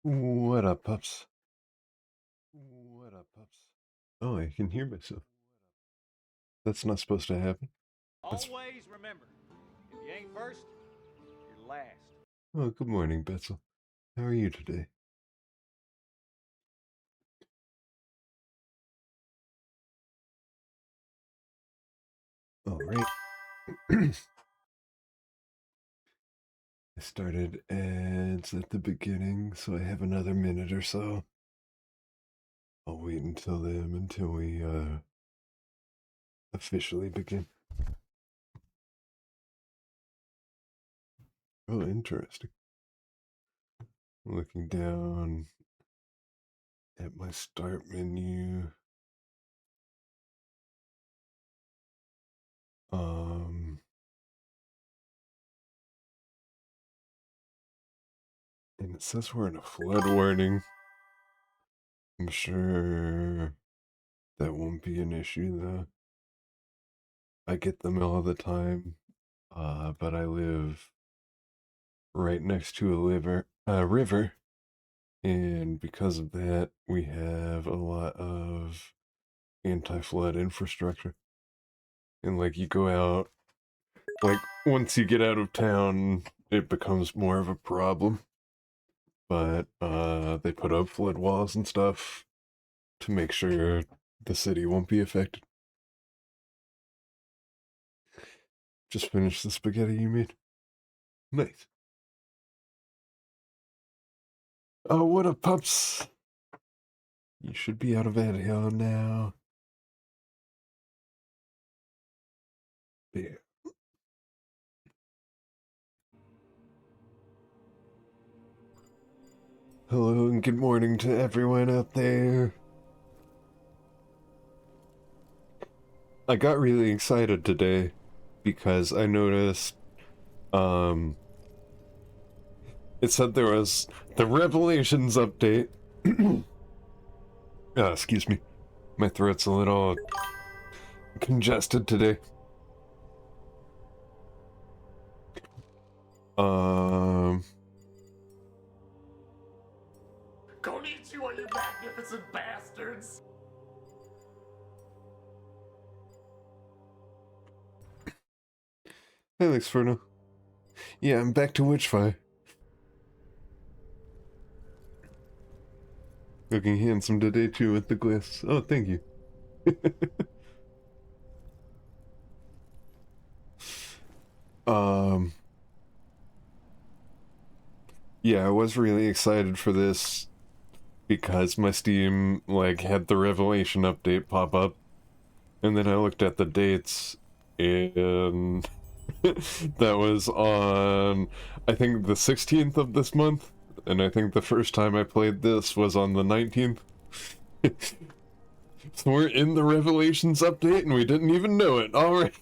What up, pups? What up, pups? Oh, I can hear myself. That's not supposed to happen. Always remember, if you ain't first, you're last. Oh, good morning, Betzel. How are you today? All right. I started ads at the beginning, so I have another minute or so. I'll wait until we officially begin. Oh, interesting. Looking down at my start menu. And it says we're in a flood warning. I'm sure that won't be an issue, though. I get them all the time, but I live right next to a river, and because of that, we have a lot of anti-flood infrastructure. And like you go out, like once you get out of town, it becomes more of a problem. But they put up flood walls and stuff to make sure the city won't be affected. Just finished the spaghetti you made. Nice. Oh, what up, pups? You should be out of Adhel now. Yeah. Hello and good morning to everyone out there. I got really excited today because I noticed it said there was the Revelations update. Excuse me. My throat's a little congested today. Konnichiwa, you magnificent bastards! Hey, thanks, Furno. Yeah, I'm back to Witchfire. Looking handsome today, too, with the glasses. Oh, thank you. Yeah, I was really excited for this because my Steam, like, had the Revelation update pop up, and then I looked at the dates, and that was on, I think, the 16th of this month, and I think the first time I played this was on the 19th. So we're in the Revelations update, and we didn't even know it. Alright.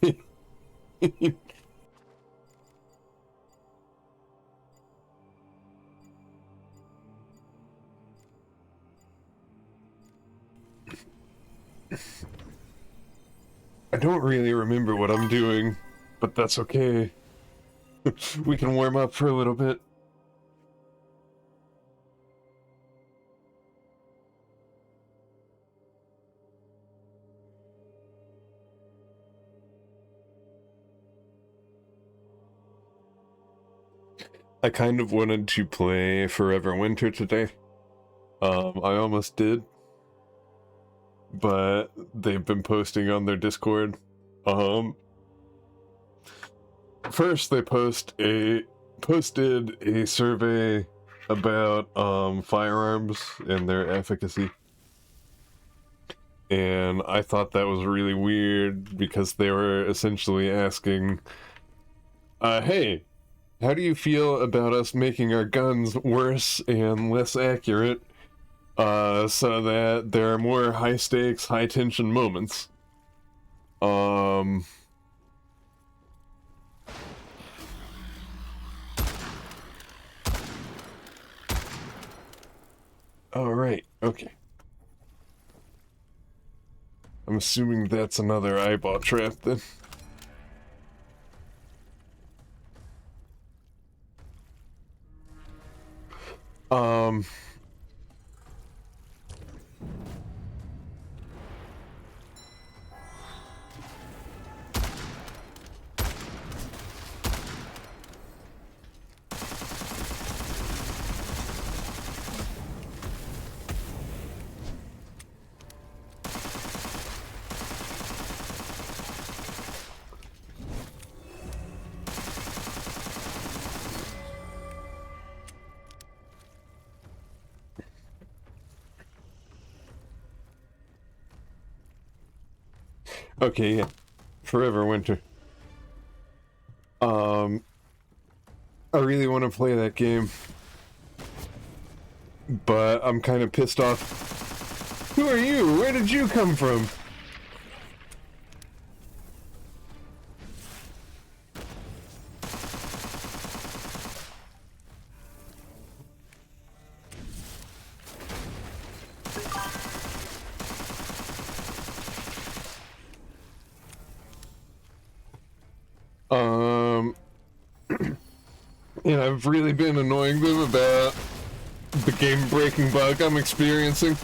I don't really remember what I'm doing, but that's okay. We can warm up for a little bit. I kind of wanted to play Forever Winter today. I almost did. But they've been posting on their Discord. First they posted a survey about firearms and their efficacy. And I thought that was really weird because they were essentially asking, hey, how do you feel about us making our guns worse and less accurate so that there are more high stakes, high tension moments? Alright, okay. I'm assuming that's another eyeball trap then. Okay, yeah. Forever Winter. I really want to play that game, but I'm kind of pissed off. Who are you? Where did you come from? And I've really been annoying them about the game-breaking bug I'm experiencing.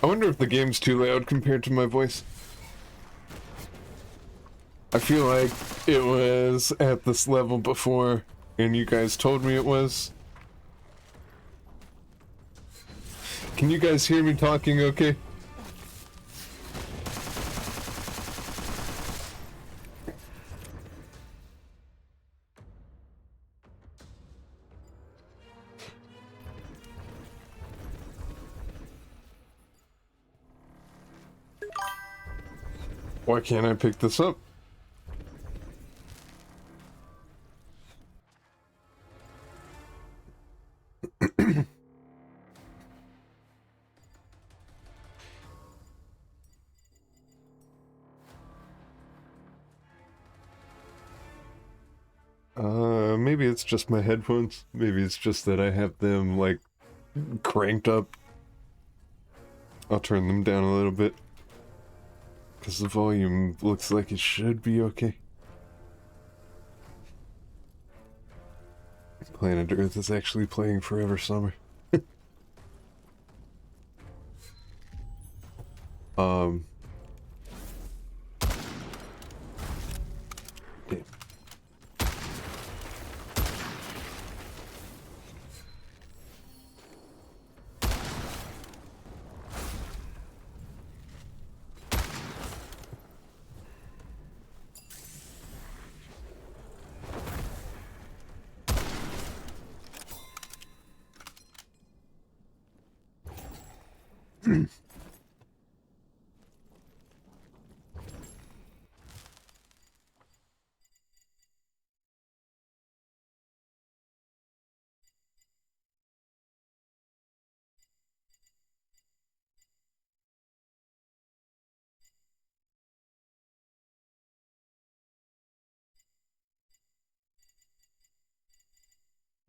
I wonder if the game's too loud compared to my voice. I feel like it was at this level before, and you guys told me it was. Can you guys hear me talking okay? Why can't I pick this up? Maybe it's just my headphones. Maybe it's just that I have them, like, cranked up. I'll turn them down a little bit, because the volume looks like it should be okay. Planet Earth is actually playing Forever Summer. Damn.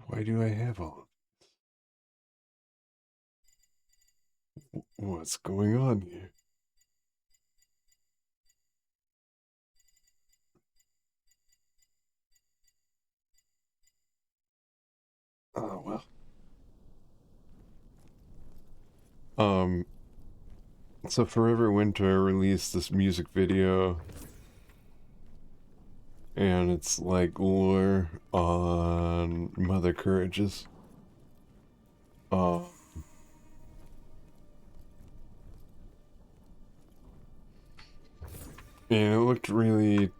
Why do I have all of what's going on here? Oh, well. So Forever Winter released this music video, and it's like lore on Mother Courage's. Um, and it looked really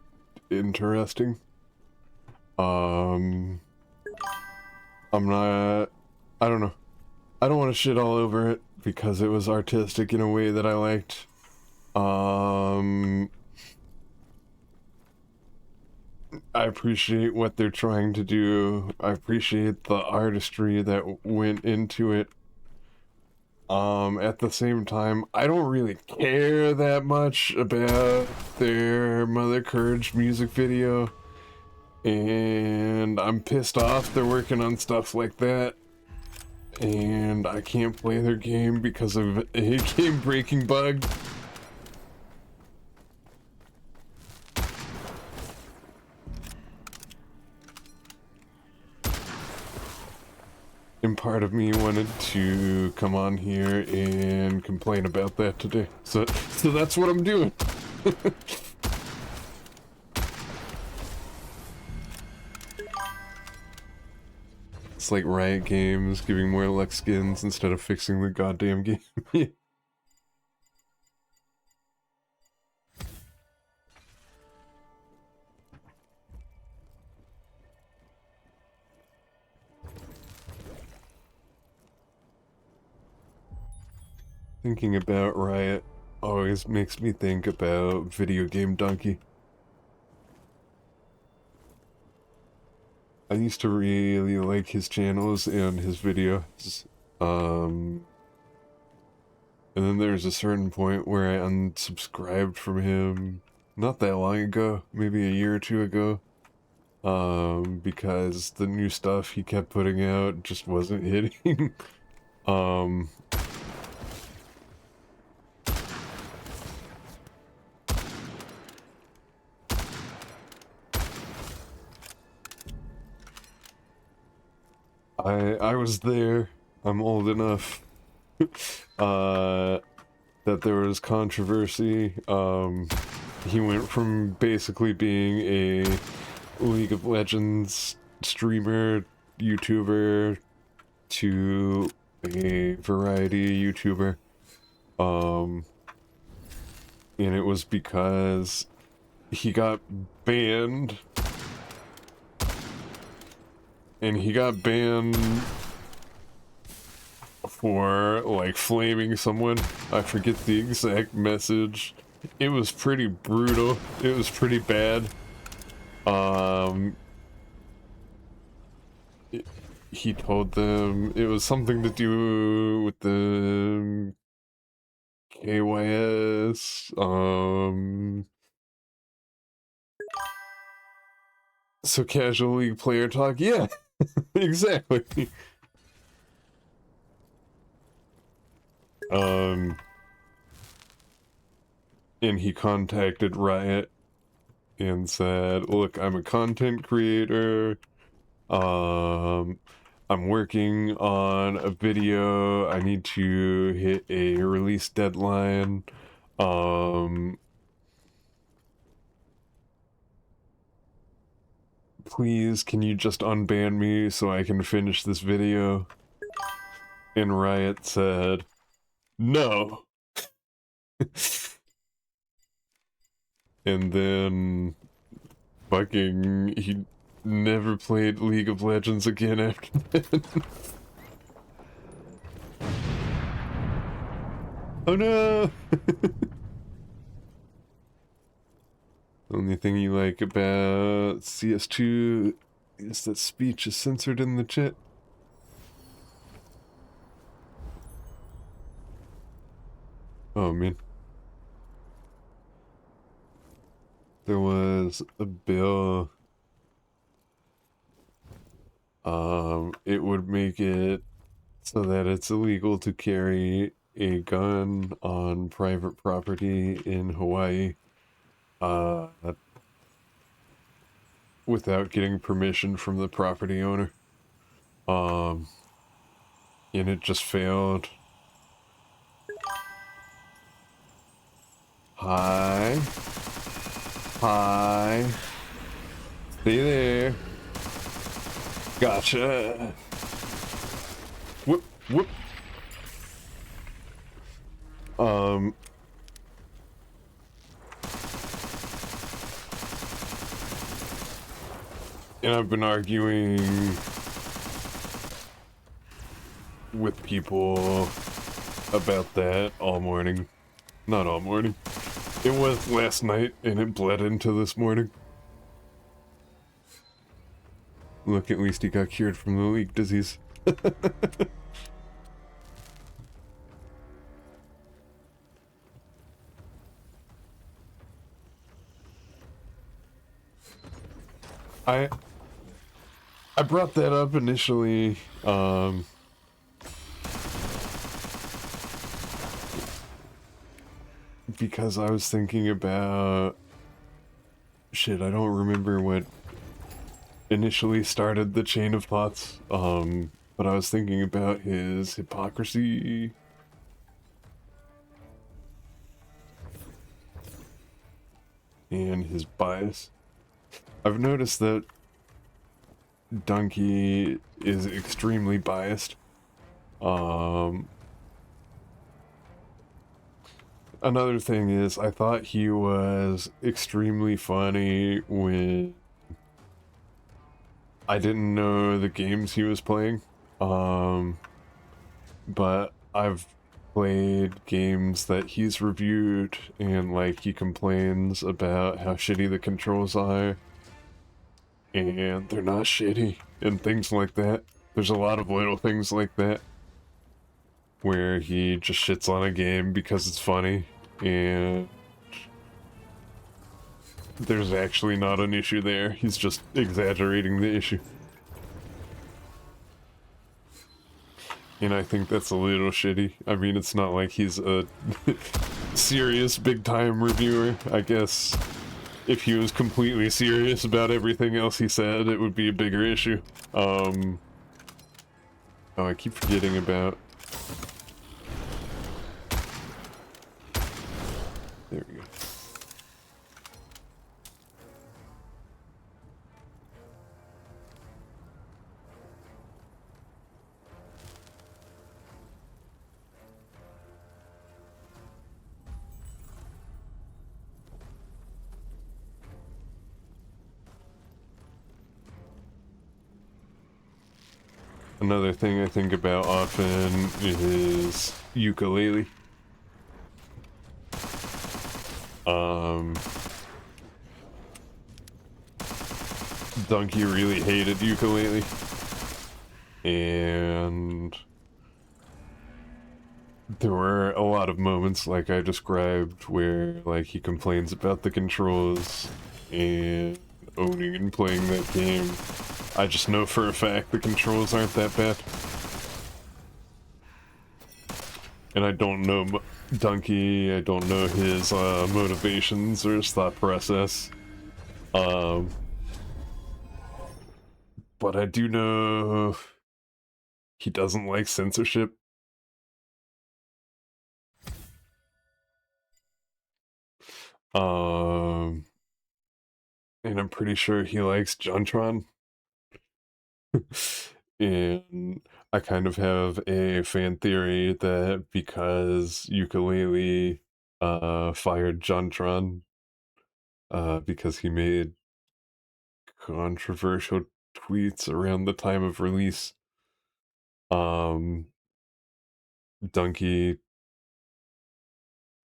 interesting. I'm not, I don't know. I don't want to shit all over it because it was artistic in a way that I liked. I appreciate what they're trying to do. I appreciate the artistry that went into it. At the same time, I don't really care that much about their Mother Courage music video. And I'm pissed off they're working on stuff like that. And I can't play their game because of a game-breaking bug. And part of me wanted to come on here and complain about that today. So that's what I'm doing. It's like Riot Games giving more luck skins instead of fixing the goddamn game. Thinking about Riot, always makes me think about Video Game Donkey. I used to really like his channels and his videos. And then there's a certain point where I unsubscribed from him not that long ago, maybe a year or two ago. Because the new stuff he kept putting out just wasn't hitting. um, I was there. I'm old enough. That there was controversy. He went from basically being a League of Legends streamer, YouTuber, to a variety YouTuber. And it was because he got banned. And he got banned for, like, flaming someone. I forget the exact message. It was pretty brutal. It was pretty bad. He told them it was something to do with the KYS, so casual league player talk, yeah, exactly. And he contacted Riot and said, look, I'm a content creator, I'm working on a video, I need to hit a release deadline, please, can you just unban me so I can finish this video? And Riot said, no. And then fucking he never played League of Legends again after that. Oh no! Only thing you like about CS2 is that speech is censored in the chat. Oh man. There was a bill. It would make it so that it's illegal to carry a gun on private property in Hawaii, without getting permission from the property owner. And it just failed. Hi. Hi. Stay there. Gotcha. Whoop, whoop. And I've been arguing with people about that all morning. Not all morning. It was last night and it bled into this morning. Look, at least he got cured from the leak disease. I brought that up initially, because I was thinking about shit, I don't remember what initially started the chain of thoughts, but I was thinking about his hypocrisy. And his bias. I've noticed that Donkey is extremely biased. Another thing is, I thought he was extremely funny when I didn't know the games he was playing. But I've played games that he's reviewed, and like he complains about how shitty the controls are, and they're not shitty, and things like that. There's a lot of little things like that where he just shits on a game because it's funny, and there's actually not an issue there. He's just exaggerating the issue. And I think that's a little shitty. I mean, it's not like he's a serious big-time reviewer. I guess if he was completely serious about everything else he said, it would be a bigger issue. Oh, I keep forgetting about... There we go. Another thing I think about often is ukulele. Donkey really hated ukulele. And there were a lot of moments like I described where like he complains about the controls and owning and playing that game. I just know for a fact the controls aren't that bad. And I don't know Donkey, I don't know his motivations or his thought process. But I do know he doesn't like censorship. And I'm pretty sure he likes JonTron. And I kind of have a fan theory that because Ukulele fired JonTron because he made controversial tweets around the time of release, Donkey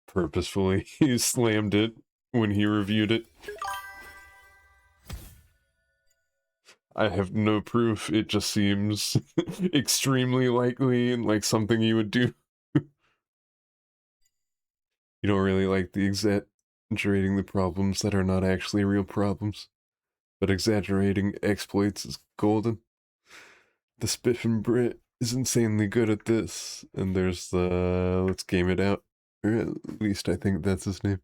purposefully slammed it when he reviewed it. I have no proof, it just seems extremely likely and like something you would do. You don't really like the exaggerating the problems that are not actually real problems, but exaggerating exploits is golden. The Spiffin Brit is insanely good at this, and there's the Let's Game It Out, or at least I think that's his name.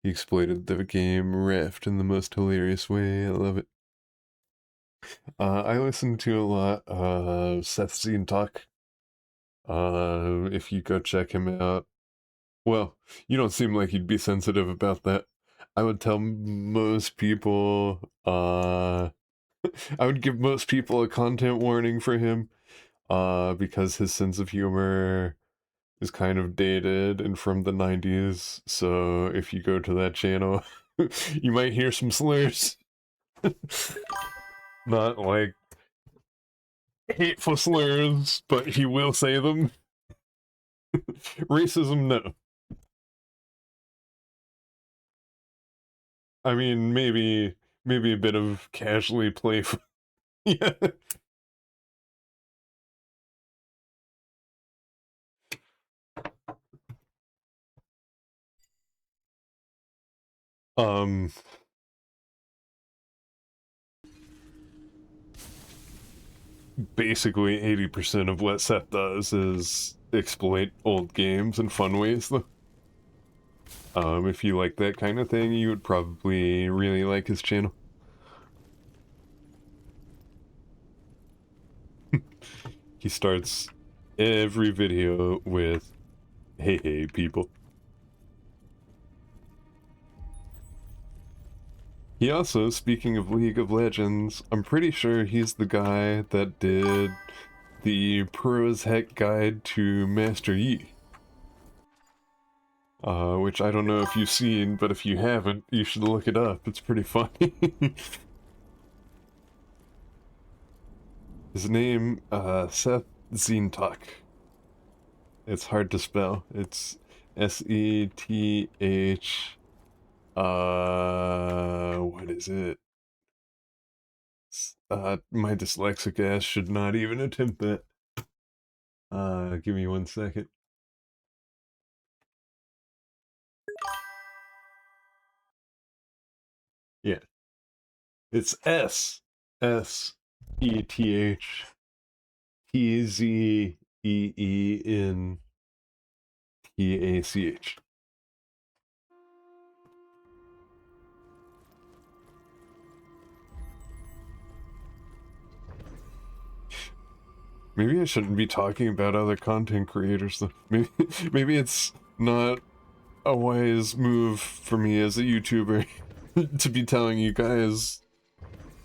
He exploited the game Raft in the most hilarious way. I love it. I listen to a lot of Seth Zine Talk. If you go check him out, well, you don't seem like you'd be sensitive about that. I would tell most people, I would give most people a content warning for him, because his sense of humor is kind of dated and from the 90s, so if you go to that channel, you might hear some slurs. Not like hateful slurs, but he will say them. Racism, no. I mean, maybe a bit of casually playful. Yeah. Um, Basically 80% of what Seth does is exploit old games in fun ways, though. If you like that kind of thing, you would probably really like his channel. He starts every video with, hey people. He also, speaking of League of Legends, I'm pretty sure he's the guy that did the Pro as Heck guide to Master Yi. Which I don't know if you've seen, but if you haven't, you should look it up. It's pretty funny. His name, Seth Zintok. It's hard to spell. It's Seth. What is it? My dyslexic ass should not even attempt that. Give me 1 second. Yeah, it's SethTeentach. Maybe I shouldn't be talking about other content creators though. Maybe it's not a wise move for me as a YouTuber to be telling you guys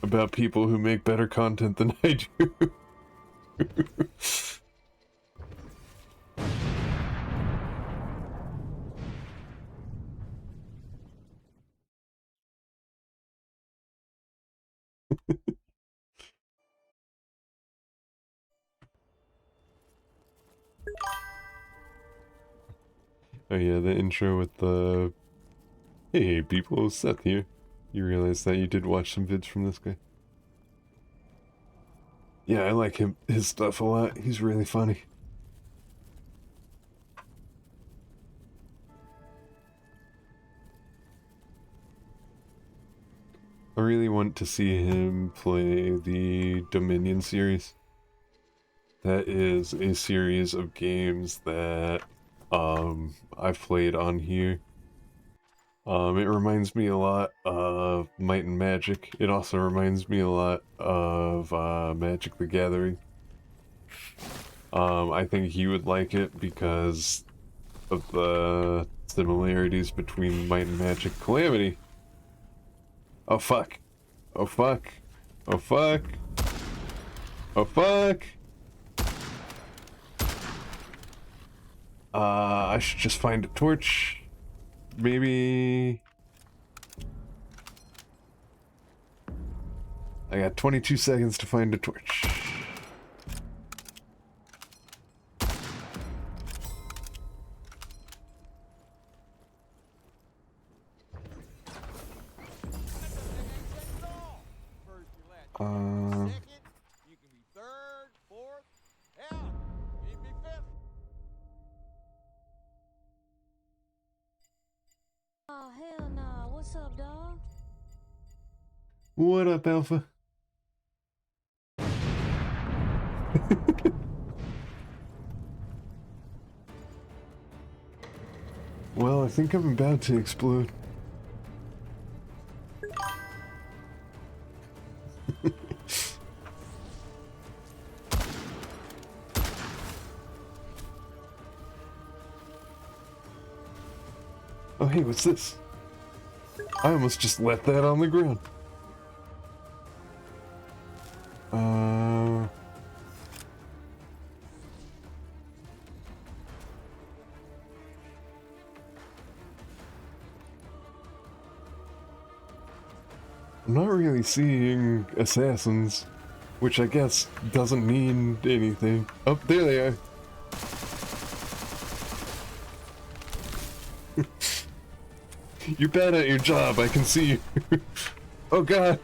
about people who make better content than I do. Oh yeah, the intro with the hey people, Seth here. You realize that you did watch some vids from this guy? Yeah, I like his stuff a lot. He's really funny. I really want to see him play the Dominion series. That is a series of games that I've played on here. It reminds me a lot of Might and Magic. It also reminds me a lot of Magic the Gathering. I think he would like it because of the similarities between Might and Magic. Calamity! Oh fuck! Oh fuck! Oh fuck! Oh fuck! I should just find a torch. Maybe... I got 22 seconds to find a torch. Uh... You can be third, fourth, hell, you can be fifth. Oh, hell nah. What's up, dog? What up, Alpha? Well, I think I'm about to explode. Oh hey, what's this? I almost just left that on the ground. I'm not really seeing assassins, which I guess doesn't mean anything. Oh, there they are. You're bad at your job, I can see you. Oh god.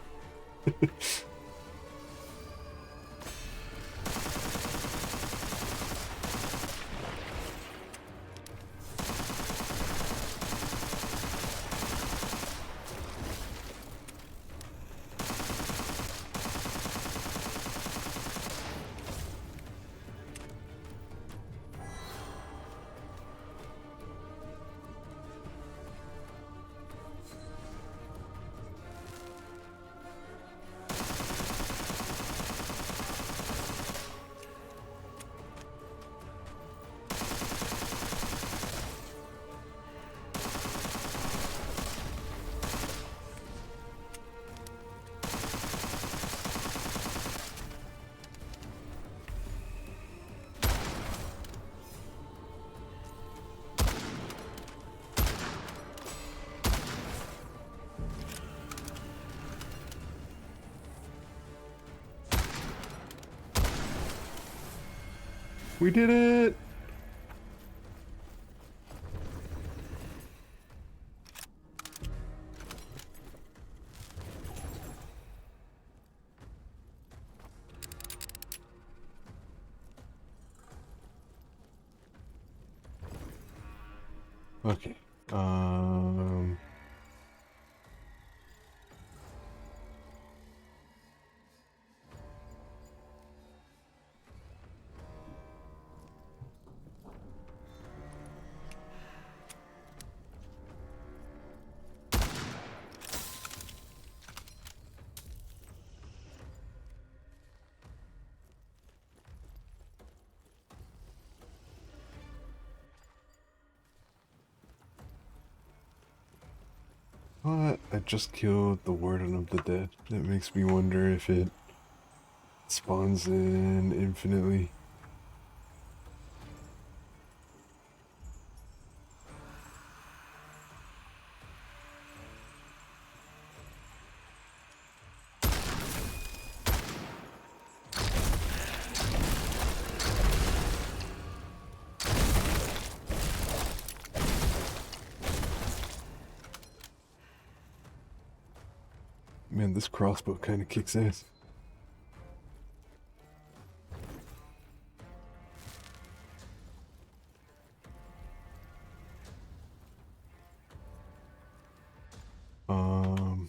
We did it! Okay. What? I just killed the Warden of the Dead. That makes me wonder if it spawns in infinitely. Man, this crossbow kind of kicks ass. Um,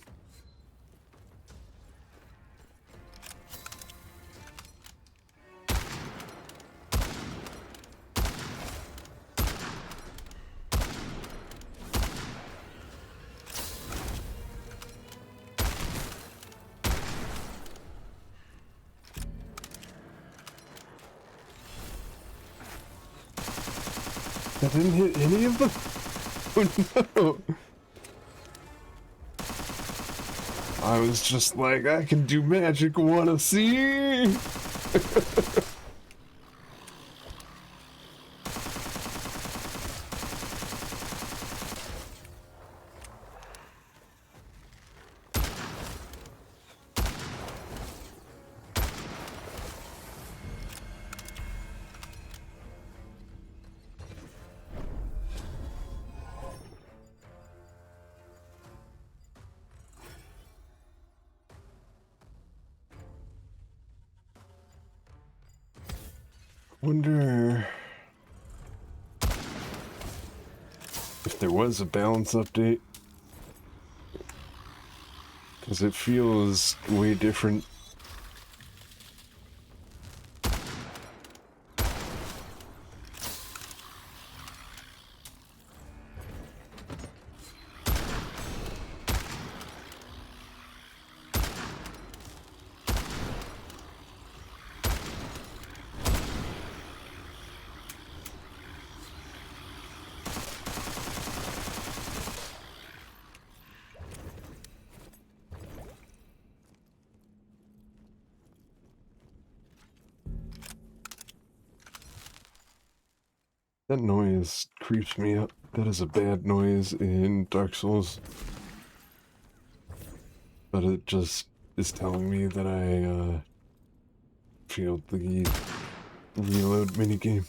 that didn't hit any of them? Oh no! I was just like, I can do magic, wanna see? Wonder if there was a balance update, because it feels way different. That noise creeps me up. That is a bad noise in Dark Souls. But it just is telling me that I failed the reload minigame.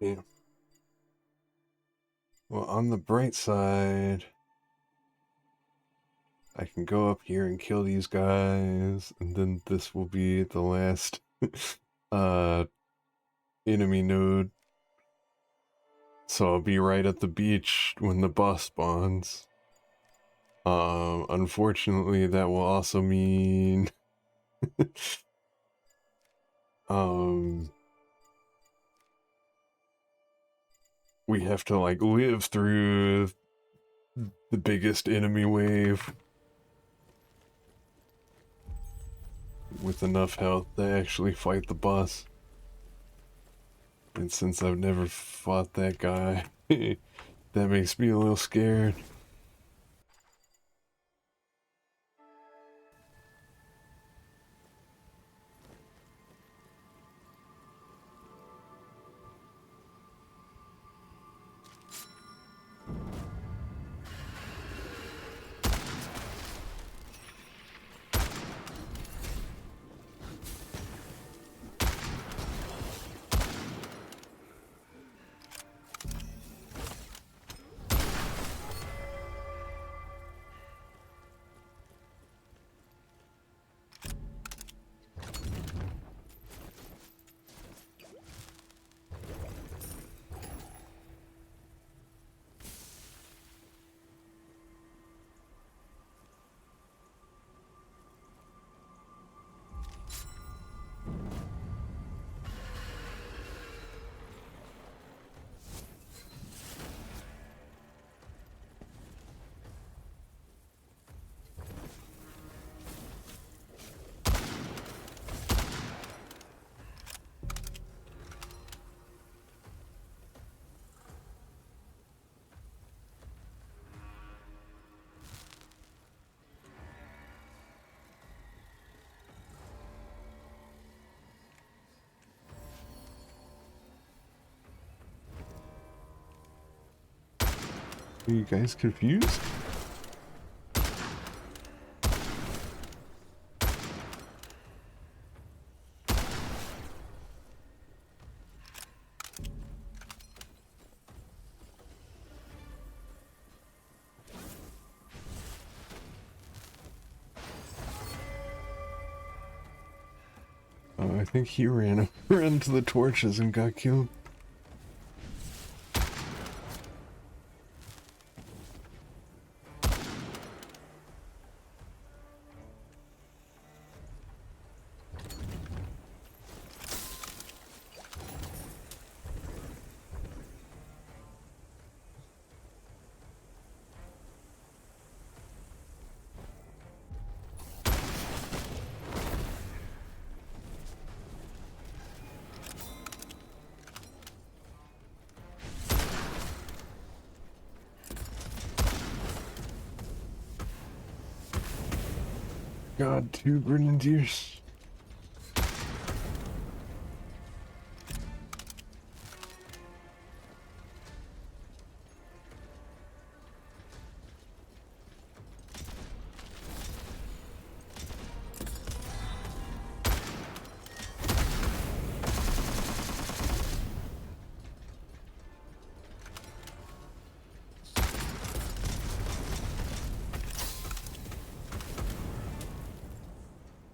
Yeah. Well, on the bright side, I can go up here and kill these guys, and then this will be the last uh enemy node. So I'll be right at the beach when the boss spawns. Unfortunately, that will also mean um we have to like live through the biggest enemy wave with enough health to actually fight the boss. And since I've never fought that guy, that makes me a little scared. Are you guys confused? I think he ran into the torches and got killed. God, 2 grenadiers.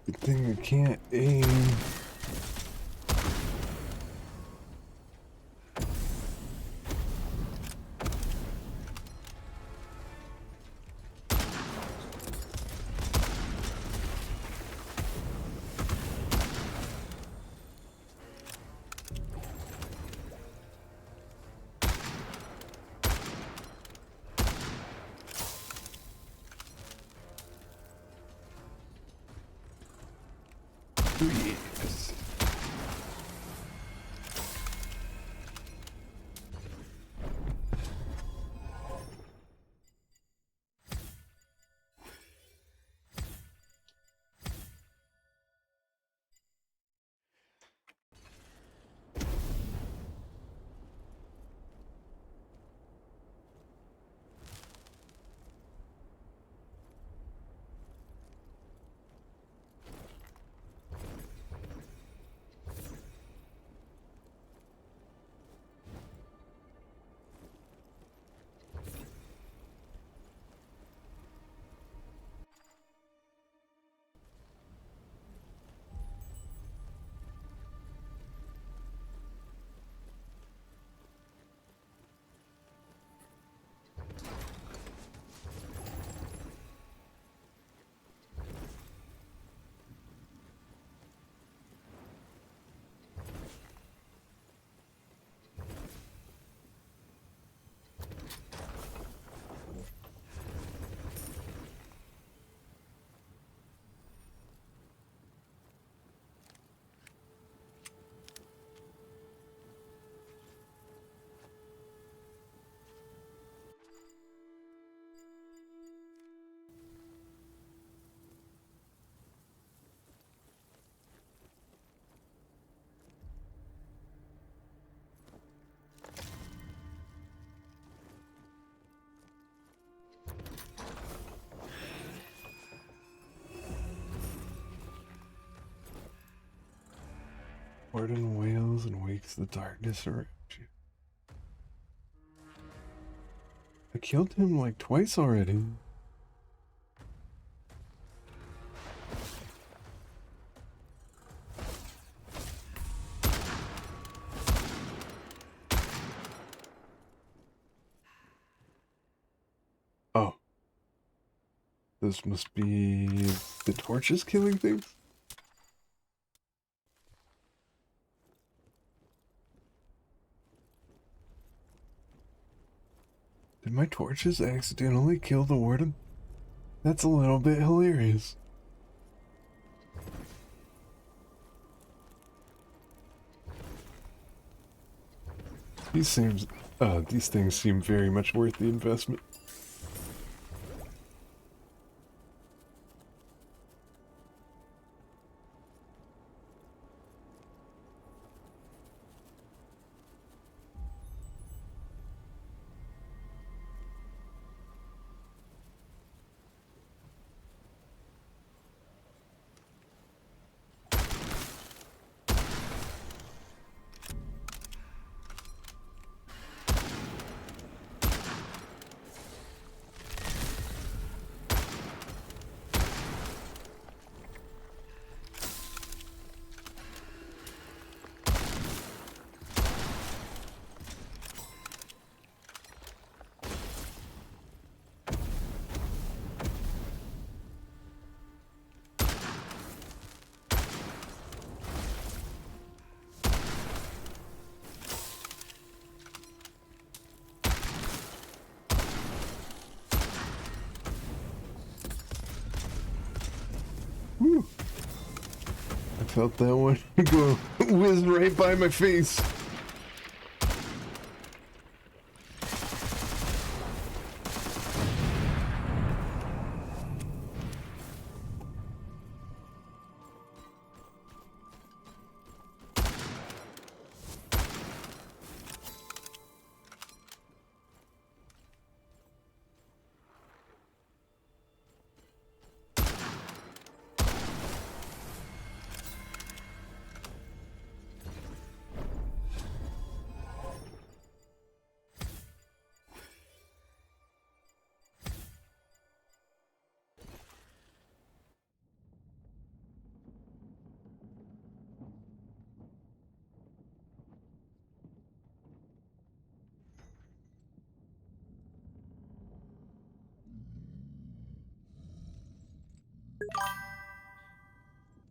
Good thing I can't aim. Yes. Warden wails and wakes the darkness around you. I killed him like twice already. Oh. This must be the torches killing things? Did my torches accidentally kill the warden? That's a little bit hilarious. These things seem very much worth the investment. Whew. I felt that one go whiz right by my face.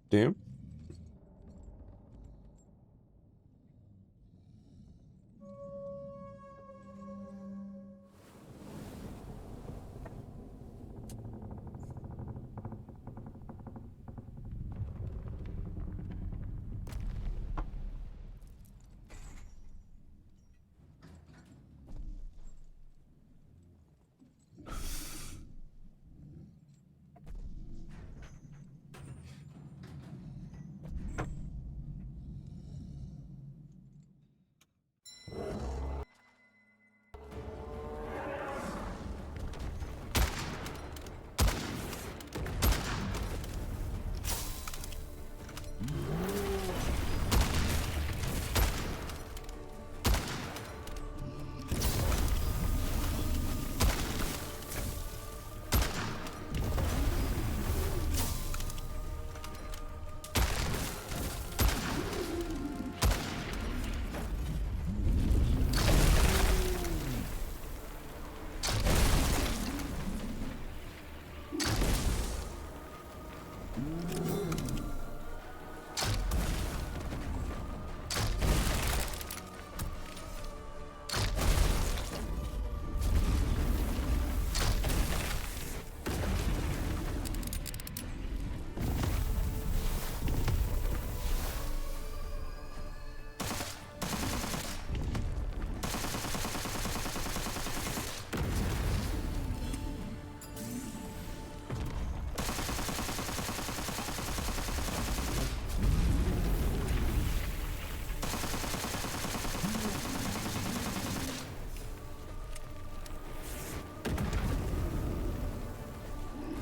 Damn.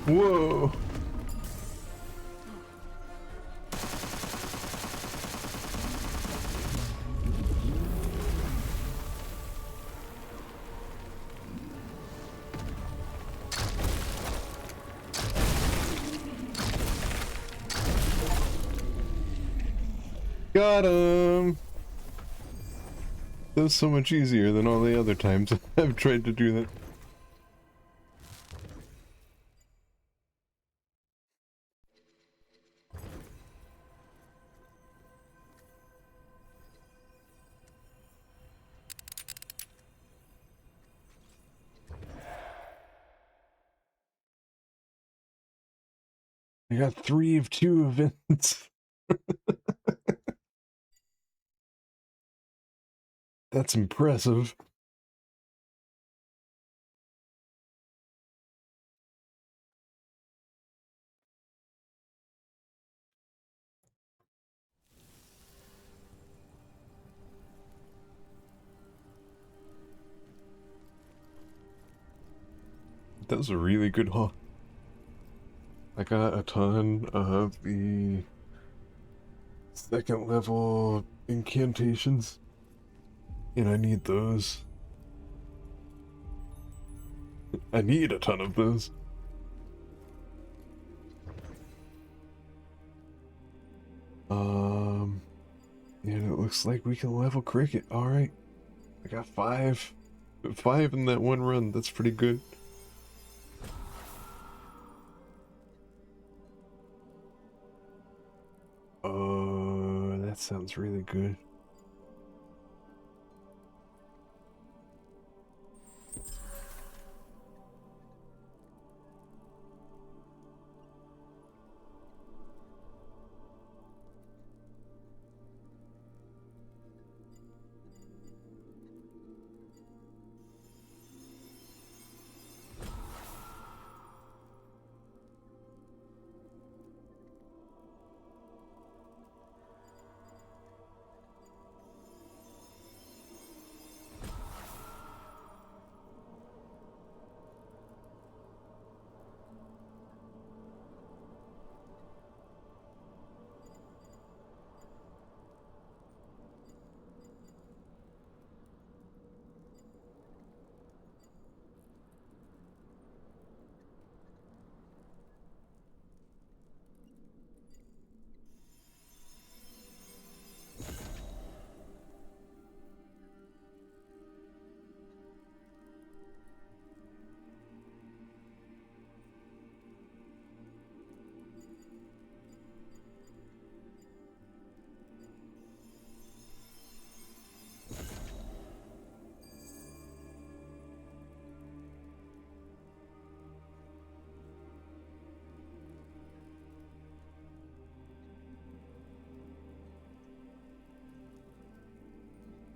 Whoa. got him! That was so much easier than all the other times I've tried to do that. I got 3 of 2 events. That's impressive. That was a really good haul. I got a ton of the 2nd level incantations, and I need those. I need a ton of those. And it looks like we can level cricket. Alright. I got 5. 5 in that one run. That's pretty good. Oh, that sounds really good.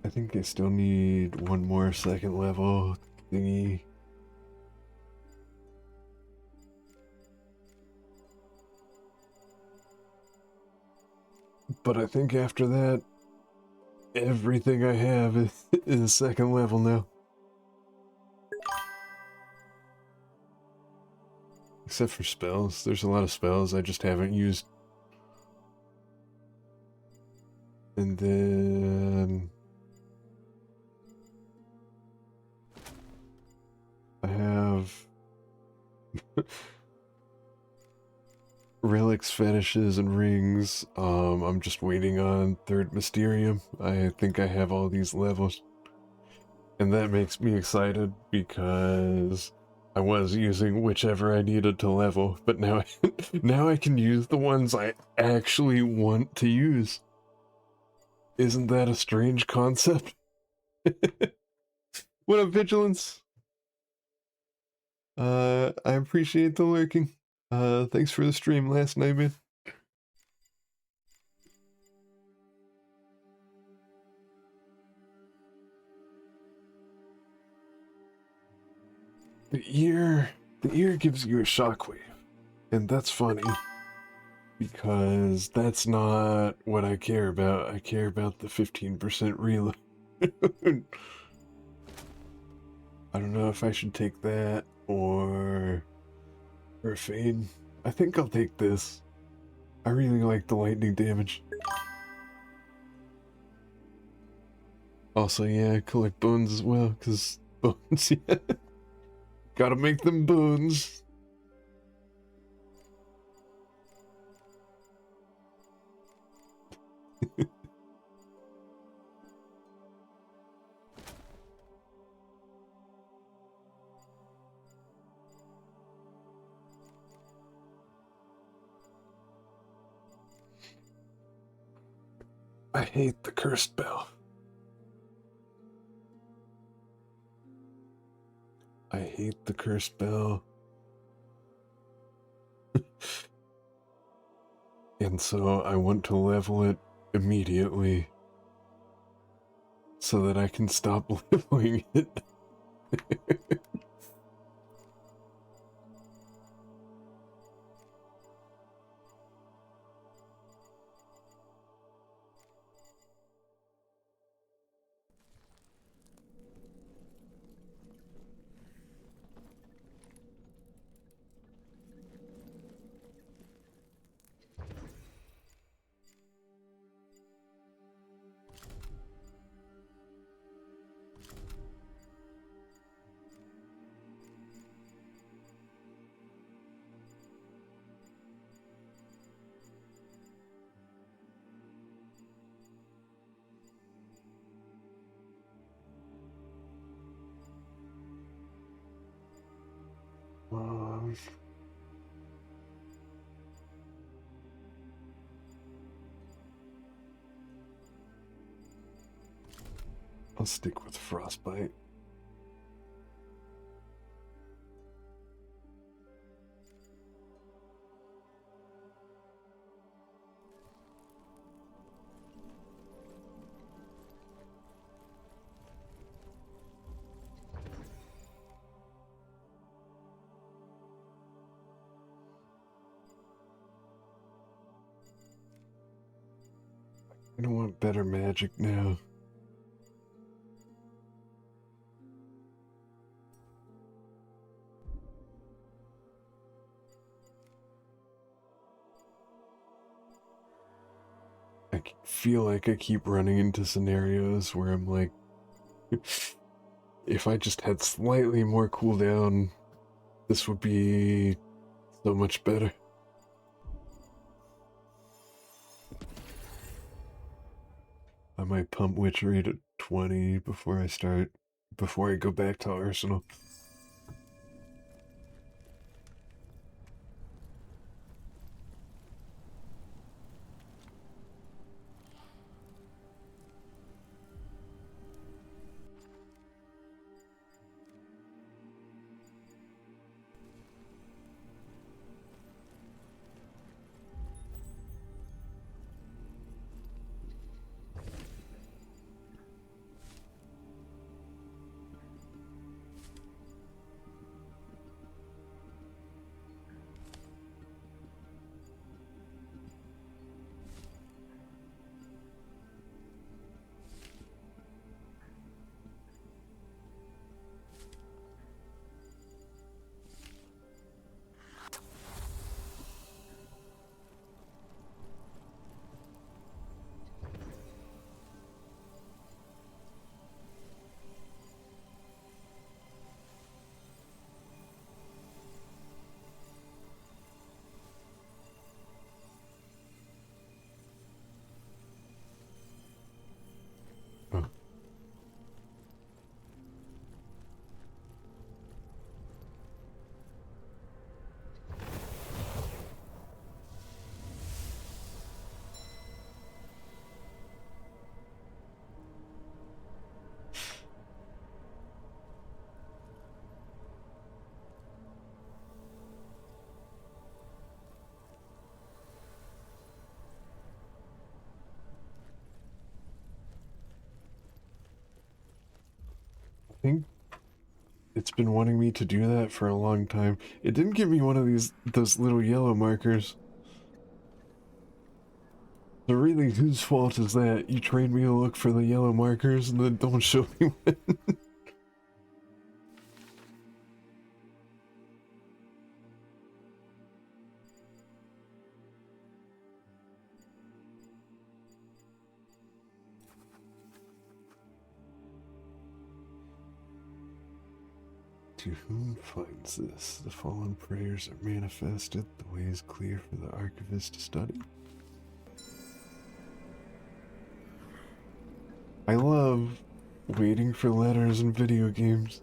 I think I still need one more 2nd level thingy. But I think after that, everything I have is 2nd level now. Except for spells. There's a lot of spells I just haven't used. And then I have relics, fetishes, and rings. I'm just waiting on 3rd Mysterium. I think I have all these levels. And that makes me excited because I was using whichever I needed to level, but now now I can use the ones I actually want to use. Isn't that a strange concept? What up, Vigilance? I appreciate the lurking. Thanks for the stream last night, man. The ear gives you a shockwave, and that's funny because that's not what I care about. I care about the 15% reload. I don't know if I should take that or Fane. I think I'll take this. I really like the lightning damage. Also, yeah, collect bones as well, because bones, yeah. Gotta make them bones. I hate the cursed bell. I hate the cursed bell. And so I want to level it immediately so that I can stop leveling it. Um, I'll stick with frostbite. I don't want better magic now. I feel like I keep running into scenarios where I'm like, if I just had slightly more cooldown, this would be so much better. I might pump Witchery to 20 before I go back to Arsenal. Oh. I think it's been wanting me to do that for a long time. It didn't give me one of those little yellow markers. So really, whose fault is that? You trained me to look for the yellow markers and then don't show me when. To whom finds this? The fallen prayers are manifested. The way is clear for the archivist to study. I love waiting for letters in video games.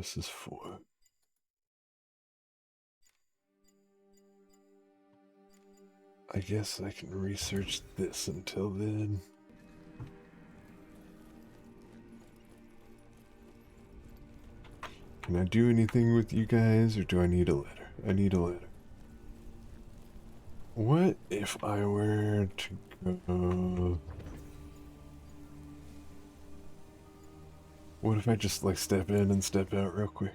this is for. I guess I can research this until then. Can I do anything with you guys, or do I need a letter? I need a letter. What if I were to go... What if I just, like, step in and step out real quick?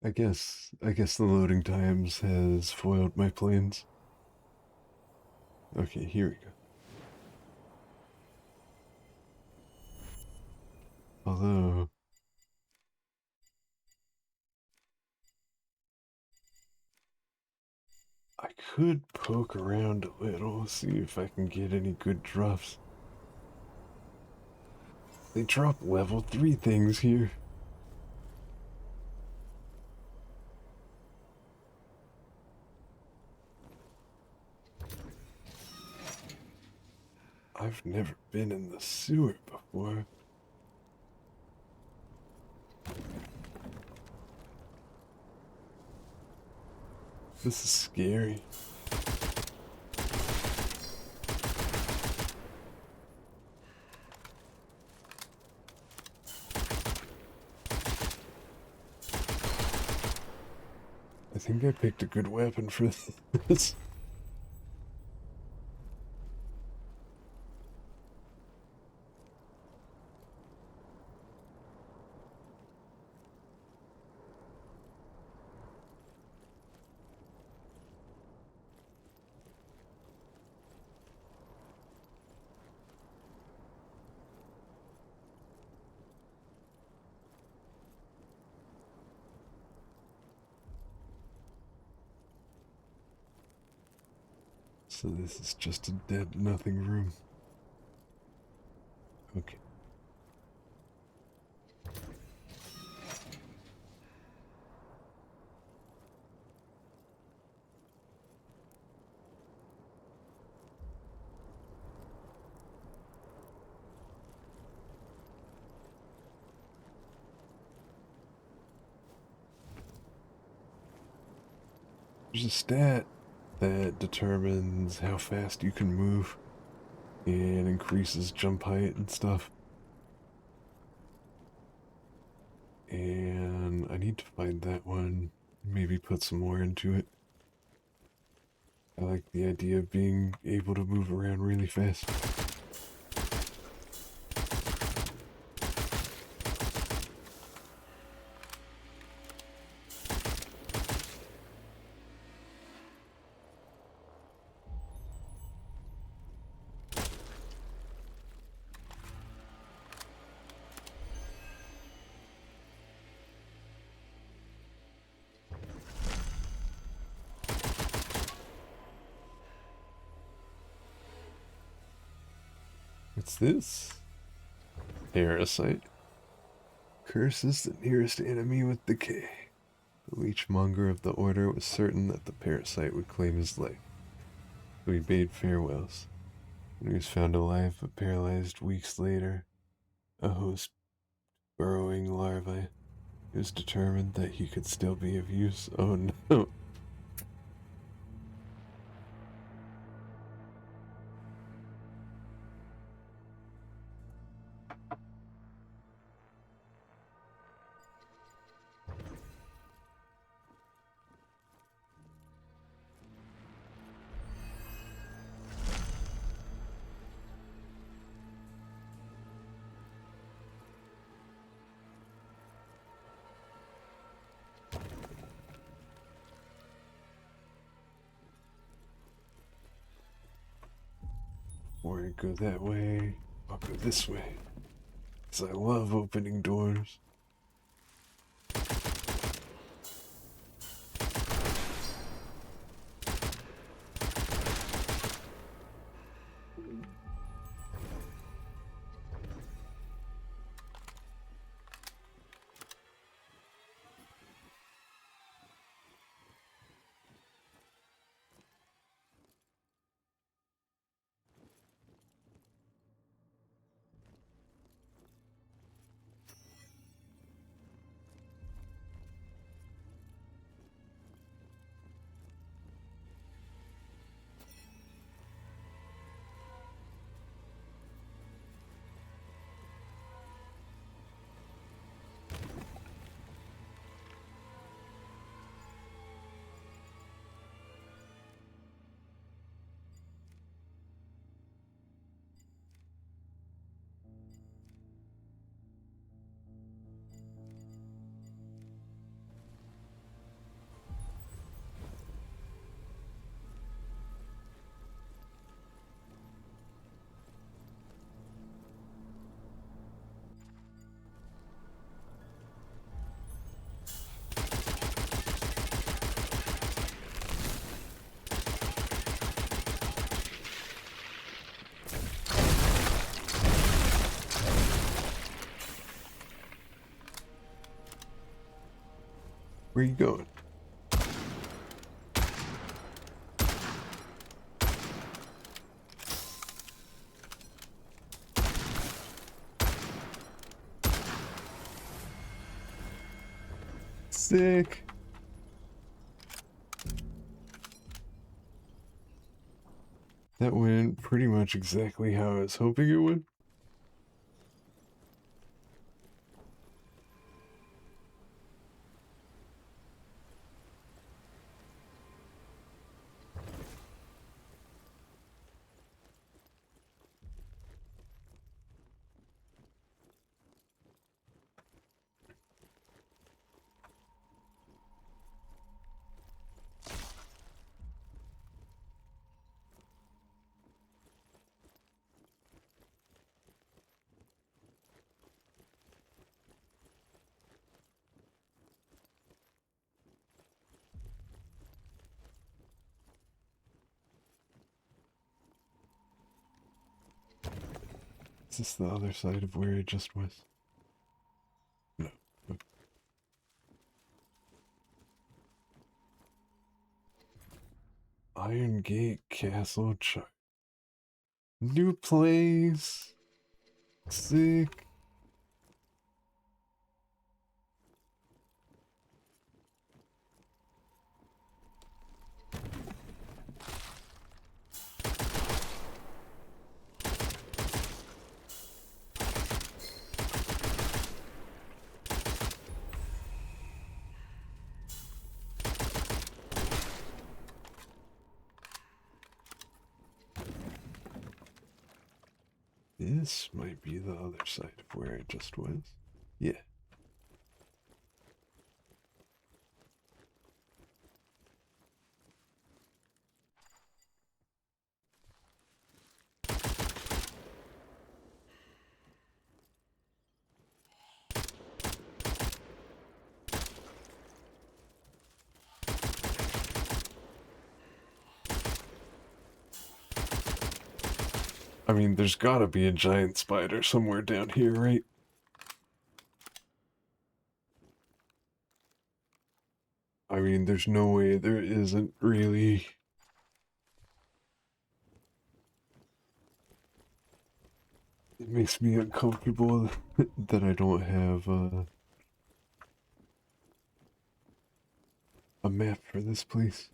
I guess the loading times has foiled my plans. Okay, here we go. Although... I could poke around a little, see if I can get any good drops. They drop level 3 things here. I've never been in the sewer before. This is scary. I think I picked a good weapon for this. So this is just a dead nothing room. Okay. There's a stat that determines how fast you can move and increases jump height and stuff. And I need to find that one, maybe put some more into it. I like the idea of being able to move around really fast. What's this? Parasite. Curse is the nearest enemy with decay. The leechmonger of the order was certain that the parasite would claim his life, so he bade farewells. When he was found alive but paralyzed weeks later, a host burrowing larvae, he was determined that he could still be of use. Oh no. Before I go that way, I'll go this way. Because I love opening doors. Where you going? Sick. That went pretty much exactly how I was hoping it would. Is this the other side of where I just was? No. Okay. Iron Gate Castle Chart. New place. Sick. This might be the other side of where I just was. Yeah. I mean, there's gotta be a giant spider somewhere down here, right? I mean, there's no way there isn't really. It makes me uncomfortable that I don't have a map for this place.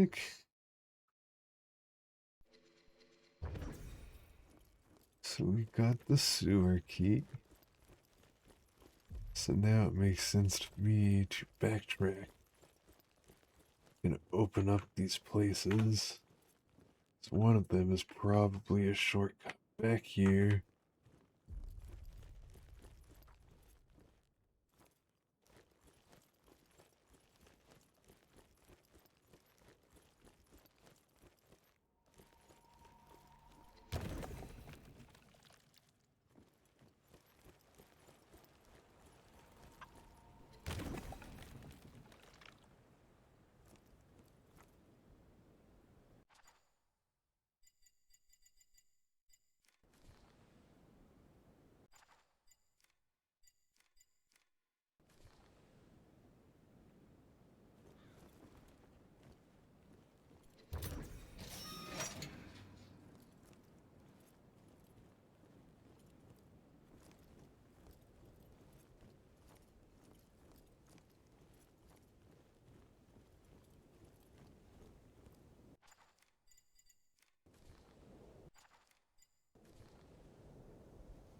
quick. So we got the sewer key. So now it makes sense to me to backtrack and open up these places. So one of them is probably a shortcut back here.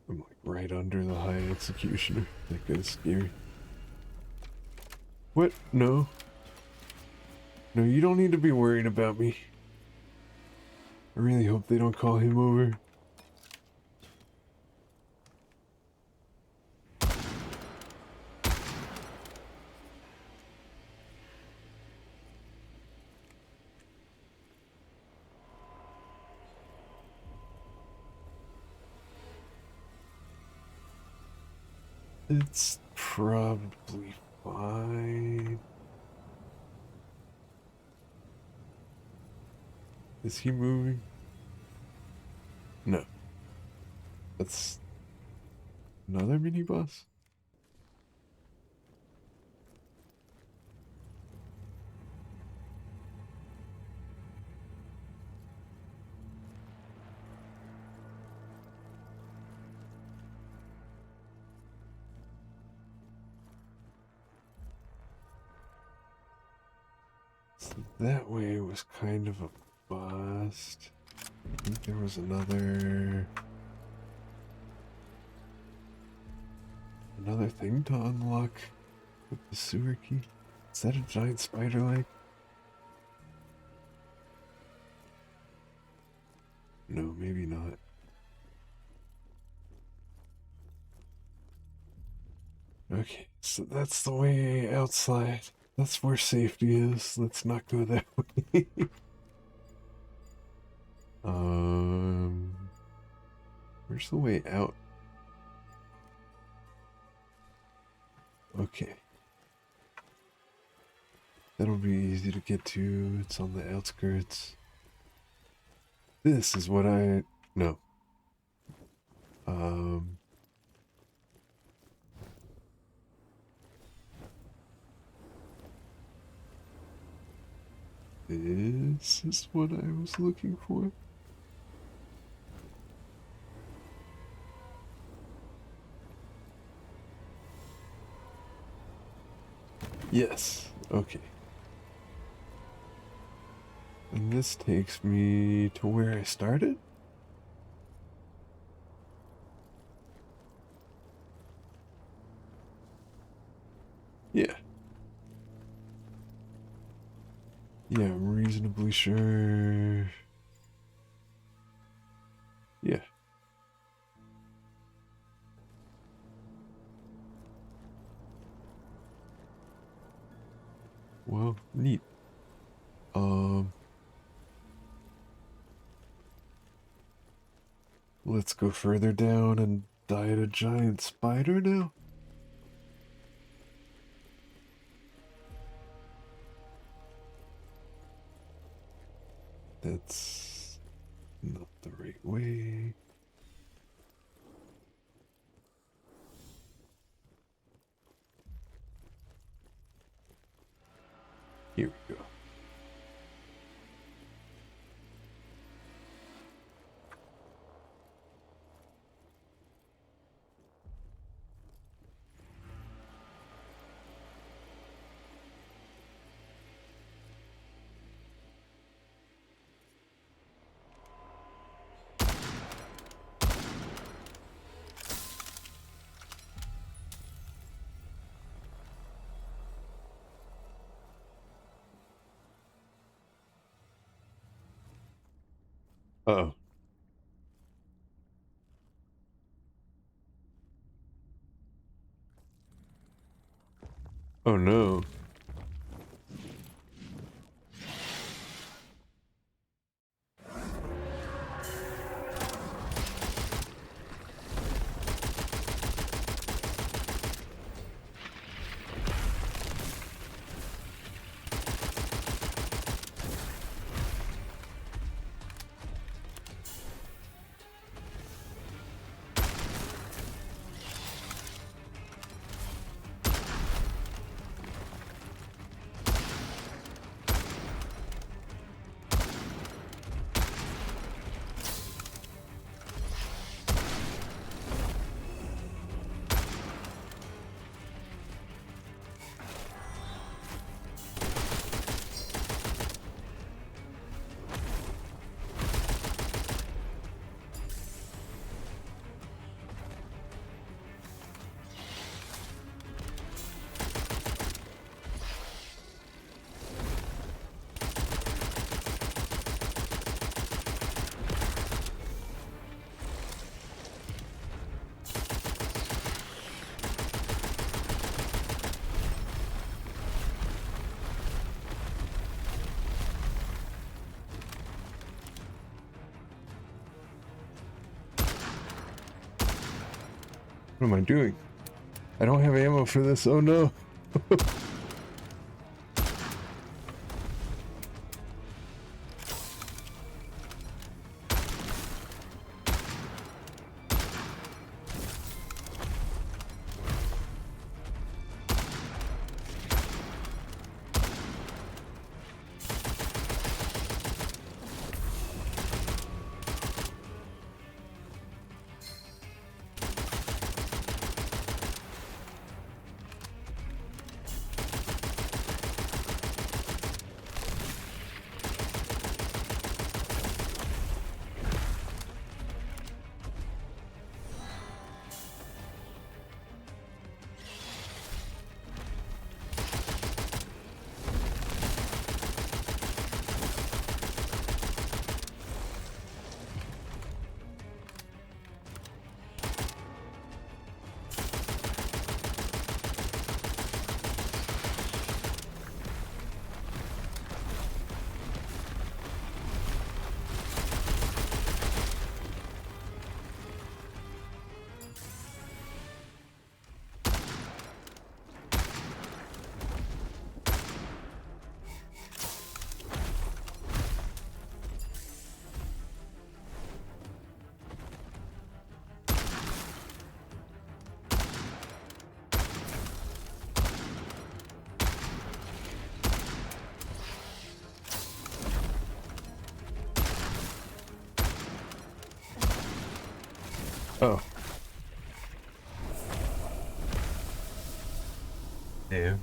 I'm like right under the high executioner. That guy's scary. What? No. No, you don't need to be worried about me. I really hope they don't call him over. It's probably fine. Is he moving? No. That's another mini boss? So that way was kind of a bust. I think there was another thing to unlock with the sewer key. Is that a giant spider leg? No, maybe not. Okay, so that's the way outside. That's where safety is. Let's not go that way. Where's the way out? Okay. That'll be easy to get to. It's on the outskirts. This is what I... No. This is what I was looking for. Yes. Okay. And this takes me to where I started? Yeah. Yeah, I'm reasonably sure. Yeah. Well, neat. Let's go further down and diet a giant spider now. That's not the right way. Here we go. Oh. Oh no. What am I doing? I don't have ammo for this. Oh no. Oh. Damn.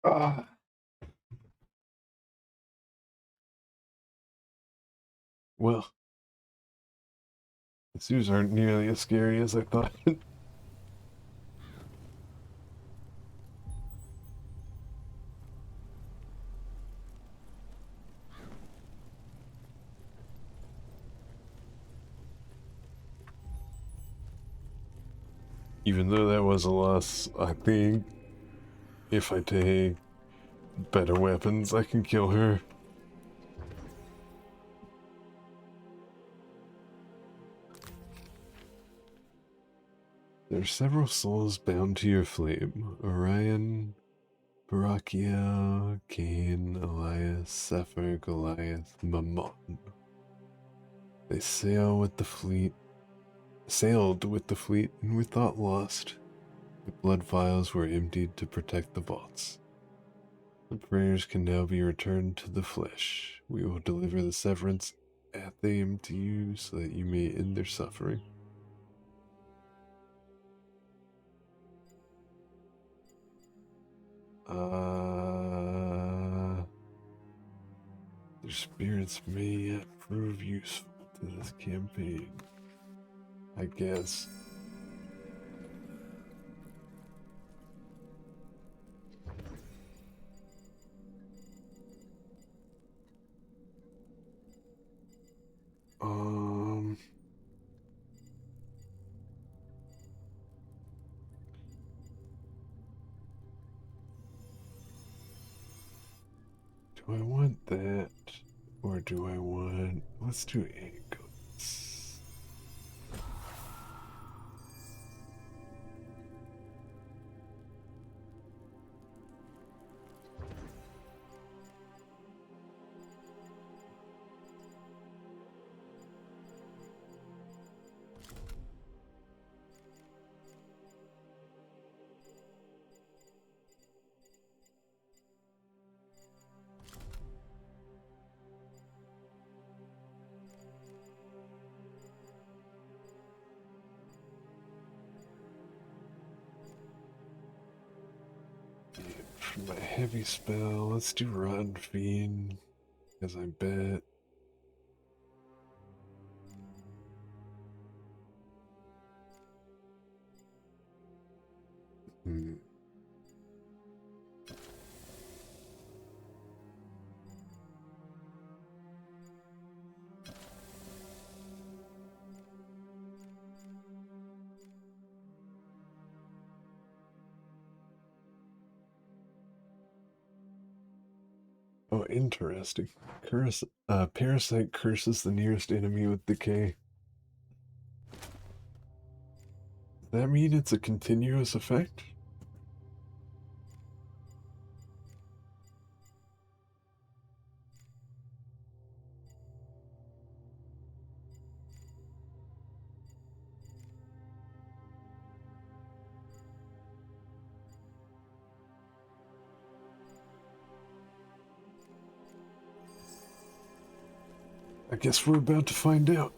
Ah. Well, the zoos aren't nearly as scary as I thought. Even though that was a loss, I think if I take better weapons, I can kill her. There are several souls bound to your flame. Orion, Barakiel, Cain, Elias, Sapphire, Goliath, Mammon. They sailed with the fleet, and we thought lost. The blood vials were emptied to protect the vaults. The prayers can now be returned to the flesh. We will deliver the severance at them to you so that you may end their suffering. Their spirits may yet prove useful to this campaign, I guess. Do I want that? Or do I want... Let's do ankles. For my heavy spell, let's do Rotten Fiend, because I bet. Hmm. Oh, interesting. Parasite curses the nearest enemy with decay. Does that mean it's a continuous effect? I guess we're about to find out.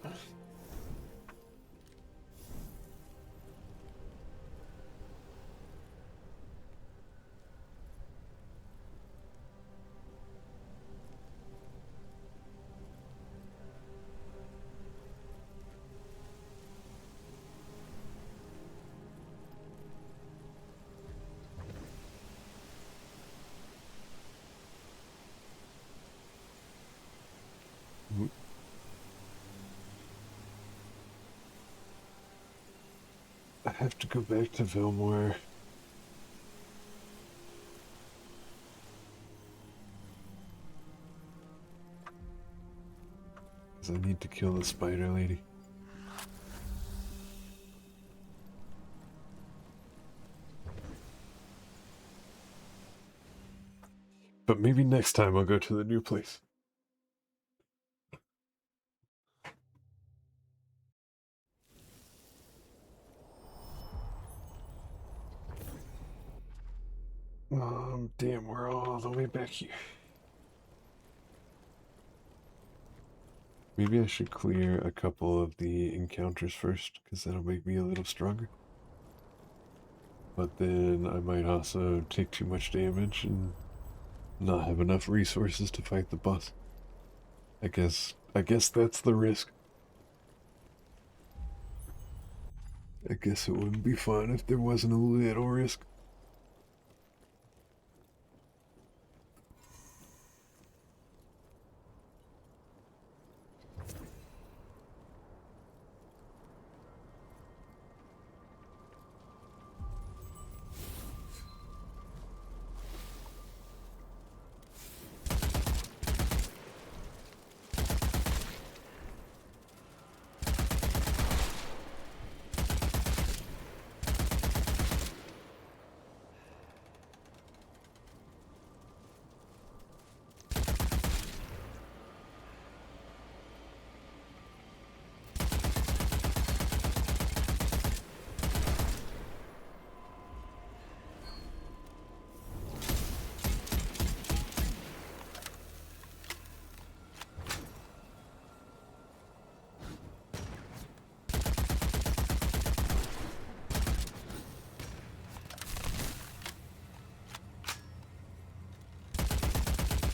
I have to go back to Vilmore. Because I need to kill the spider lady. But maybe next time I'll go to the new place. Damn, we're all the way back here. Maybe I should clear a couple of the encounters first, because that'll make me a little stronger. But then I might also take too much damage and not have enough resources to fight the boss. I guess that's the risk. I guess it wouldn't be fun if there wasn't a little risk.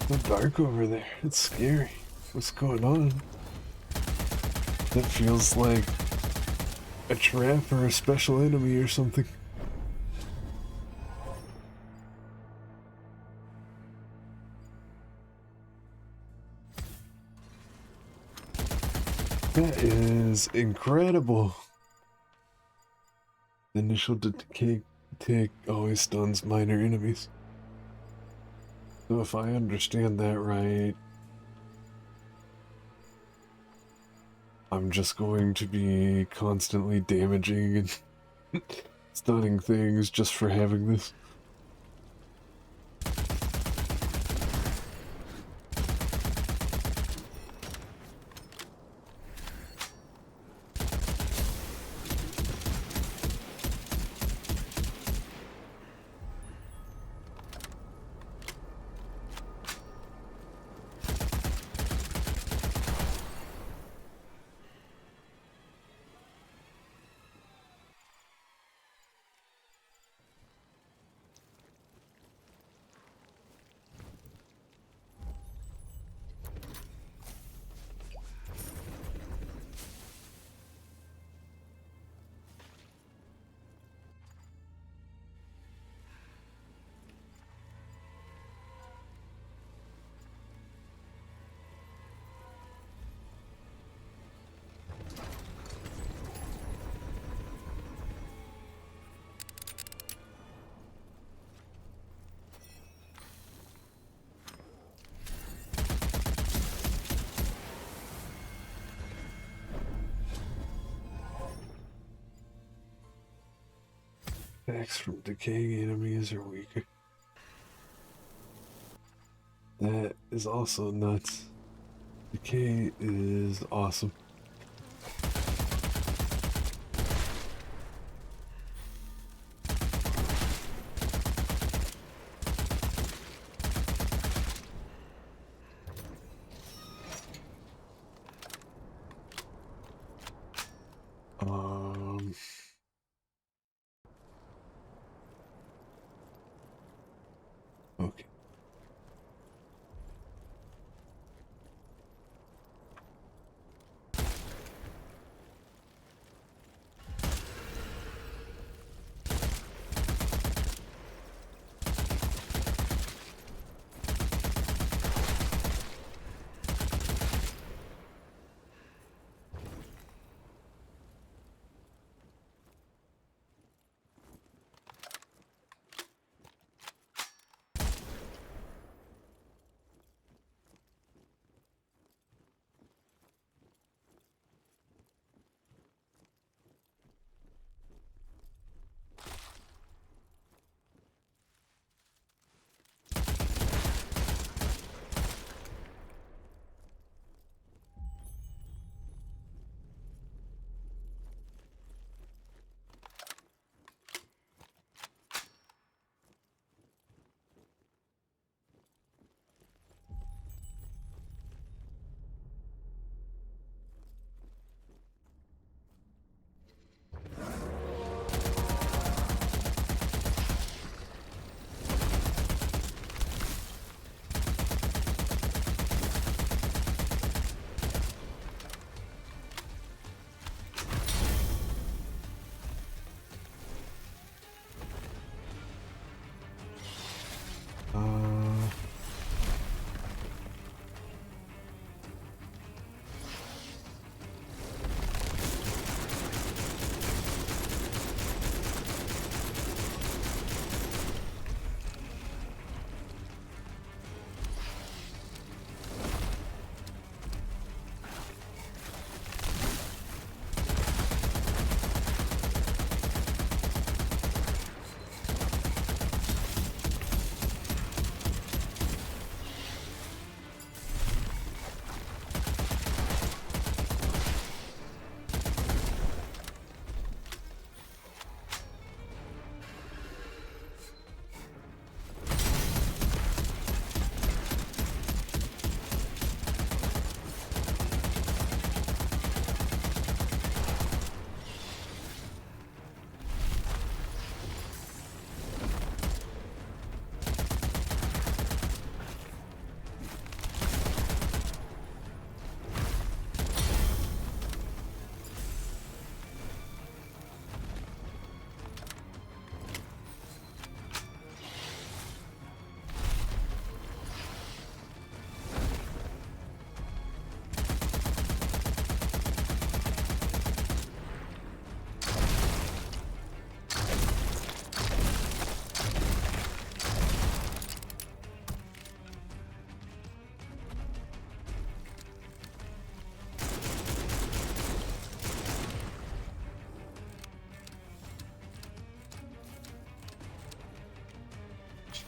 It's so dark over there. It's scary. What's going on? That feels like a trap or a special enemy or something. That is incredible. The initial decay tick always stuns minor enemies. So if I understand that right, I'm just going to be constantly damaging and stunning things just for having this. Attacks from decaying enemies are weaker. That is also nuts. Decay is awesome. Um, okay.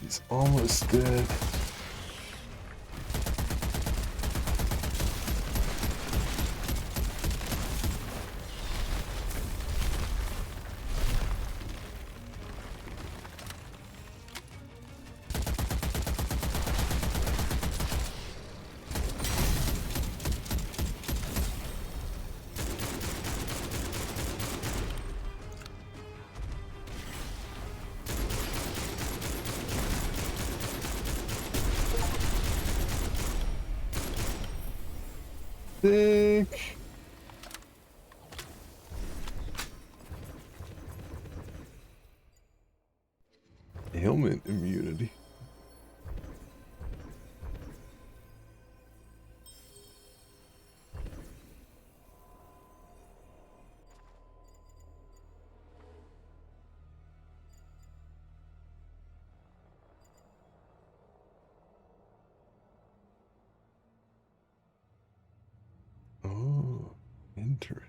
He's almost dead. Thick. Ailment immunity. Oh, interesting.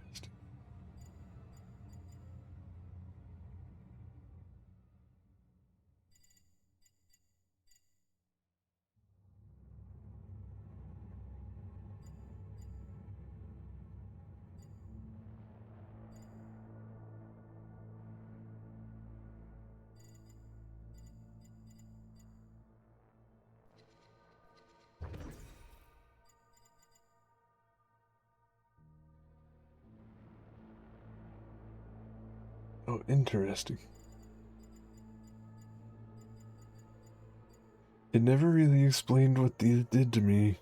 Oh, interesting. It never really explained what these did to me.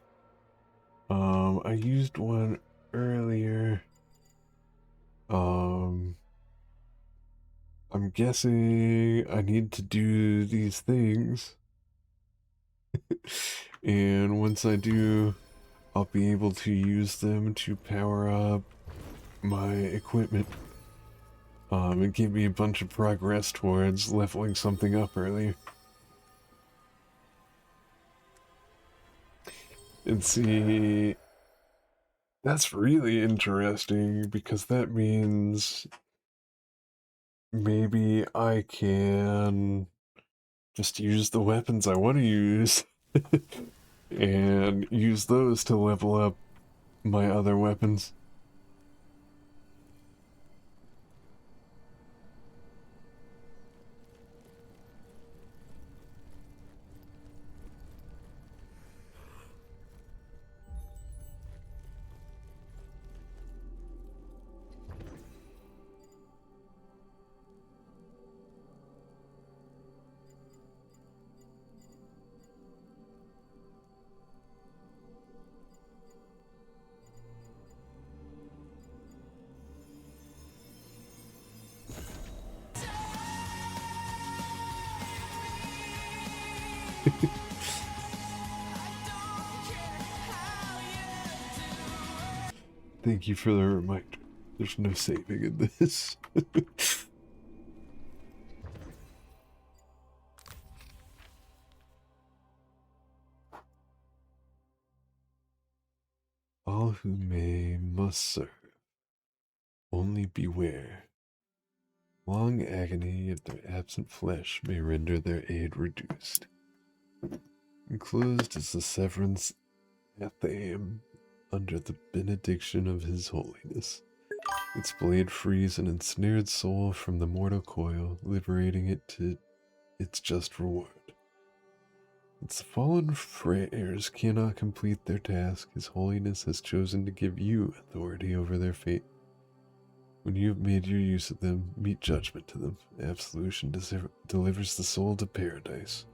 I used one earlier. I'm guessing I need to do these things. And once I do, I'll be able to use them to power up my equipment. It gave me a bunch of progress towards leveling something up earlier. And see, that's really interesting because that means maybe I can just use the weapons I want to use and use those to level up my other weapons. Thank you for the reminder. There's no saving in this. All who may must serve. Only beware. Long agony of their absent flesh may render their aid reduced. Enclosed is the severance athame under the benediction of His Holiness. Its blade frees an ensnared soul from the mortal coil, liberating it to its just reward. Its fallen prayers cannot complete their task. His Holiness has chosen to give you authority over their fate. When you have made your use of them, meet judgment to them. Absolution delivers the soul to paradise.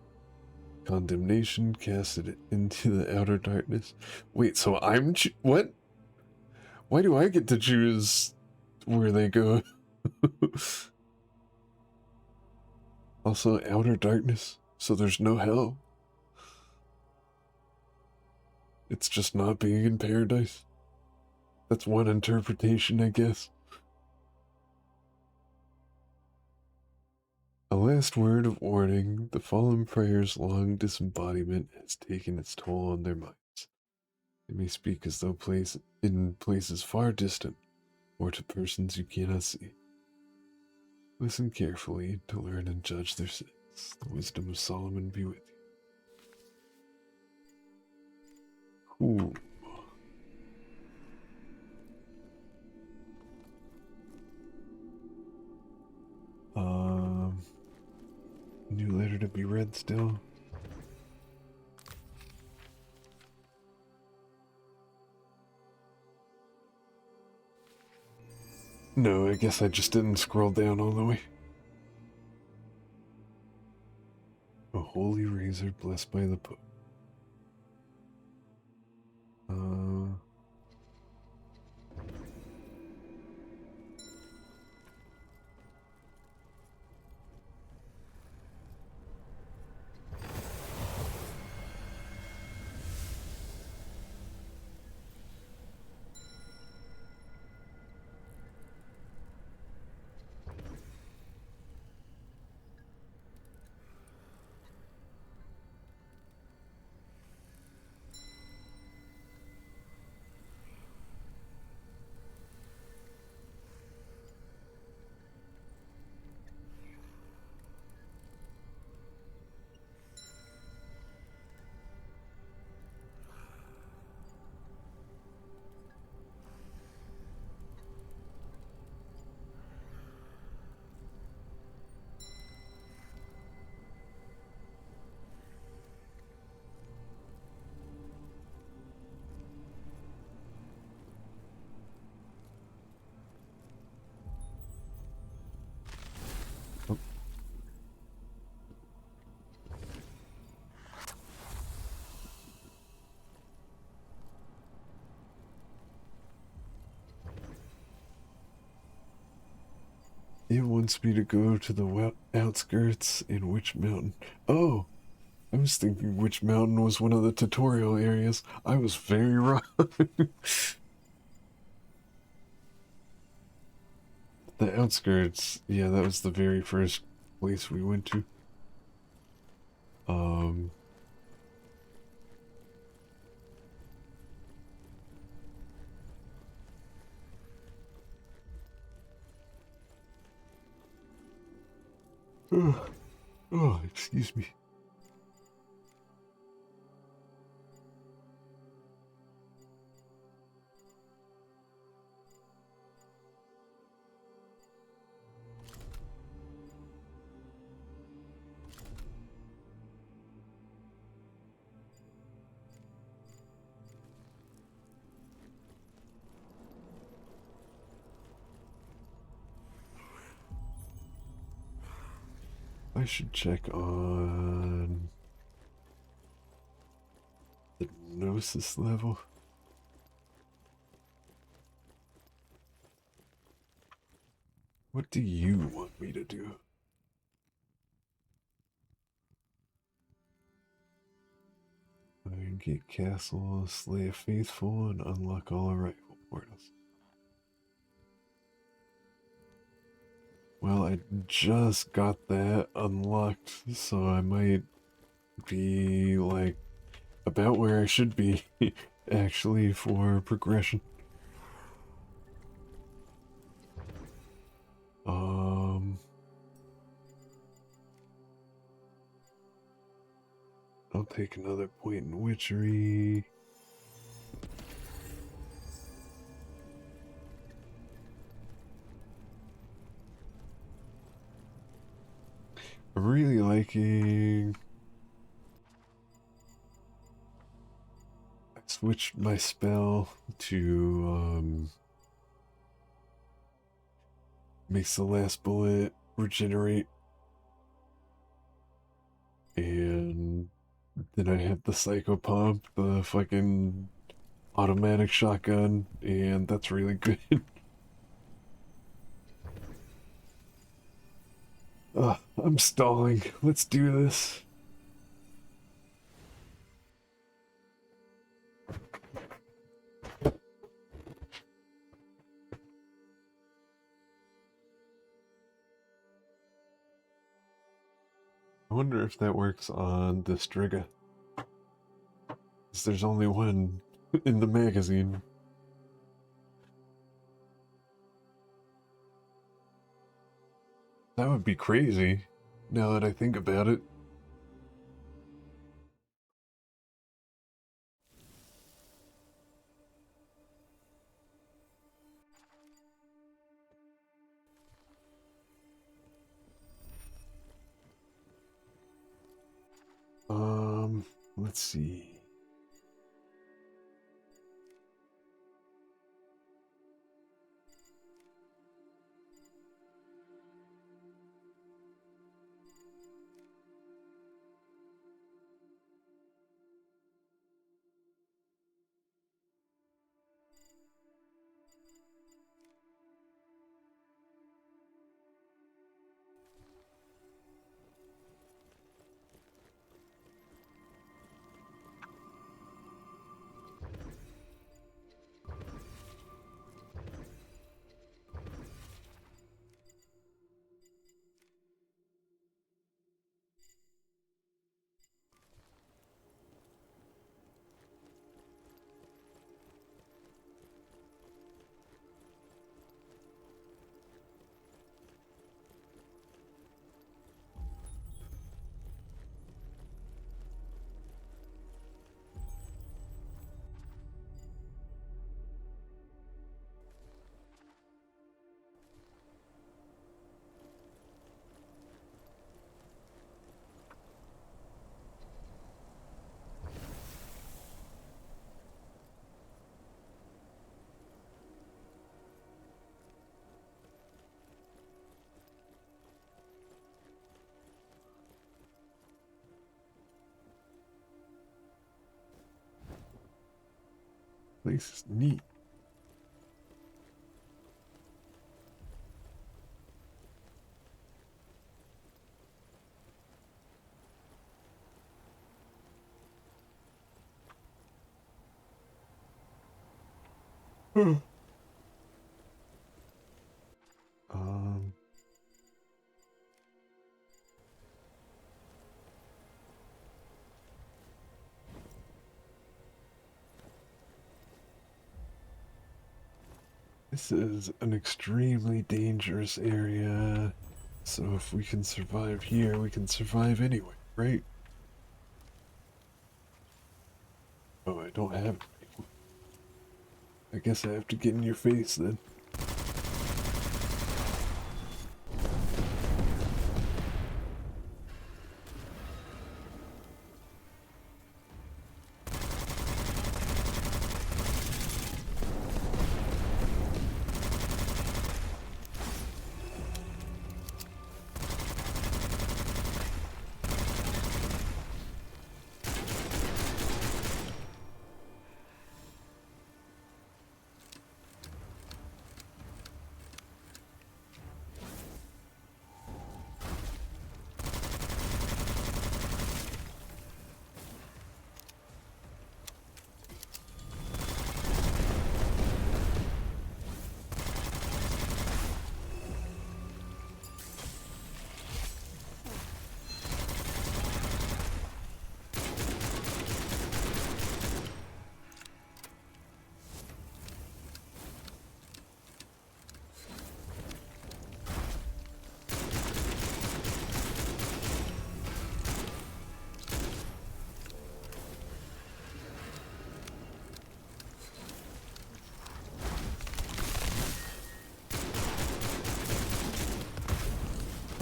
Condemnation casts it into the outer darkness. Wait, so I'm what? Why do I get to choose where they go? Also, outer darkness, so there's no hell. It's just not being in paradise. That's one interpretation, I guess. A last word of warning, the fallen prayer's long disembodiment has taken its toll on their minds. They may speak as though in places far distant, or to persons you cannot see. Listen carefully to learn and judge their sins. The wisdom of Solomon be with you. Cool. New letter to be read still. No, I guess I just didn't scroll down all the way. A holy razor blessed by the Pope. It wants me to go to the outskirts in Witch Mountain. Oh, I was thinking Witch Mountain was one of the tutorial areas. I was very wrong. The outskirts, yeah, that was the very first place we went to. Oh, excuse me. I should check on the Gnosis level. What do you want me to do? Get Castle, slay a faithful, and unlock all arrival portals. Well, I just got that unlocked, so I might be, like, about where I should be, actually, for progression. I'll take another point in witchery. I'm really liking... I switched my spell to, makes the last bullet regenerate. And then I have the Psycho Pump, the fucking automatic shotgun, and that's really good. I'm stalling. Let's do this. I wonder if that works on the Striga. Because there's only one in the magazine. That would be crazy. now that I think about it. Let's see. Place is neat. um, this is an extremely dangerous area. So if we can survive here, we can survive anyway, right? Oh, I don't have it. I guess I have to get in your face then.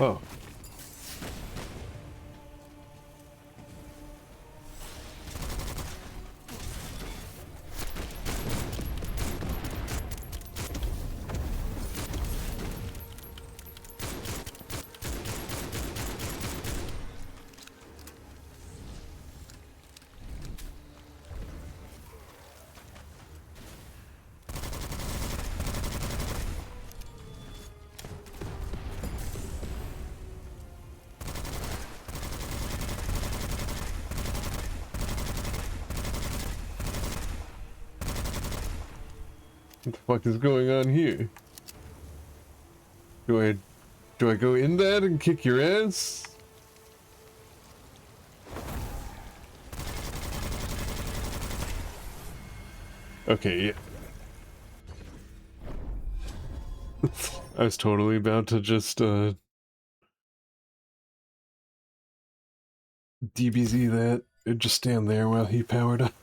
Oh. What the fuck is going on here? Do I go in that and kick your ass? Okay, yeah. I was totally about to just DBZ that. It'd just stand there while he powered up.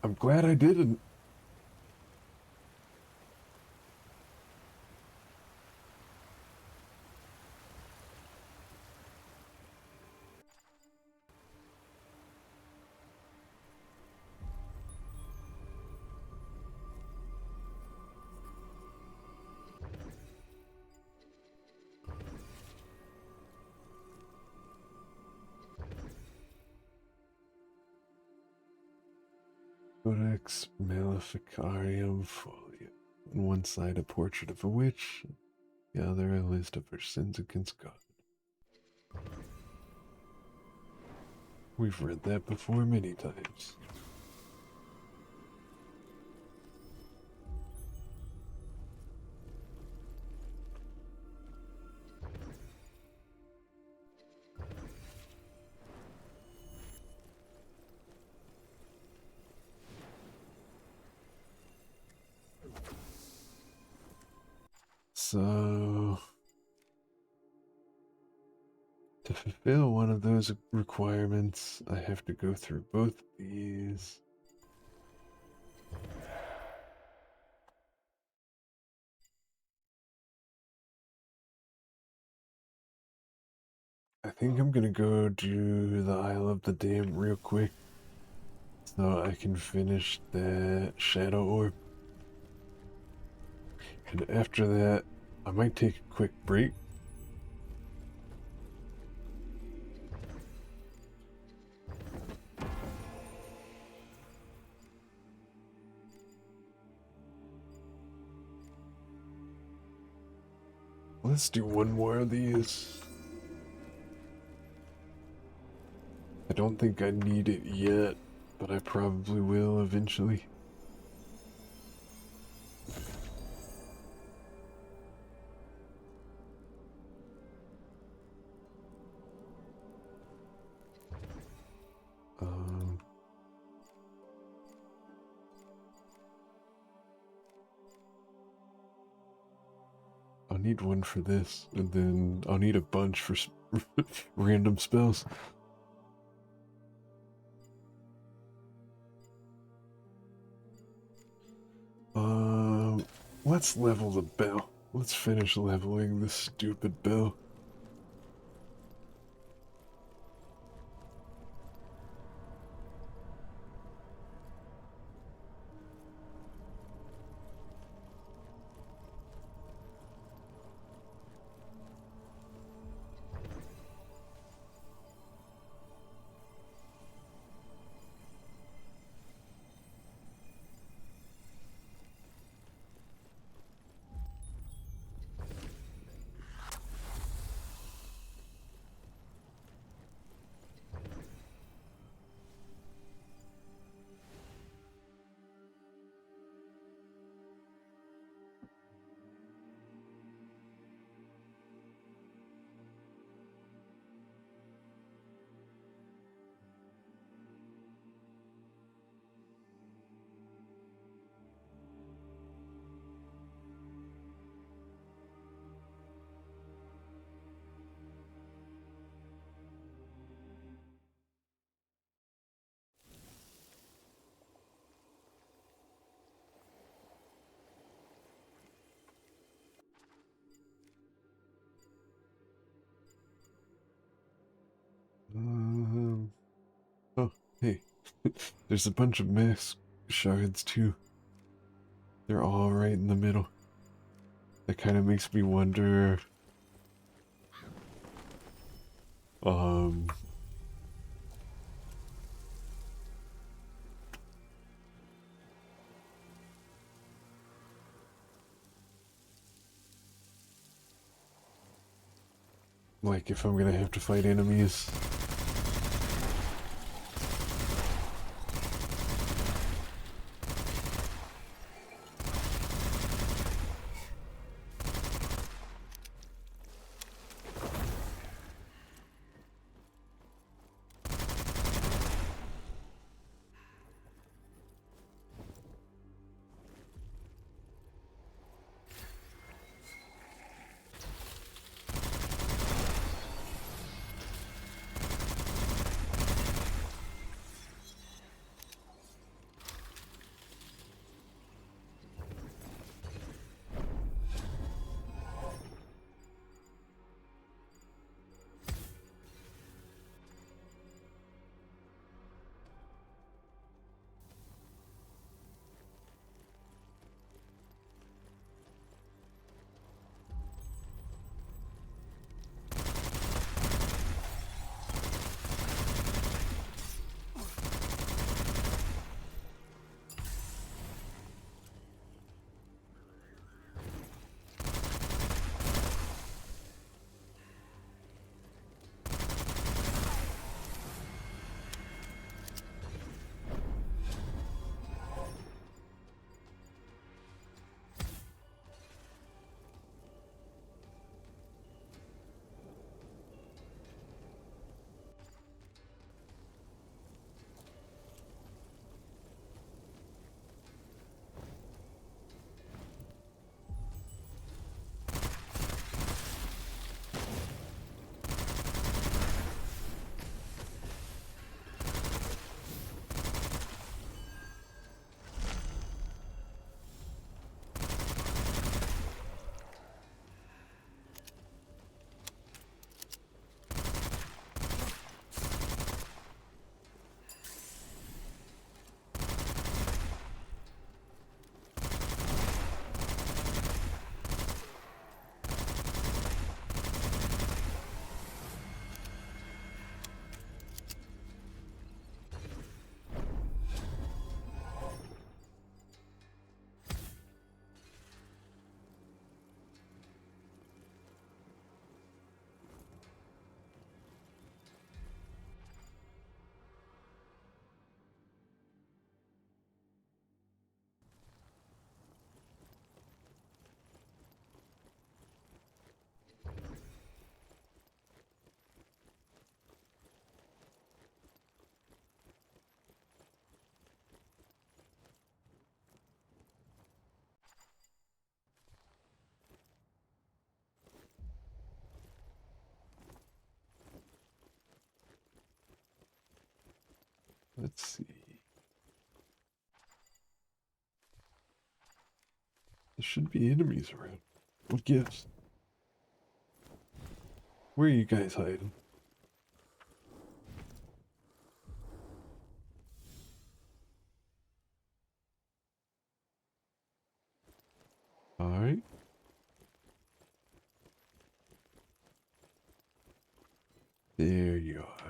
I'm glad I didn't. Codex Maleficarium Folio. On one side, a portrait of a witch, the other, a list of her sins against God. We've read that before many times. So, to fulfill one of those requirements, I have to go through both of these. I think I'm gonna go do the Isle of the Damned real quick so I can finish that Shadow Orb. And after that, I might take a quick break. Let's do one more of these. I don't think I need it yet, but I probably will eventually. Um, I'll need one for this, and then I'll need a bunch for random spells. Let's level the bell. Let's finish leveling this stupid bell. Oh, hey, there's a bunch of mask shards too. They're all right in the middle. That kind of makes me wonder, um, like if I'm gonna have to fight enemies. Let's see. There should be enemies around. What gives? Where are you guys hiding? Alright. There you are.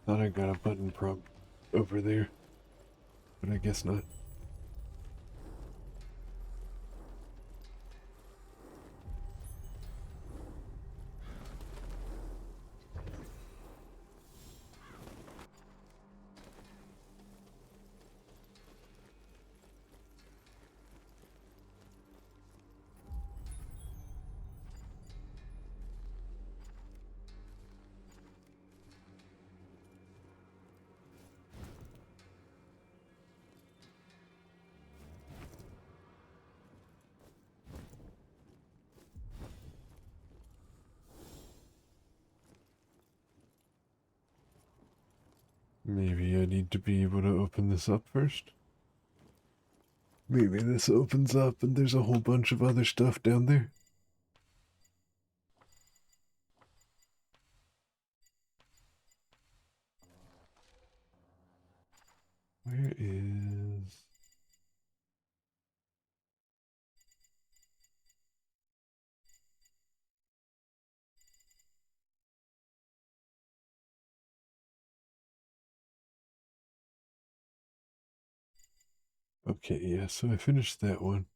Thought I got a button prompt over there, but I guess not. Maybe I need to be able to open this up first. Maybe this opens up and there's a whole bunch of other stuff down there. Where is... Okay, yeah, so I finished that one.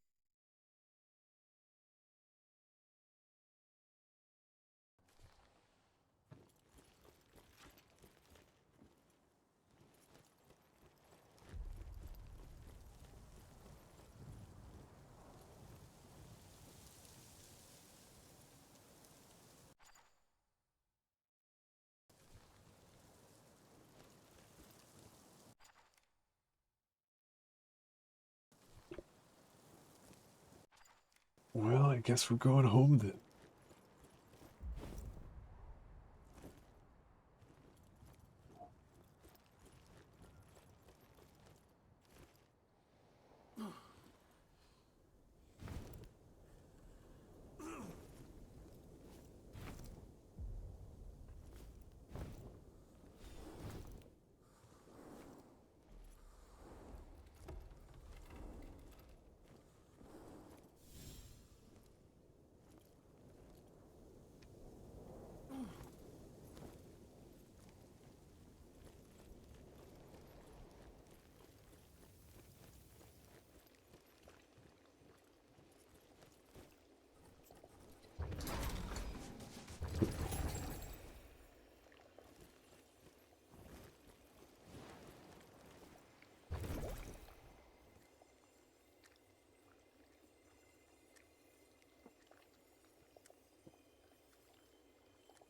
Well, I guess we're going home then.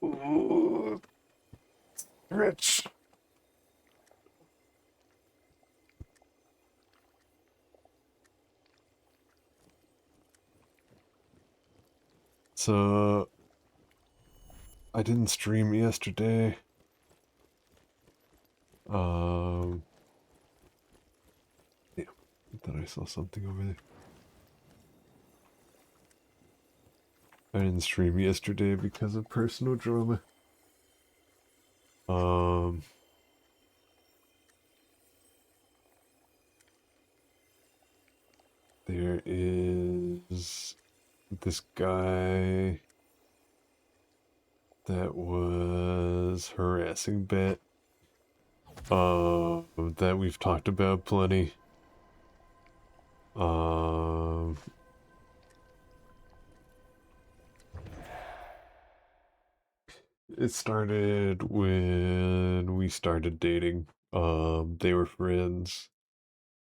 Ooh, rich. So, I didn't stream yesterday. Um, yeah, I thought I saw something over there. I didn't stream yesterday because of personal drama. Um, there is this guy that was harassing Bet. That we've talked about plenty. Um, it started when we started dating. They were friends,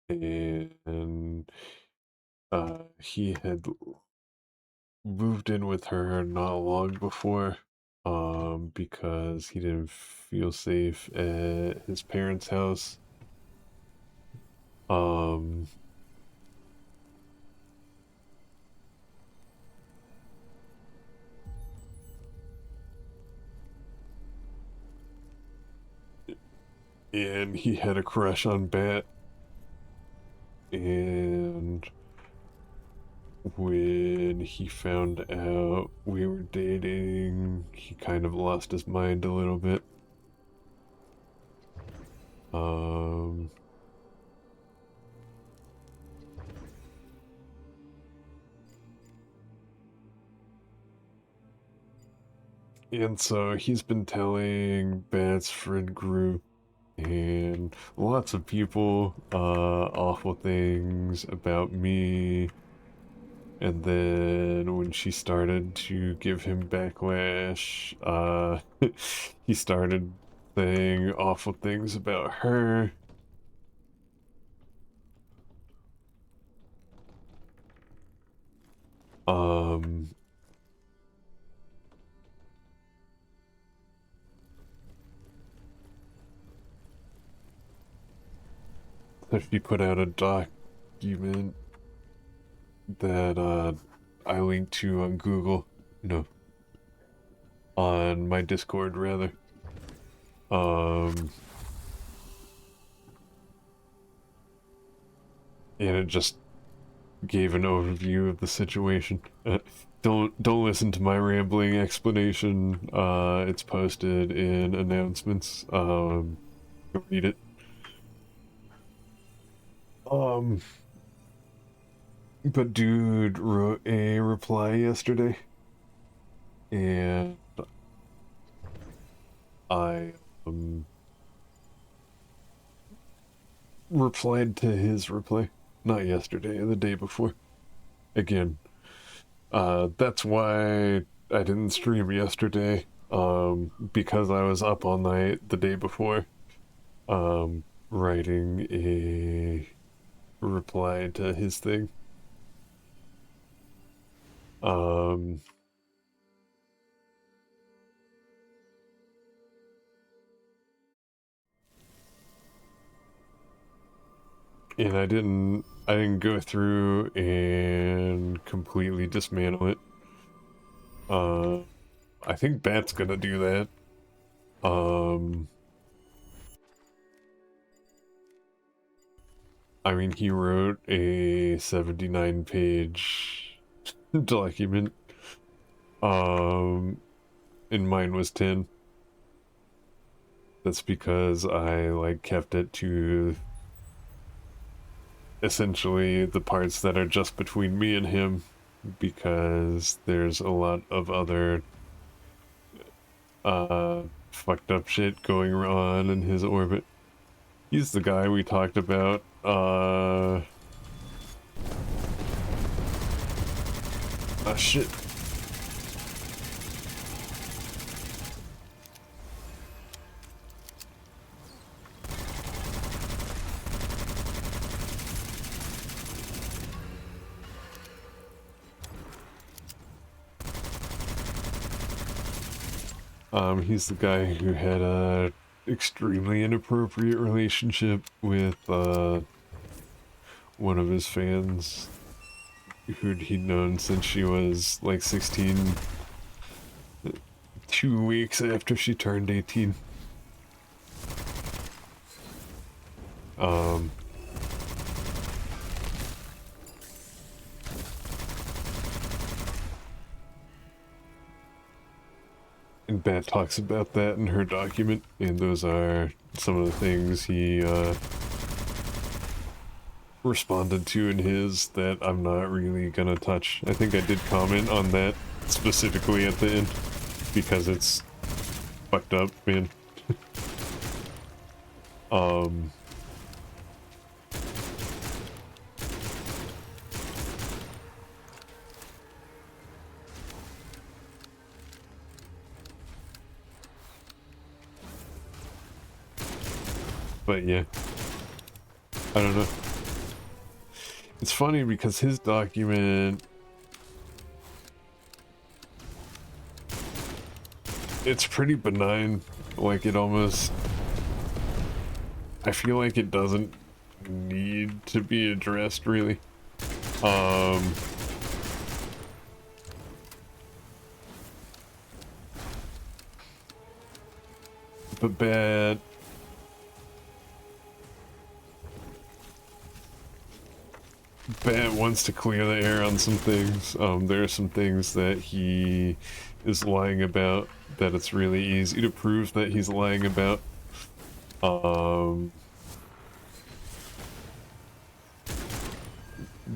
and he had moved in with her not long before, because he didn't feel safe at his parents' house. Um, and he had a crush on Bat, and when he found out we were dating, he kind of lost his mind a little bit. Um, And so he's been telling Bat's friend group and lots of people awful things about me. And then when she started to give him backlash, he started saying awful things about her. Um, so she put out a document that I linked to on Google, no, on my Discord rather. Um, and it just gave an overview of the situation. Don't listen to my rambling explanation. It's posted in announcements. Go read it. Um, but dude wrote a reply yesterday, and I replied to his reply. Not yesterday, the day before. Again, that's why I didn't stream yesterday. Because I was up all night the day before, writing a reply to his thing. Um, and I didn't go through and completely dismantle it. I think Bat's gonna do that. I mean, he wrote a 79-page document. And mine was 10. That's because I, like, kept it to essentially the parts that are just between me and him, because there's a lot of other fucked up shit going on in his orbit. He's the guy we talked about shit. He's the guy who had a extremely inappropriate relationship with one of his fans who'd he'd known since she was like 16, 2 weeks after she turned 18. And Bat talks about that in her document, and those are some of the things he responded to in his that I'm not really gonna touch. I think I did comment on that specifically at the end, because it's fucked up, man. But yeah, I don't know. It's funny because his document, it's pretty benign. Like, it almost, I feel like it doesn't need to be addressed, really. But Bat wants to clear the air on some things. There are some things that he is lying about that it's really easy to prove that he's lying about.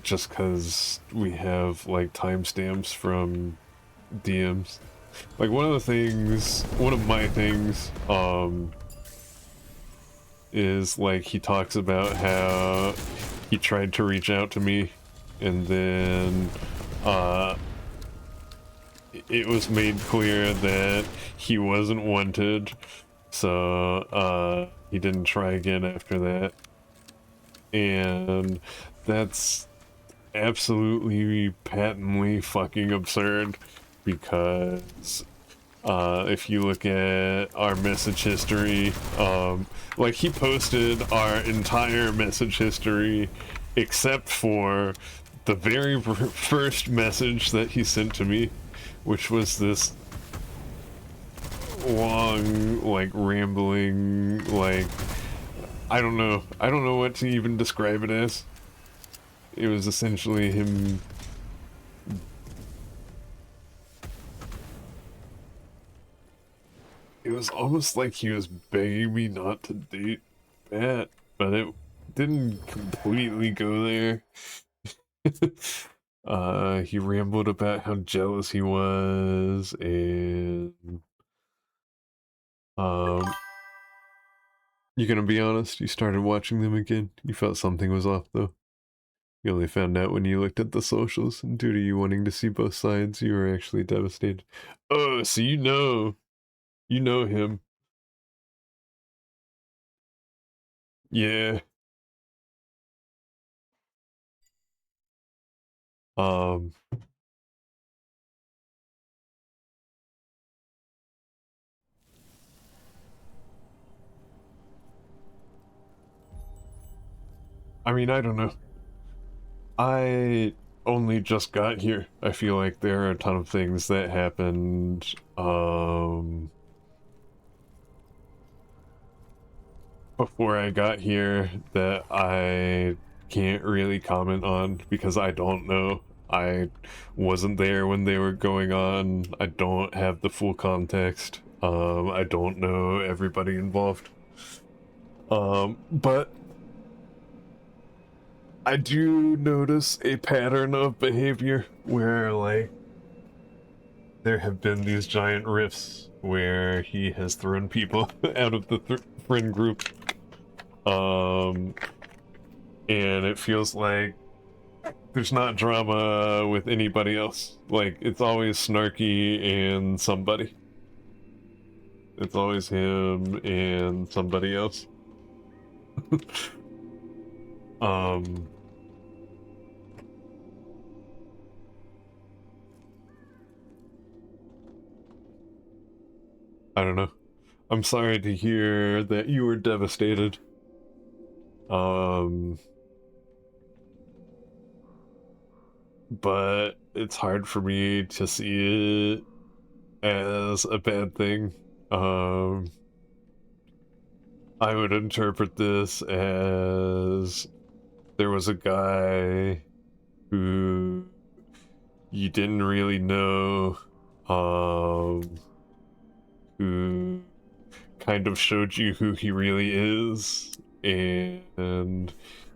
Just because we have, like, timestamps from DMs. Like one of my things, is like he talks about how he tried to reach out to me and then, it was made clear that he wasn't wanted, so, he didn't try again after that. And that's absolutely patently fucking absurd because if you look at our message history, like he posted our entire message history except for the very first message that he sent to me, which was this long, like rambling, like I don't know what to even describe it as. It was essentially him. It was almost like he was begging me not to date Pat, but it didn't completely go there. He rambled about how jealous he was, and you gonna be honest, you started watching them again. You felt something was off though. You only found out when you looked at the socials, and due to you wanting to see both sides, you were actually devastated. Oh, so you know him. Yeah. Um, I mean, I don't know. I only just got here. I feel like there are a ton of things that happened, before I got here that I can't really comment on because I don't know. I wasn't there when they were going on. I don't have the full context. I don't know everybody involved. But I do notice a pattern of behavior where, like, there have been these giant rifts where he has thrown people out of the friend group. And it feels like there's not drama with anybody else. Like, it's always Snarky and somebody. It's always him and somebody else. um... I don't know. I'm sorry to hear that you were devastated. But it's hard for me to see it as a bad thing. I would interpret this as there was a guy who you didn't really know, who kind of showed you who he really is, and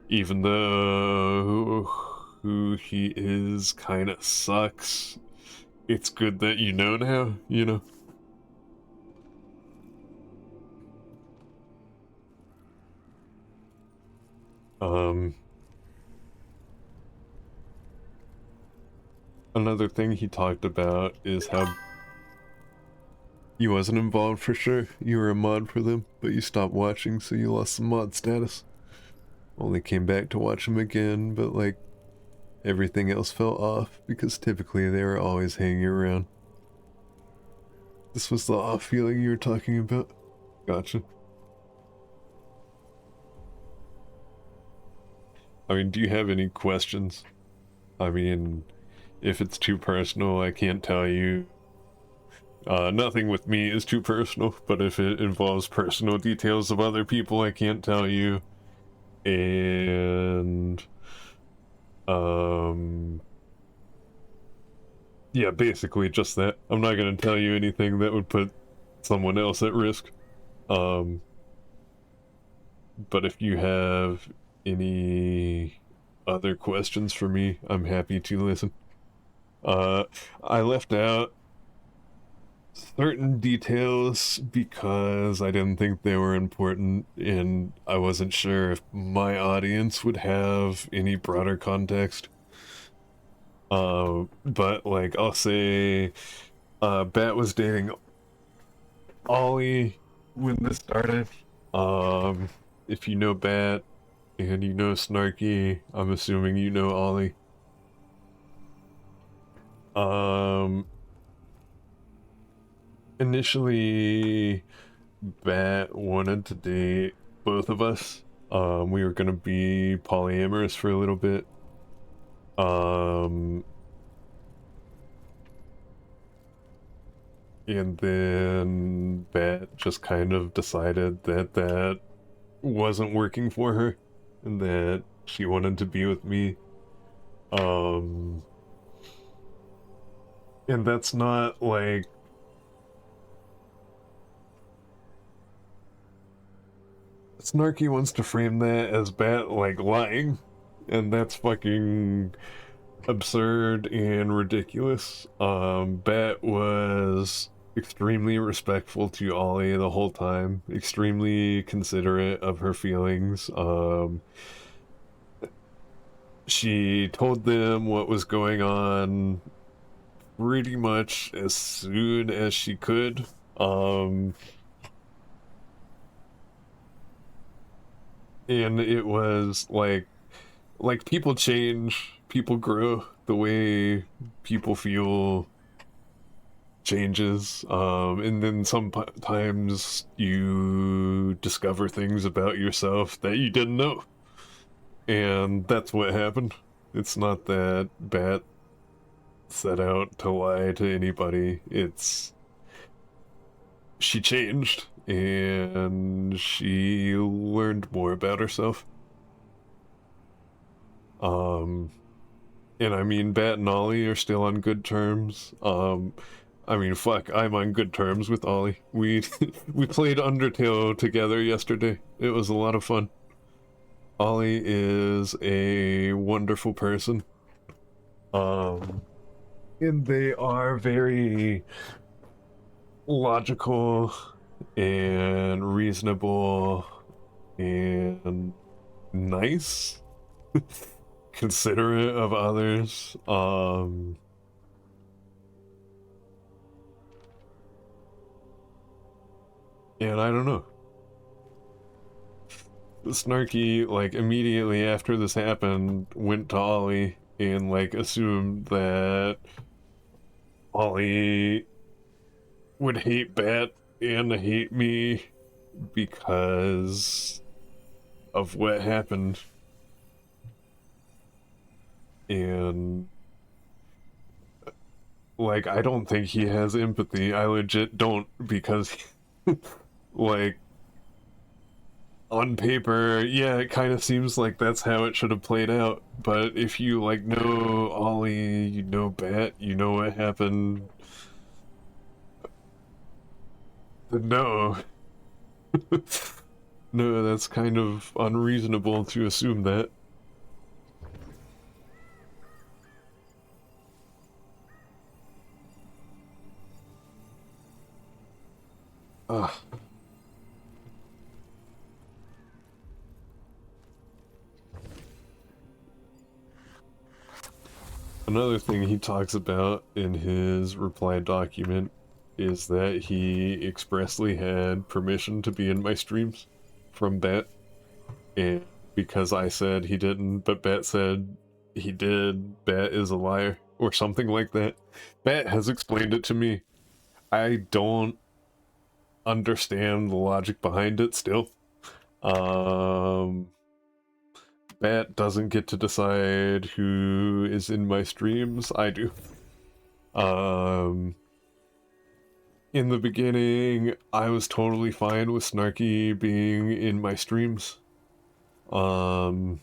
even though who he is kind of sucks, it's good that you know now, you know? Another thing he talked about is how you wasn't involved for sure. You were a mod for them, but you stopped watching, so you lost some mod status. Only came back to watch them again, but like, everything else fell off, because typically they were always hanging around. This was the off feeling you were talking about? Gotcha. I mean, do you have any questions? I mean, if it's too personal, I can't tell you. Nothing with me is too personal, but if it involves personal details of other people, I can't tell you. And, yeah, basically just that. I'm not gonna tell you anything that would put someone else at risk. But if you have any other questions for me, I'm happy to listen. I left out certain details because I didn't think they were important, and I wasn't sure if my audience would have any broader context. But like I'll say, Bat was dating Ollie when this started. Um, if you know Bat and you know Snarky, I'm assuming you know Ollie. Um, Initially, Bat wanted to date both of us. We were gonna be polyamorous for a little bit. Um, and then Bat just kind of decided that that wasn't working for her and that she wanted to be with me. Um, and that's not like Snarky wants to frame that as Bat like lying, and that's fucking absurd and ridiculous. Bat was extremely respectful to Ollie the whole time, extremely considerate of her feelings. She told them what was going on pretty much as soon as she could. And it was like people change, people grow, the way people feel changes, and then sometimes you discover things about yourself that you didn't know, and that's what happened. It's not that Bat set out to lie to anybody, it's she changed and she learned more about herself. um and I mean, Bat and Ollie are still on good terms. I mean, fuck, I'm on good terms with Ollie. We we played Undertale together yesterday. It was a lot of fun. Ollie is a wonderful person. Um, and they are very logical and reasonable and nice, considerate of others. And I don't know. Snarky, like, immediately after this happened, went to Ollie and, like, assumed that Ollie would hate Bat and hate me because of what happened. And, like, I don't think he has empathy. I legit don't, because, like, on paper, yeah, it kind of seems like that's how it should have played out. But if you, like, know Ollie, you know Bat, you know what happened, then no. No, that's kind of unreasonable to assume that. Ugh. Another thing he talks about in his reply document is that he expressly had permission to be in my streams from Bat, and because I said he didn't, but Bat said he did, Bat is a liar, or something like that. Bat has explained it to me. I don't understand the logic behind it still. Bat doesn't get to decide who is in my streams. I do. Um, in the beginning, I was totally fine with Snarky being in my streams. Now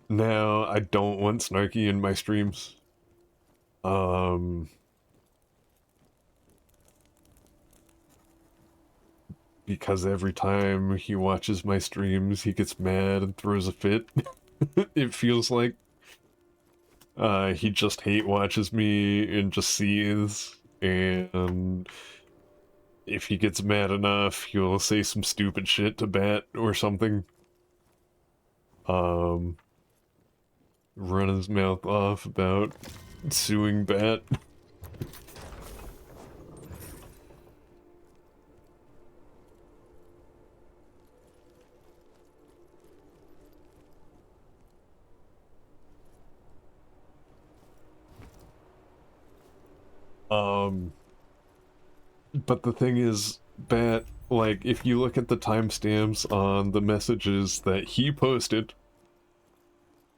I don't want Snarky in my streams. Because every time he watches my streams, he gets mad and throws a fit. It feels like. He just hate watches me and just sees, and if he gets mad enough, he'll say some stupid shit to Bat or something. Um, Run his mouth off about suing Bat. Um, but the thing is, Bat, like, if you look at the timestamps on the messages that he posted,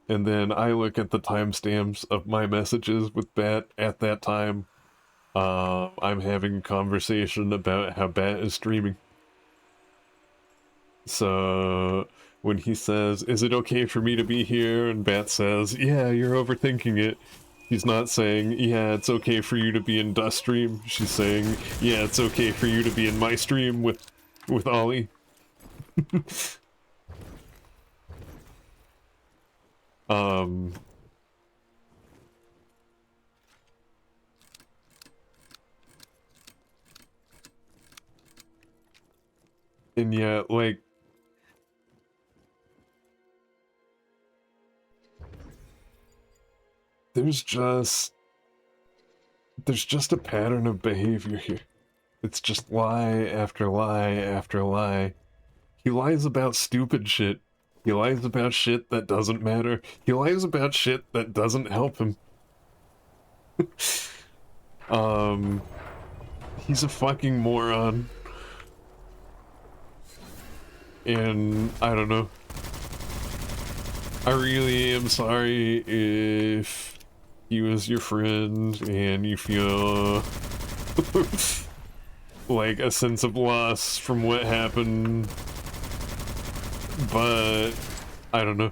and then I look at the timestamps of my messages with Bat at that time, I'm having a conversation about how Bat is streaming. So when he says, "Is it okay for me to be here?" and Bat says, "Yeah, you're overthinking it." She's not saying, "Yeah, it's okay for you to be in Dust stream." She's saying, "Yeah, it's okay for you to be in my stream with Ollie." um and yeah, like, there's just there's just a pattern of behavior here. It's just lie after lie after lie. He lies about stupid shit. He lies about shit that doesn't matter. He lies about shit that doesn't help him. Um, he's a fucking moron. And I don't know. I really am sorry if he was your friend and you feel like a sense of loss from what happened. But I don't know.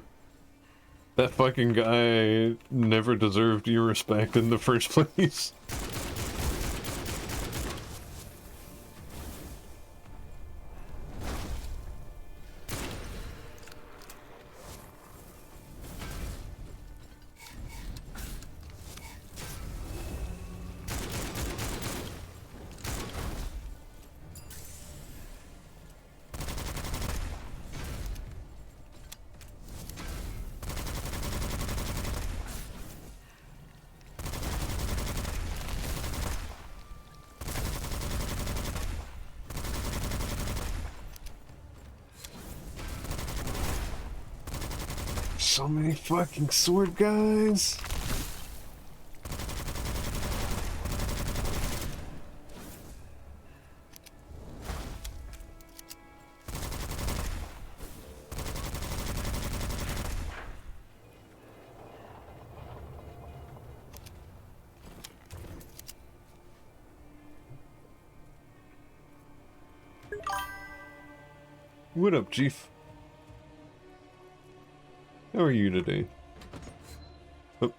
That fucking guy never deserved your respect in the first place. So many fucking sword guys. What up, Chief? How are you today? Oh.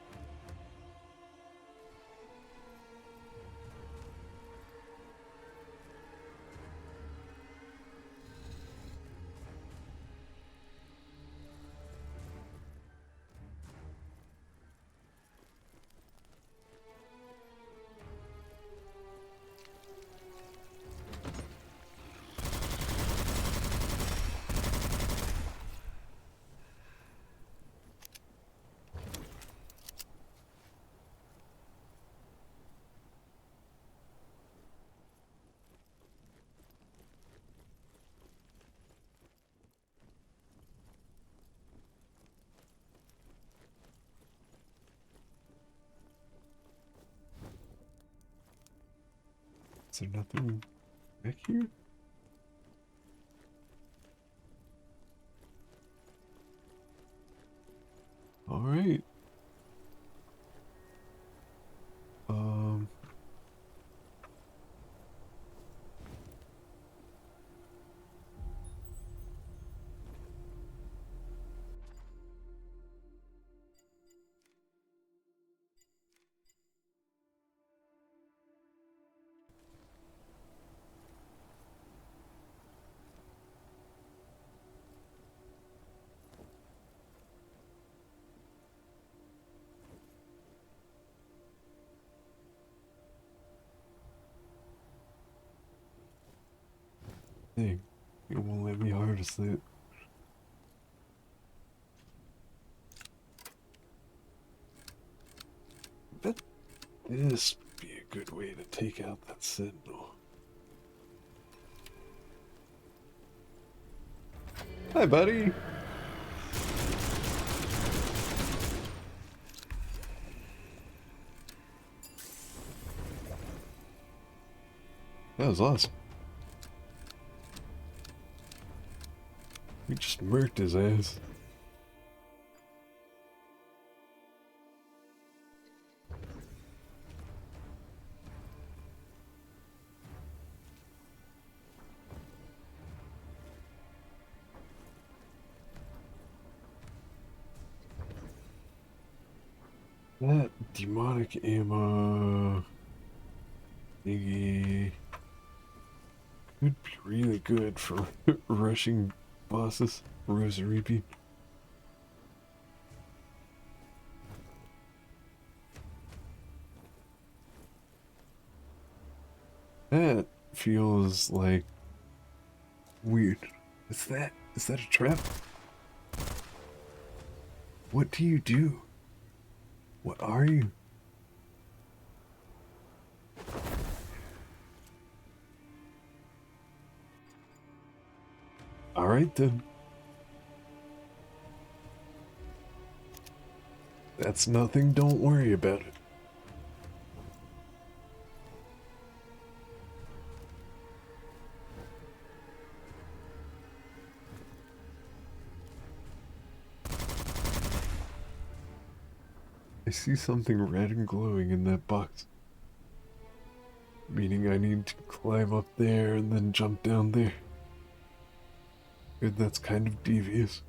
Is there nothing back here? Alright. Um... thing. It won't let me harvest it. Bet this would be a good way to take out that sentinel. Hi, buddy. That was awesome. We just murked his ass. That demonic ammo thingy could be really good for rushing bosses. Rosarippi. That feels like weird. What's that? Is that a trap? What do you do? What are you? Alright then. That's nothing, don't worry about it. I see something red and glowing in that box. Meaning I need to climb up there and then jump down there. And that's kind of devious.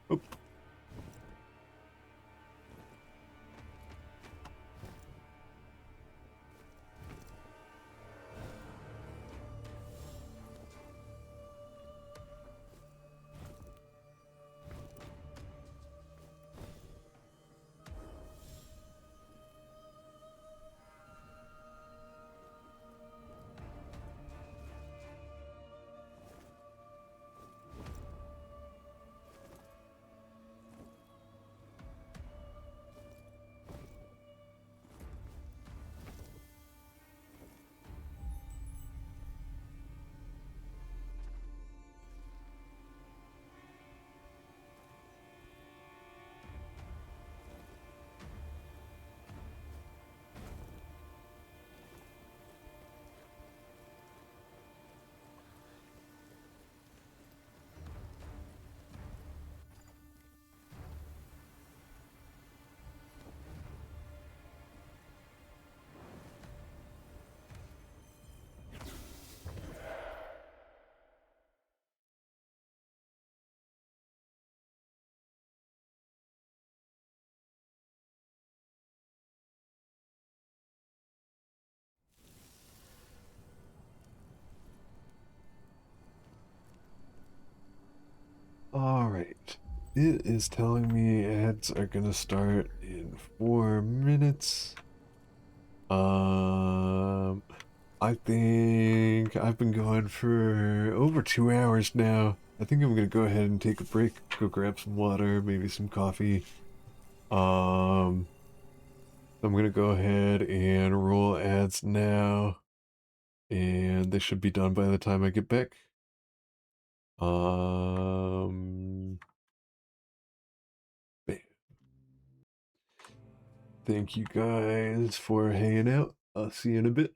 Oh. Alright. It is telling me ads are gonna start in 4 minutes. Um, I think I've been going for over 2 hours now. I think I'm gonna go ahead and take a break, go grab some water, maybe some coffee. I'm gonna go ahead and roll ads now, and they should be done by the time I get back. Bam. Thank you guys for hanging out. I'll see you in a bit.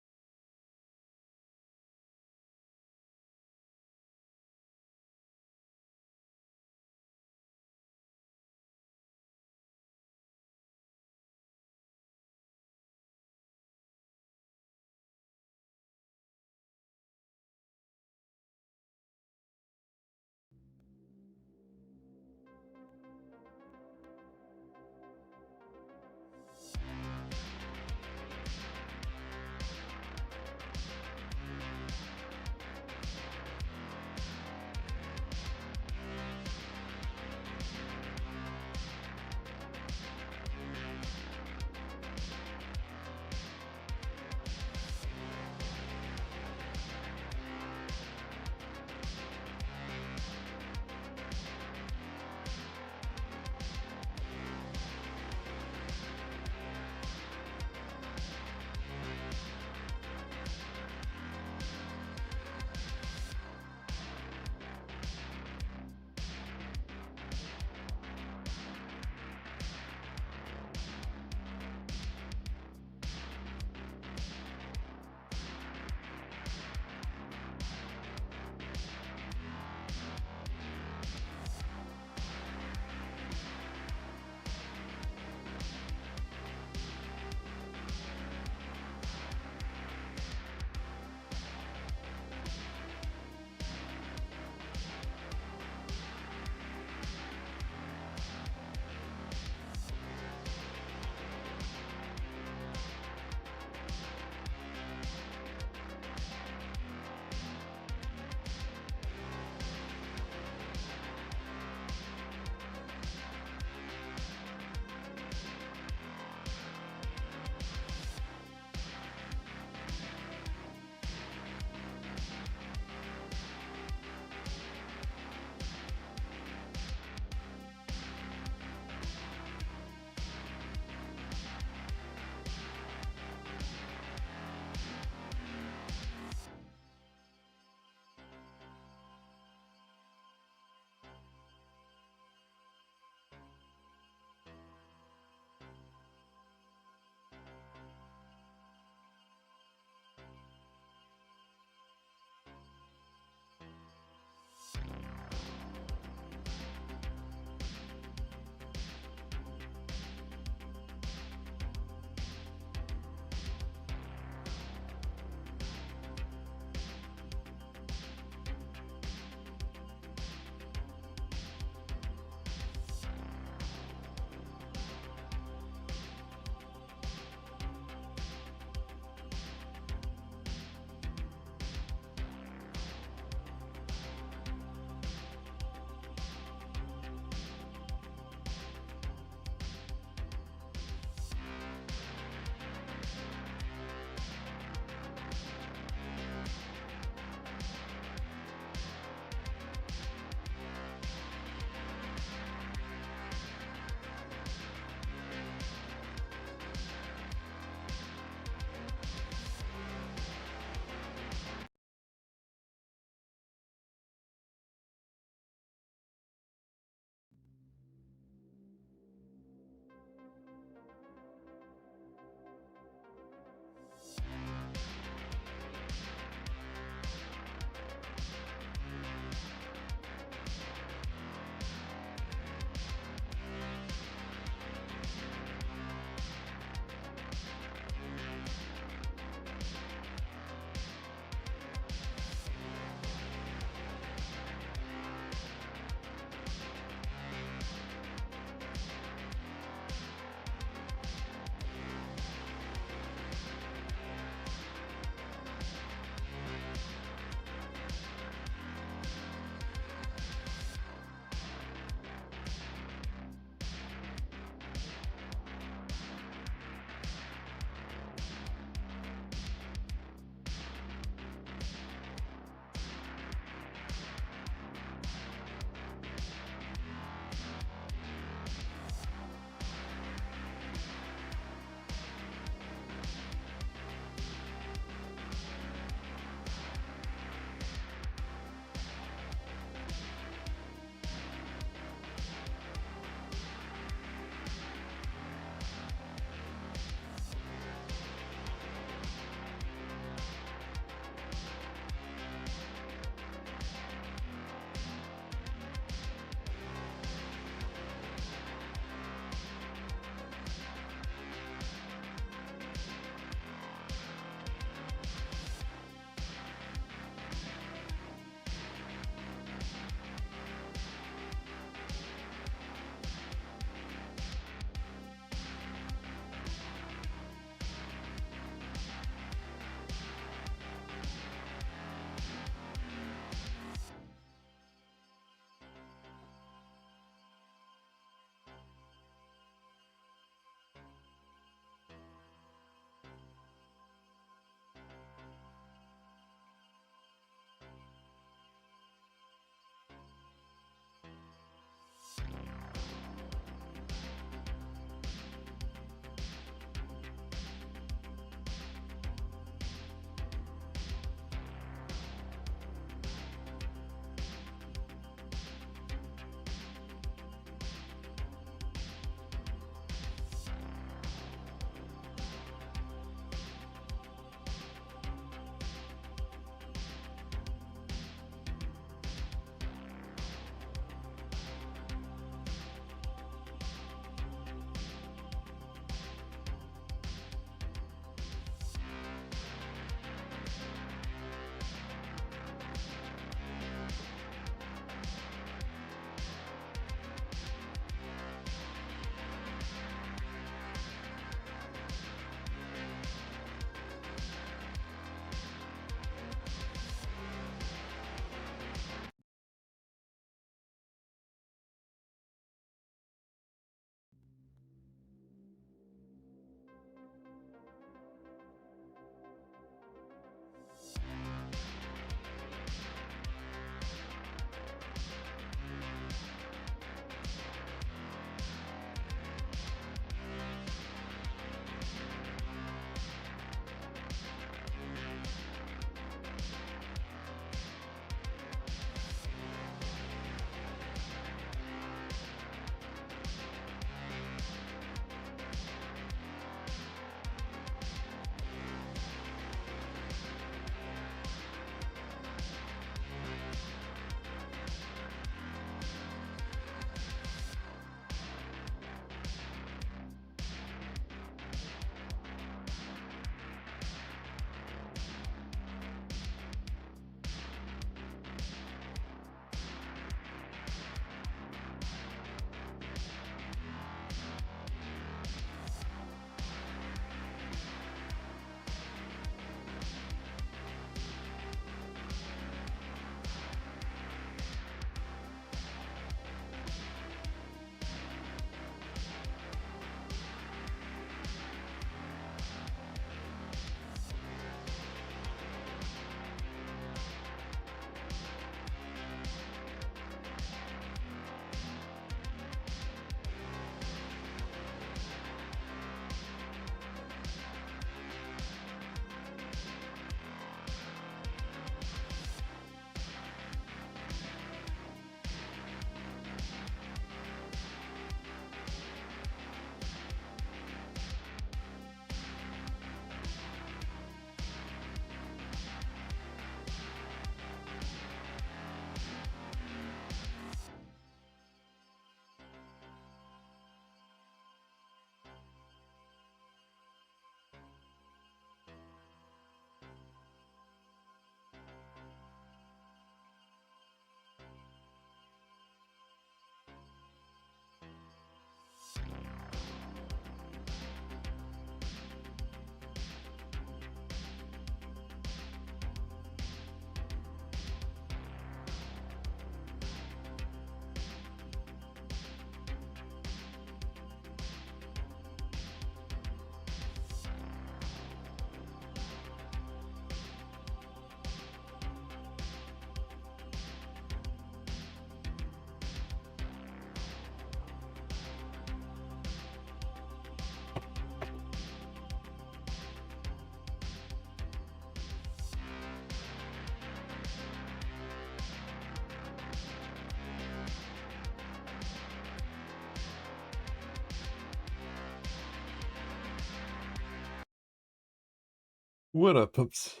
What up, pups?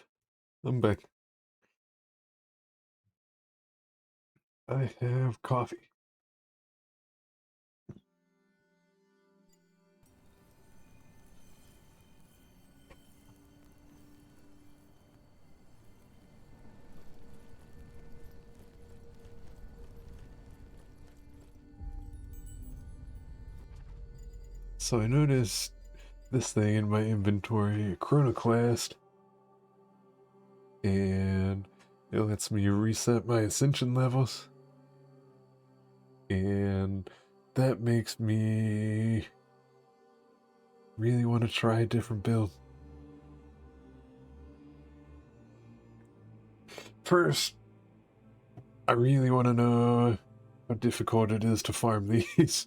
I'm back. I have coffee. So I noticed this thing in my inventory, Chronoclast, and it lets me reset my ascension levels, and that makes me really want to try a different build. First, I really want to know how difficult it is to farm these.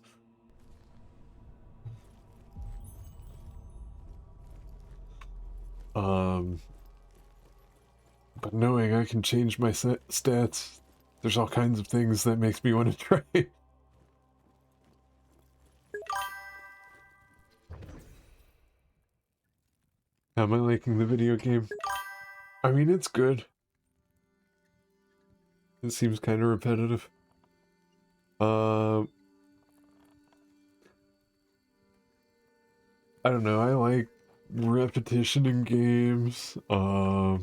But knowing I can change my stats, there's all kinds of things that makes me want to try. How am I liking the video game? I mean, it's good. It seems kind of repetitive. I don't know, I like repetition in games. I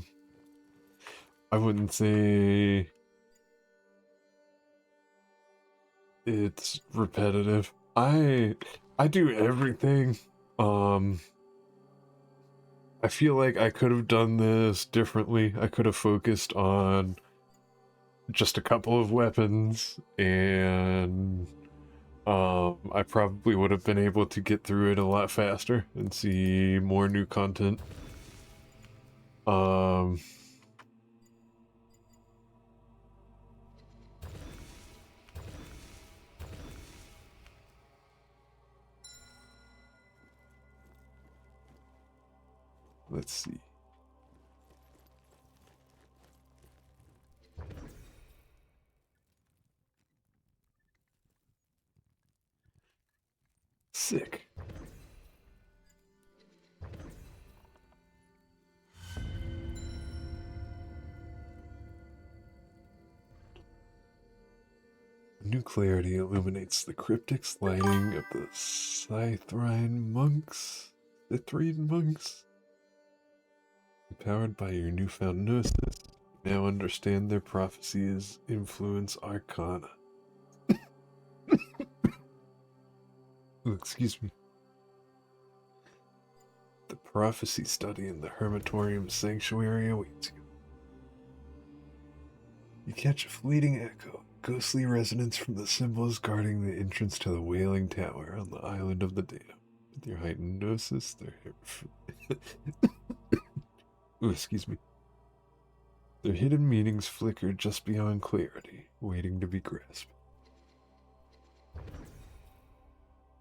wouldn't say it's repetitive. I do everything. Um I feel like I could have done this differently. I could have focused on just a couple of weapons, and I probably would have been able to get through it a lot faster and see more new content. Um, let's see. Sick. New clarity illuminates the cryptic lighting of the Scythrine monks. Scythrine monks? Empowered by your newfound gnosis, you now understand their prophecies influence arcana. Ooh, excuse me. The prophecy study in the Hermitorium Sanctuary awaits you. You catch a fleeting echo, ghostly resonance from the symbols guarding the entrance to the Wailing Tower on the island of the Dam. With your heightened gnosis, Ooh, excuse me. Their hidden meanings flicker just beyond clarity, waiting to be grasped.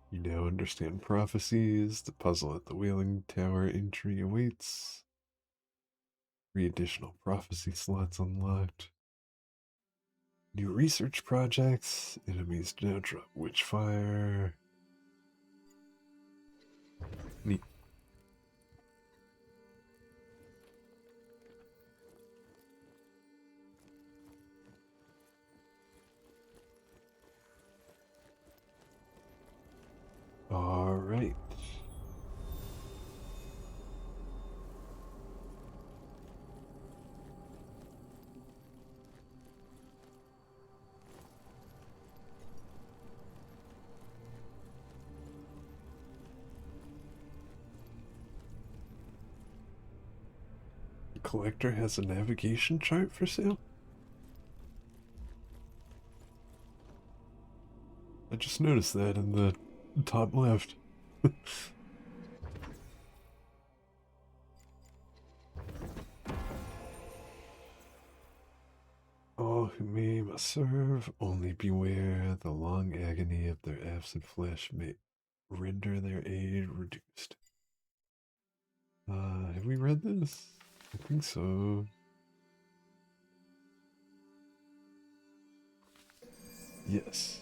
You now understand prophecies. The puzzle at the Wailing Tower entry awaits. 3 additional prophecy slots unlocked. New research projects. Enemies now drop witchfire. Neat. Alright. The collector has a navigation chart for sale? I just noticed that in the top left. All who may must serve, only beware the long agony of their absent flesh may render their aid reduced. Have we read this? I think so. Yes.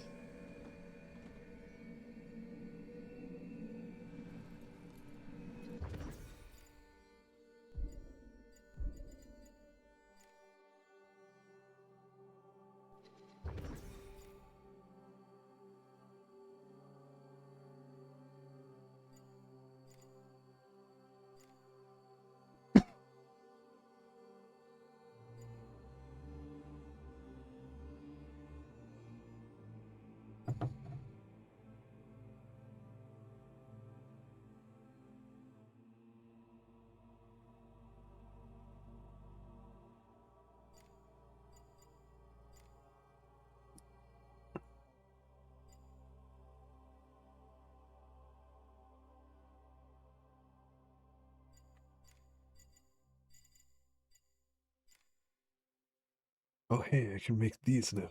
Oh, hey, I can make these now.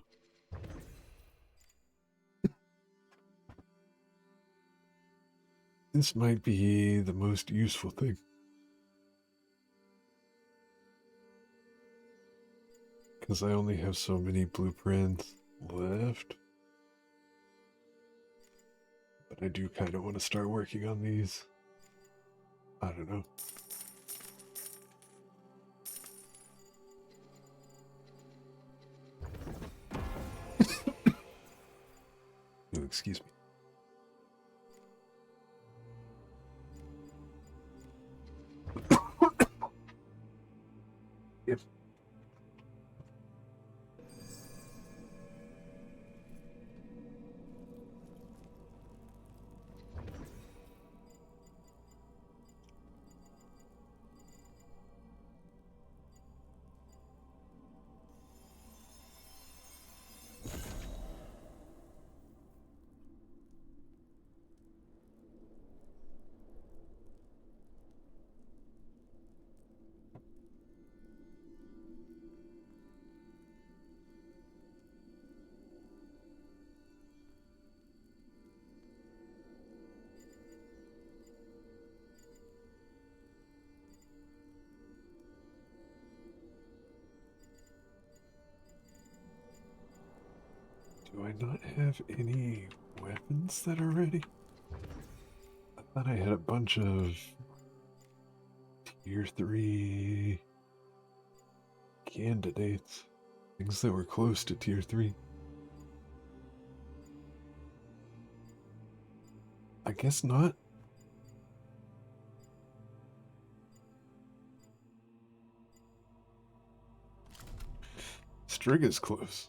This might be the most useful thing. Because I only have so many blueprints left. But I do kind of want to start working on these. I don't know. Oh, excuse me. Yep. Do I not have any weapons that are ready? I thought I had a bunch of tier 3 candidates. Things that were close to tier 3. I guess not. Strig is close.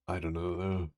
I don't know though.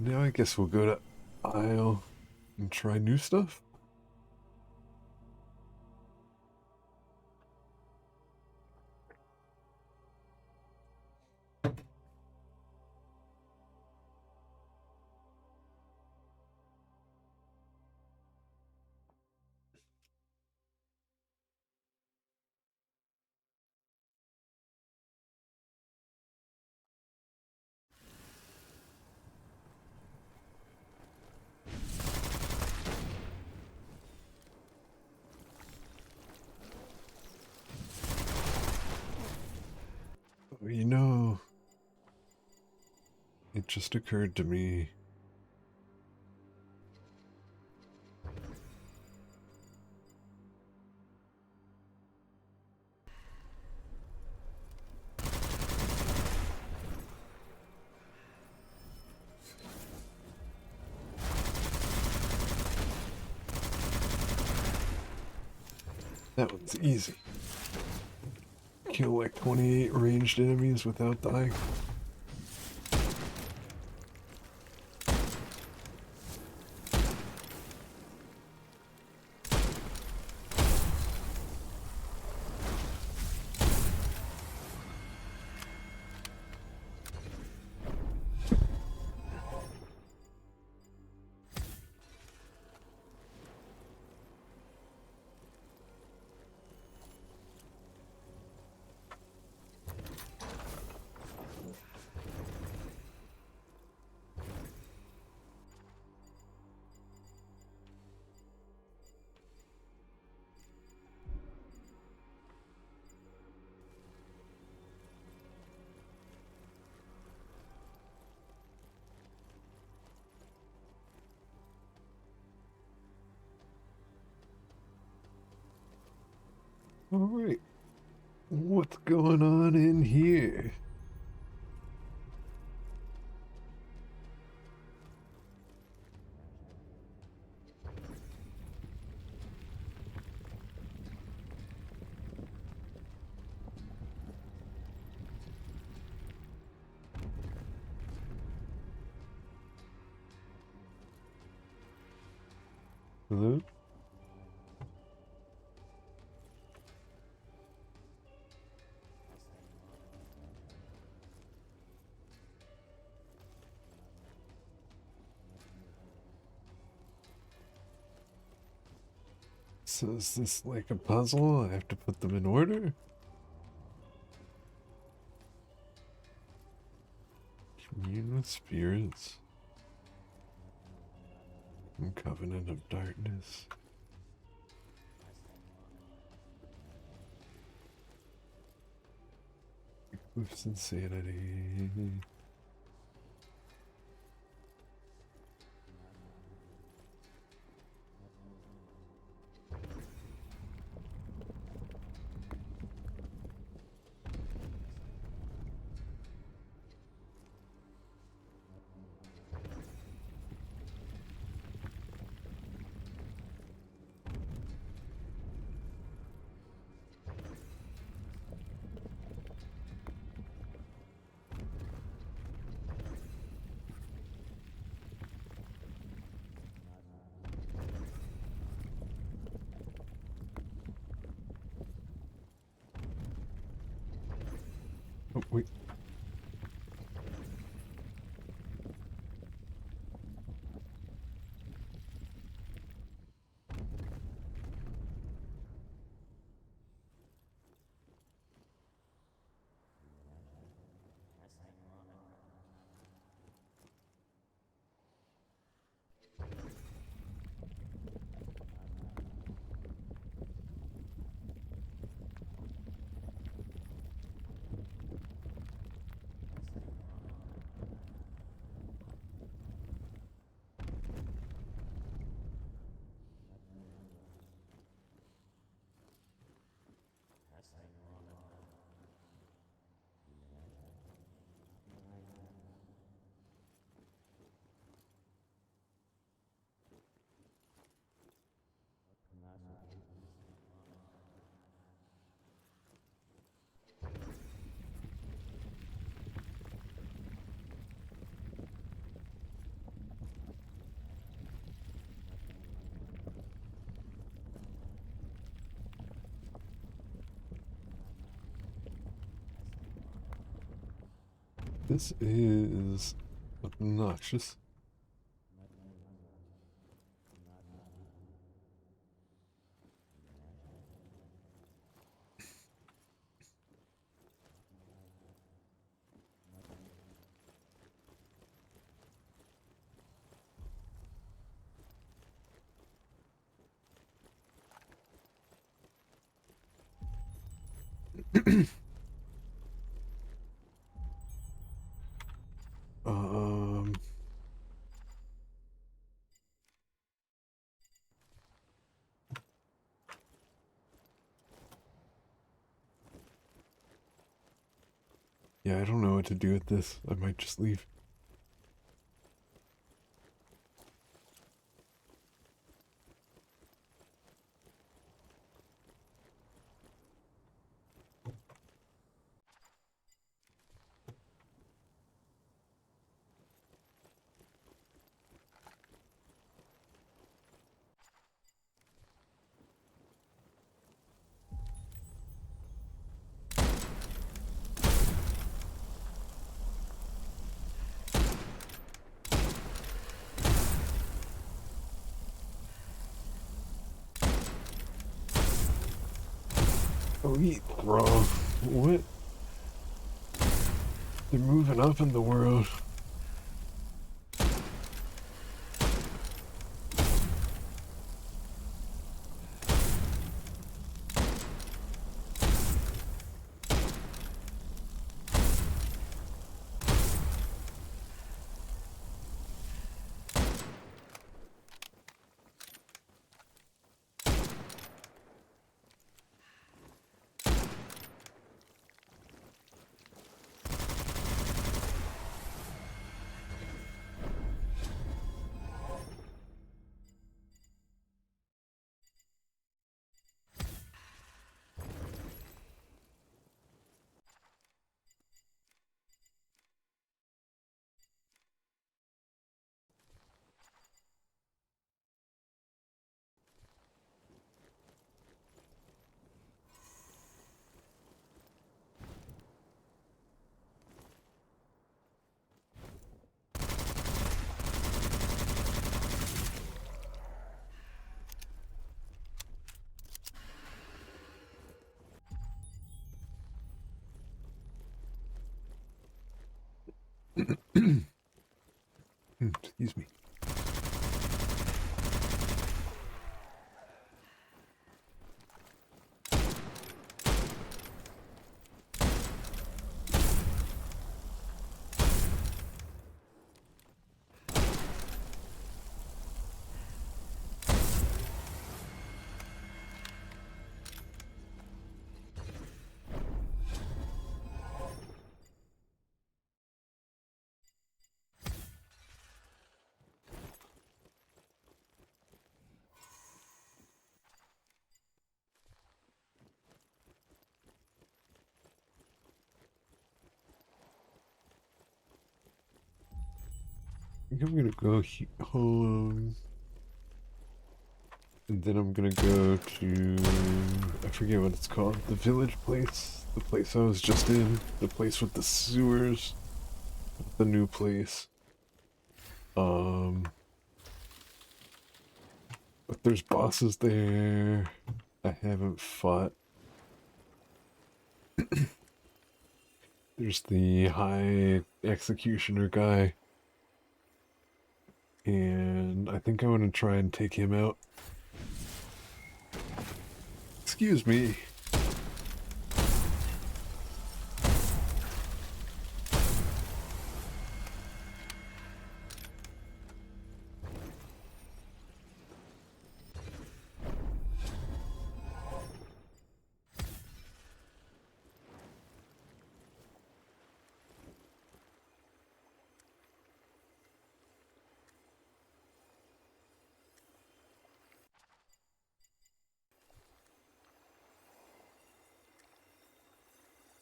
Now I guess we'll go to Isle and try new stuff. You know, it just occurred to me. That one's easy. Kill like 28 ranged enemies without dying. Alright, what's going on in here? Hello? So is this like a puzzle? I have to put them in order? Commune with spirits. And Covenant of Darkness. With insanity. Oh, wait. This is obnoxious. Um, yeah, I don't know what to do with this. I might just leave. Oh, eat raw. What? They're moving up in the world. Excuse me. I think I'm gonna go home. And then I'm gonna go to, I forget what it's called, the village place, the place I was just in, the place with the sewers, the new place. But there's bosses there I haven't fought. There's the high executioner guy, and I think I want to try and take him out. Excuse me.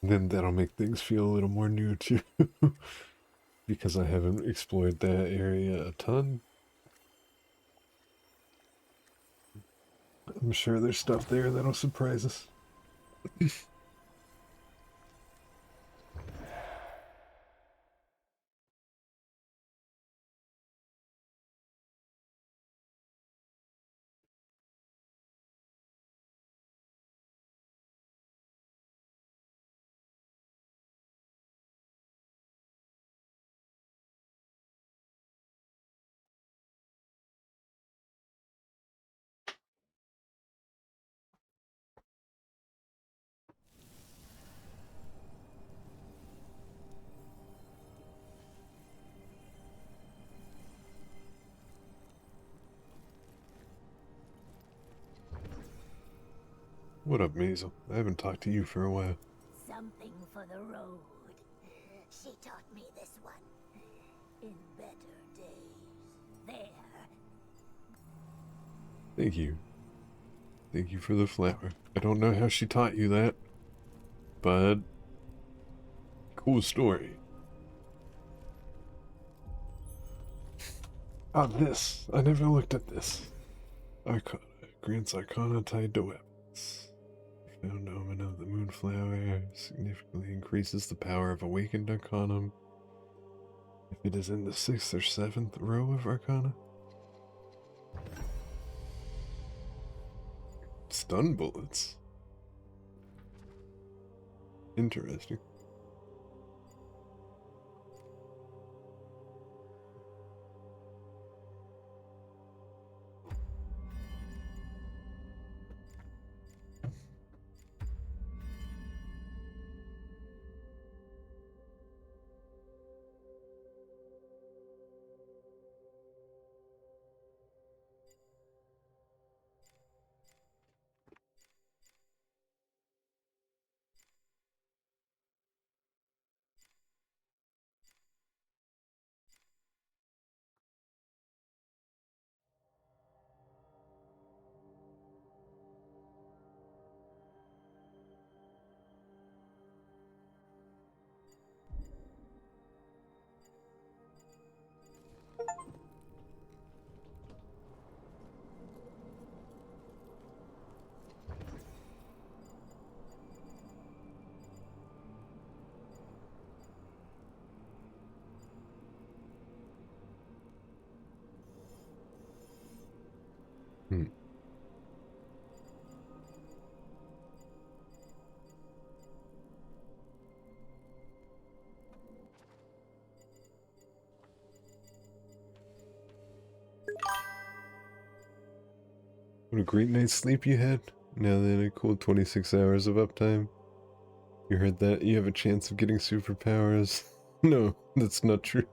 Then that'll make things feel a little more new too. Because I haven't explored that area a ton. I'm sure there's stuff there that'll surprise us. What up, Maisel? I haven't talked to you for a while. Something for the road. She taught me this one. In better days. There. Thank you. Thank you for the flower. I don't know how she taught you that, but cool story. Ah, this. I never looked at this. Arcana. Grants Arcana tied to weapons. Found omen of the moonflower significantly increases the power of awakened Arcanum if it is in the 6th or 7th row of Arcana. Stun bullets. Interesting. Hmm. What a great night's sleep you had. Now then, a cool 26 hours of uptime. You heard that? You have a chance of getting superpowers. No, that's not true.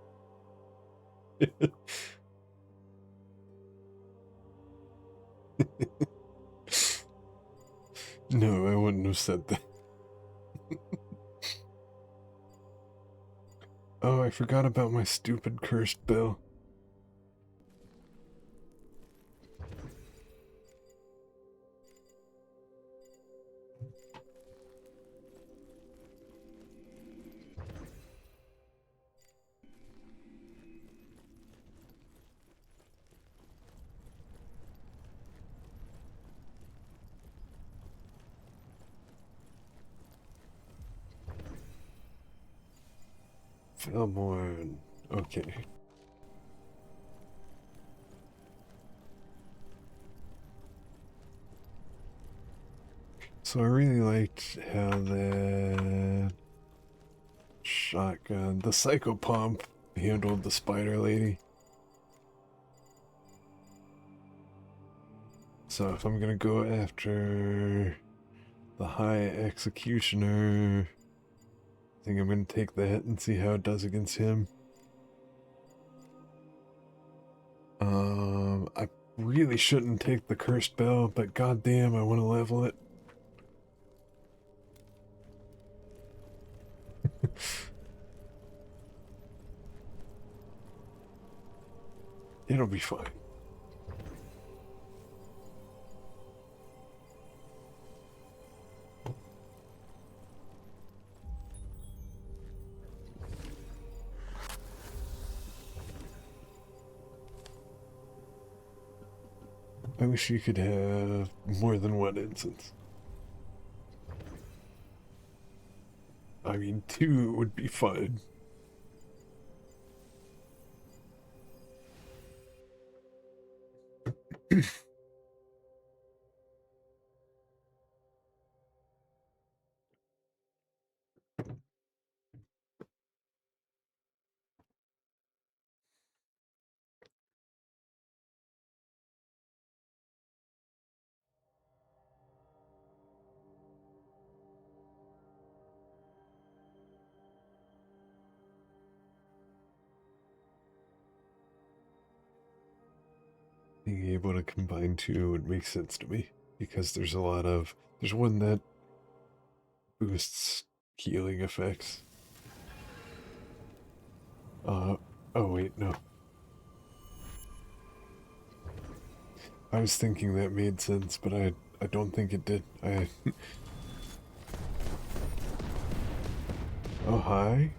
No, I wouldn't have said that. Oh, I forgot about my stupid cursed bell. Fillmore. Okay. So I really liked how that shotgun, the psycho pump, handled the spider lady. So if I'm gonna go after the high executioner, I think I'm gonna take that and see how it does against him. I really shouldn't take the cursed bell, but goddamn, I want to level it. It'll be fine. I wish you could have more than one instance. I mean, two would be fine. Being able to combine two would make sense to me, because there's one that boosts healing effects. Oh wait, no. I was thinking that made sense, but I don't think it did. Oh, hi.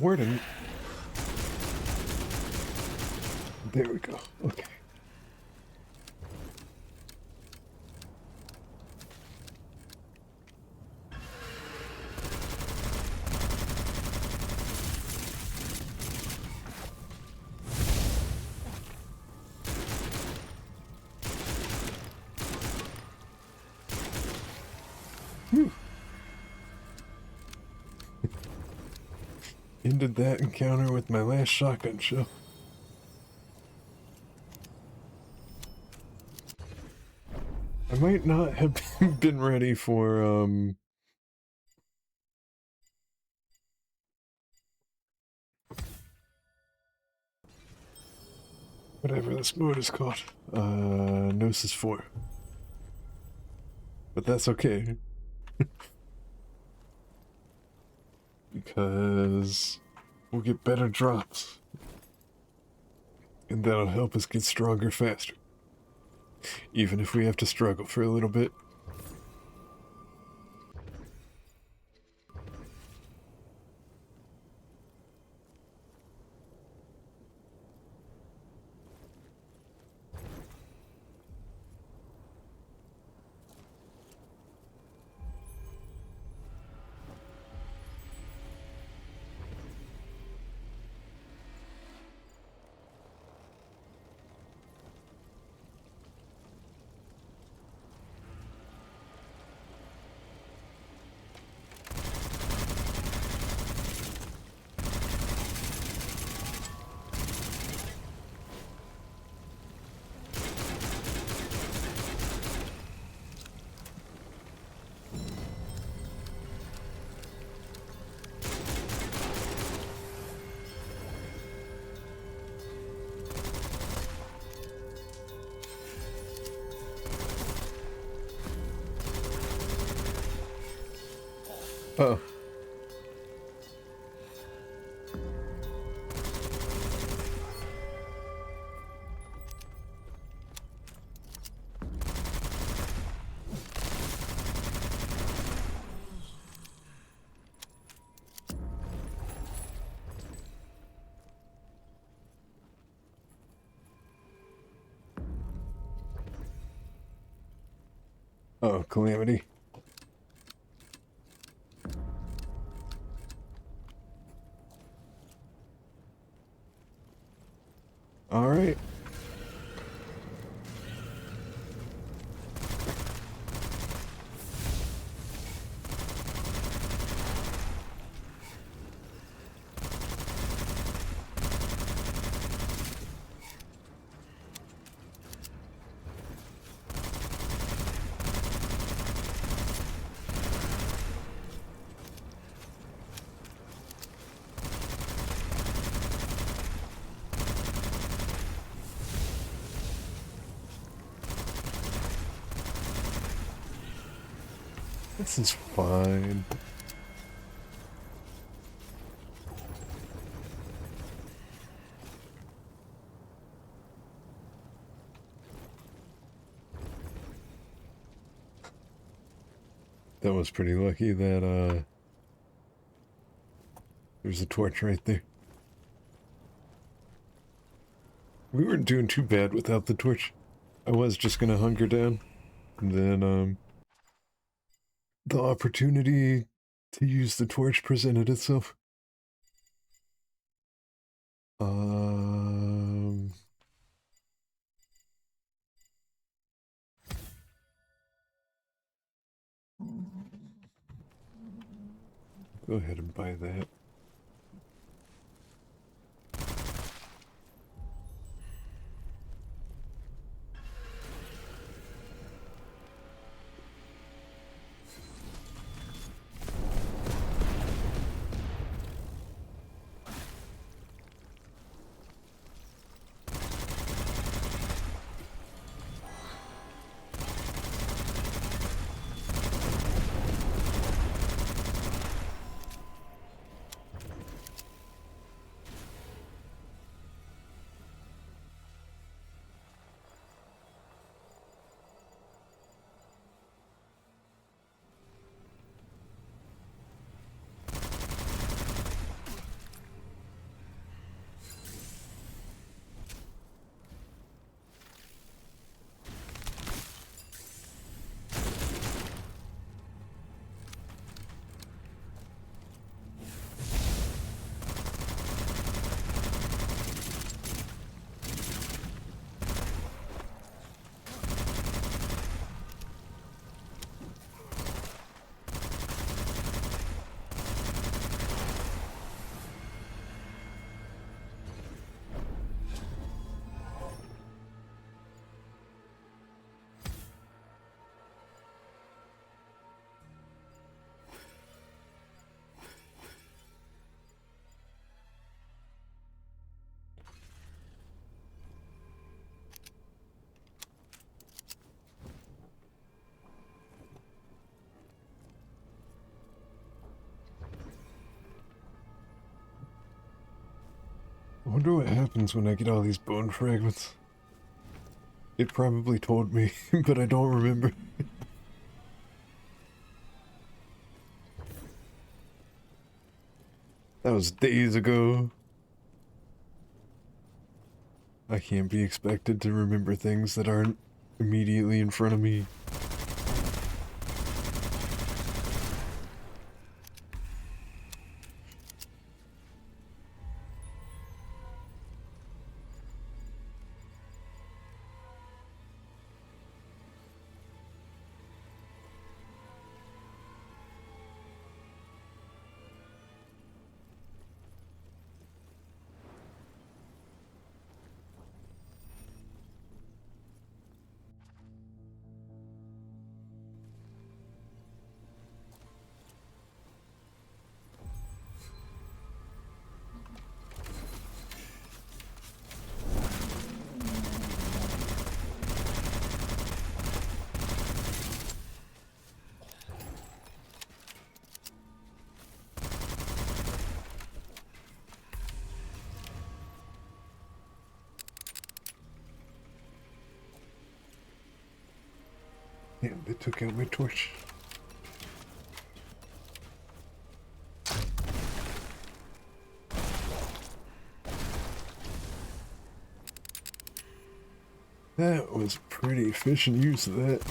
Warden. There we go. Okay. Ended that encounter with my last shotgun shell. I might not have been ready for, whatever this mode is called. Gnosis 4. But that's okay. Because we'll get better drops. And that'll help us get stronger faster. Even if we have to struggle for a little bit. Oh. Oh, Calamity. All right. This is fine. That was pretty lucky that, there's a torch right there. We weren't doing too bad without the torch. I was just gonna hunker down. And then, the opportunity to use the torch presented itself. Go ahead and buy that. wonder what happens when I get all these bone fragments. It probably told me, but I don't remember. That was days ago. I can't be expected to remember things that aren't immediately in front of me. Damn, they took out my torch. That was pretty efficient use of that.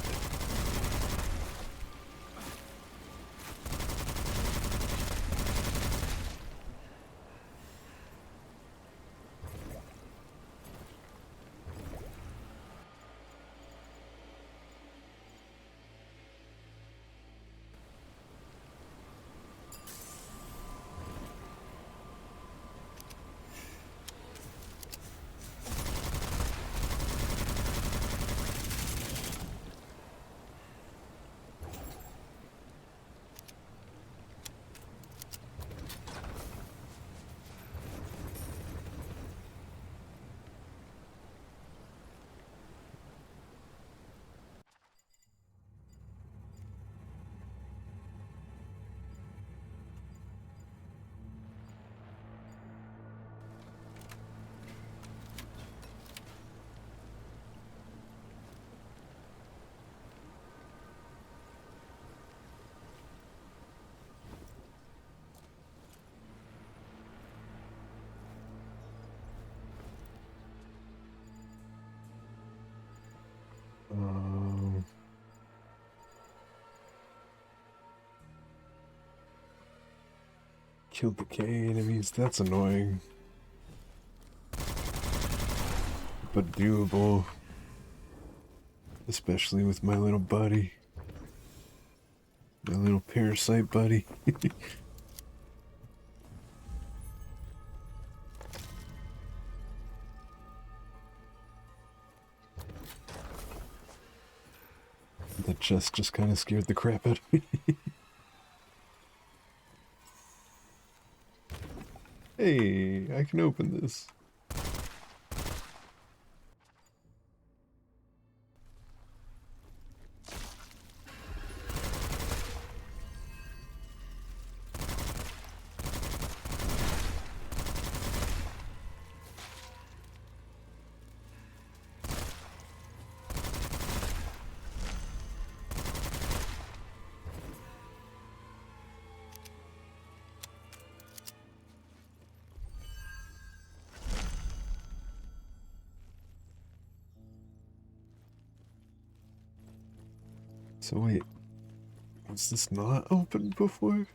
Um, Killed the K enemies, that's annoying. But doable. Especially with my little buddy. My little parasite buddy. The chest just kind of scared the crap out of me. Hey, I can open this. So wait, was this not open before?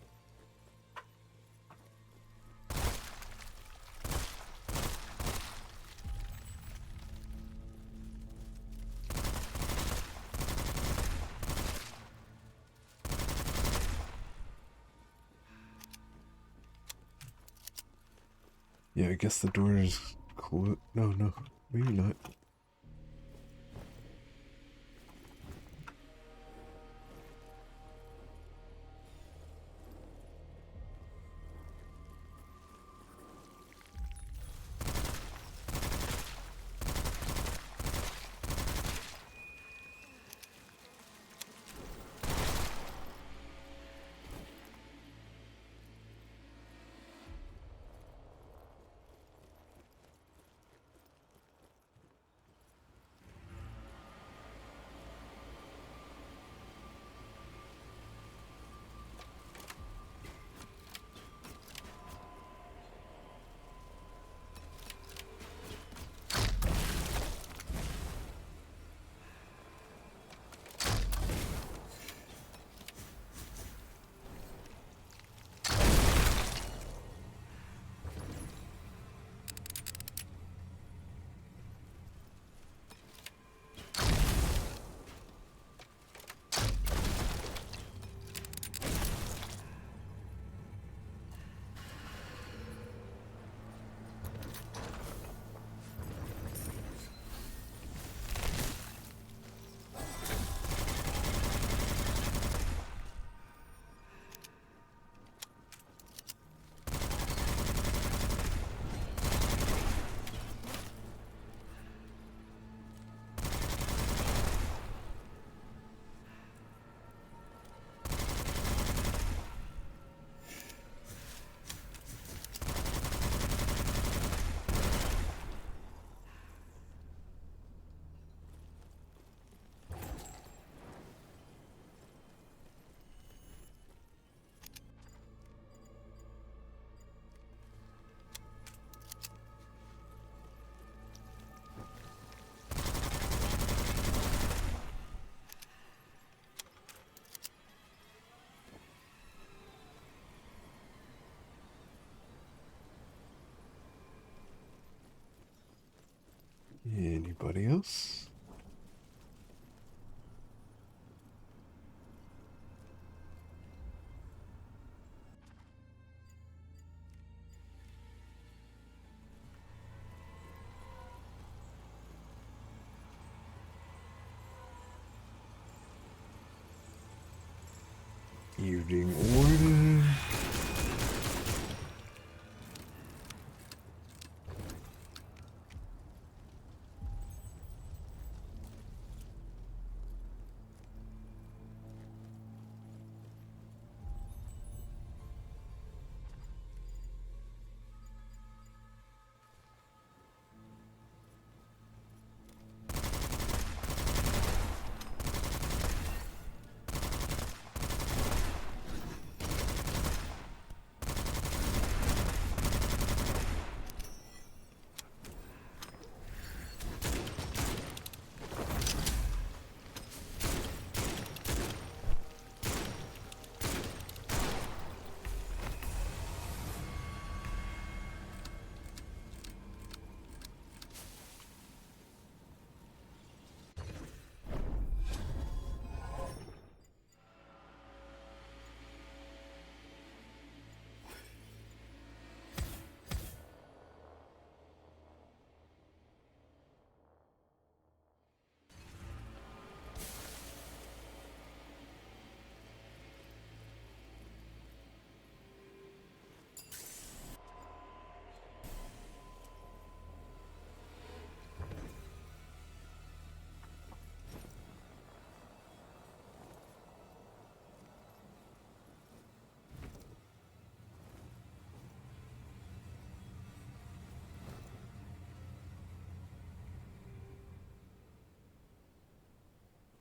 Yeah, I guess the door is closed. No, maybe not. else? Evening order.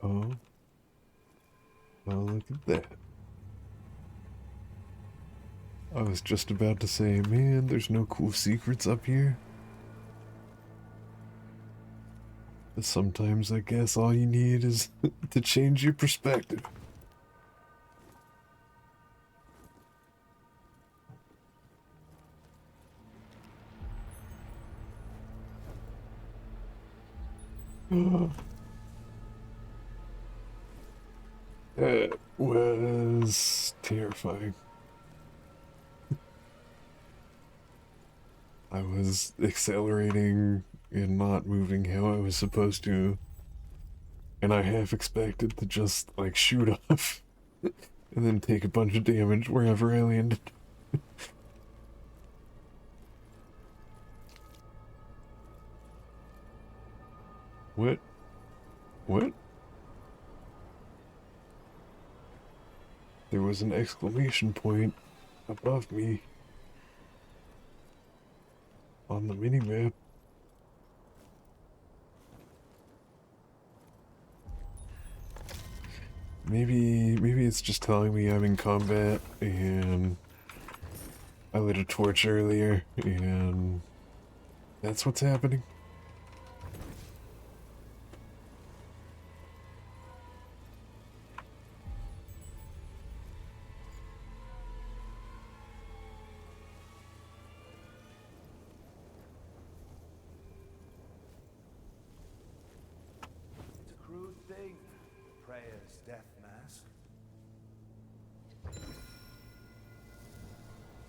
Oh, well, look at that. I was just about to say, man, there's no cool secrets up here. But sometimes I guess all you need is to change your perspective. That was terrifying. I was accelerating and not moving how I was supposed to, and I half expected to just, like, shoot off and then take a bunch of damage wherever I landed. What? What? There was an exclamation point above me on the minimap. Maybe it's just telling me I'm in combat and I lit a torch earlier and that's what's happening. It's a crude thing, Prayer's death mask.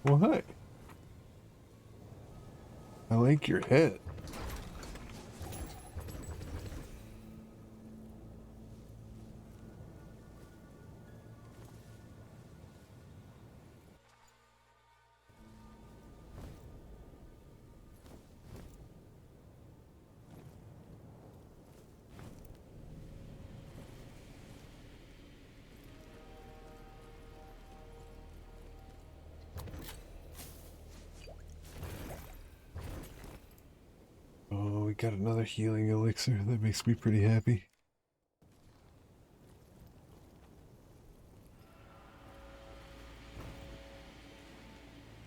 Well, hi. I like your head. Oh, we got another healing elixir. That makes me pretty happy.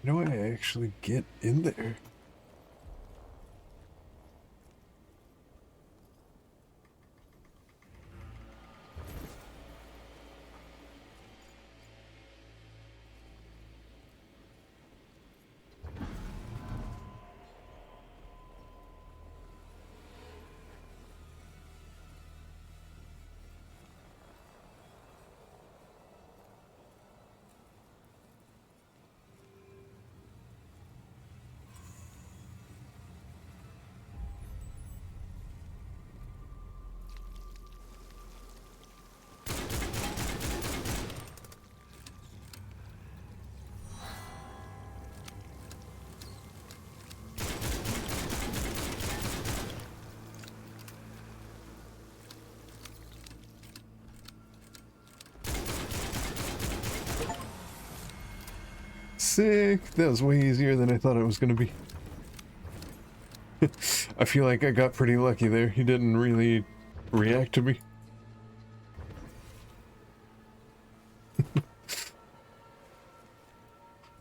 You know, I actually get in there. Sick! That was way easier than I thought it was gonna be. I feel like I got pretty lucky there. He didn't really react to me.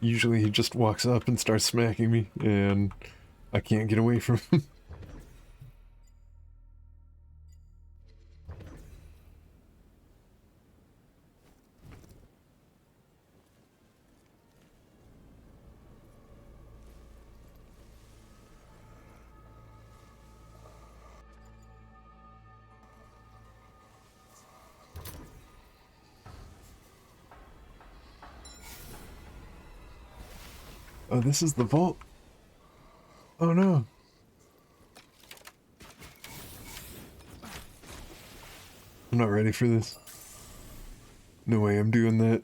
Usually he just walks up and starts smacking me, and I can't get away from him. Oh, this is the vault? Oh no. I'm not ready for this. No way I'm doing that.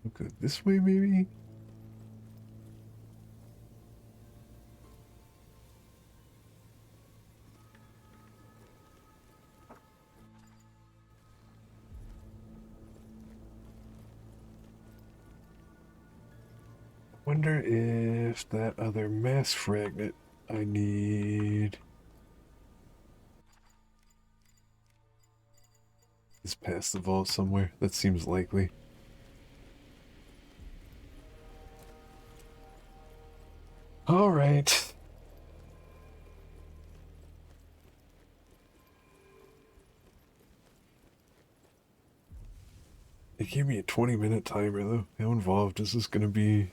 Okay, this way maybe? Wonder if that other mass fragment I need is past the vault somewhere. That seems likely. All right. It gave me a 20-minute timer though. How involved is this gonna be?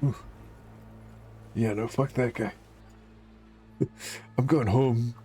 Ooh. Yeah, no, fuck that guy. I'm going home.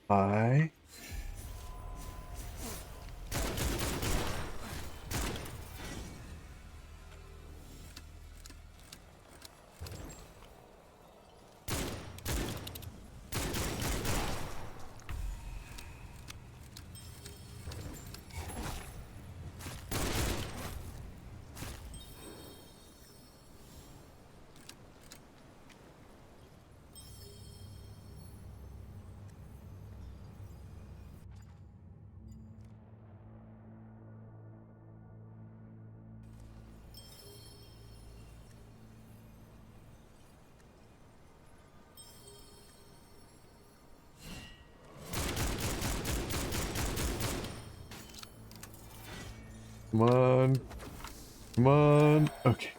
Hi. Come on. Come on. Okay.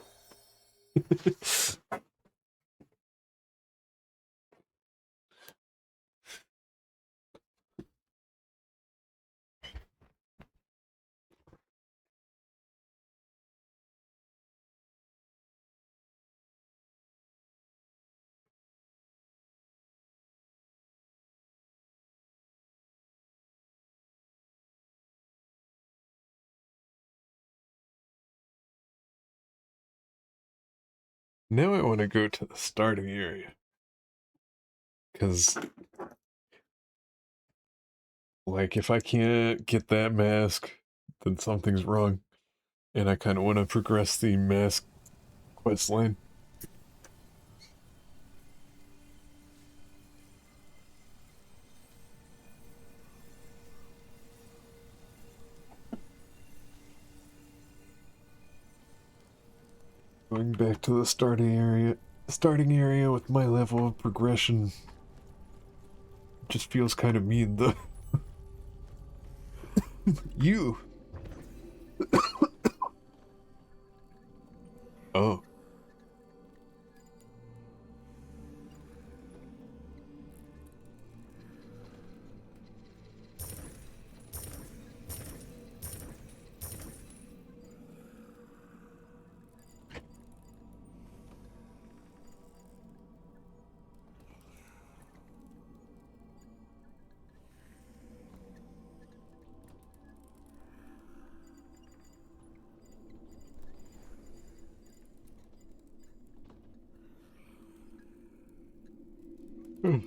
Now I want to go to the starting area. Because, like, if I can't get that mask, then something's wrong. And I kind of want to progress the mask quest line. Going back to the starting area with my level of progression just feels kind of mean, though. You! Oh. Hmm.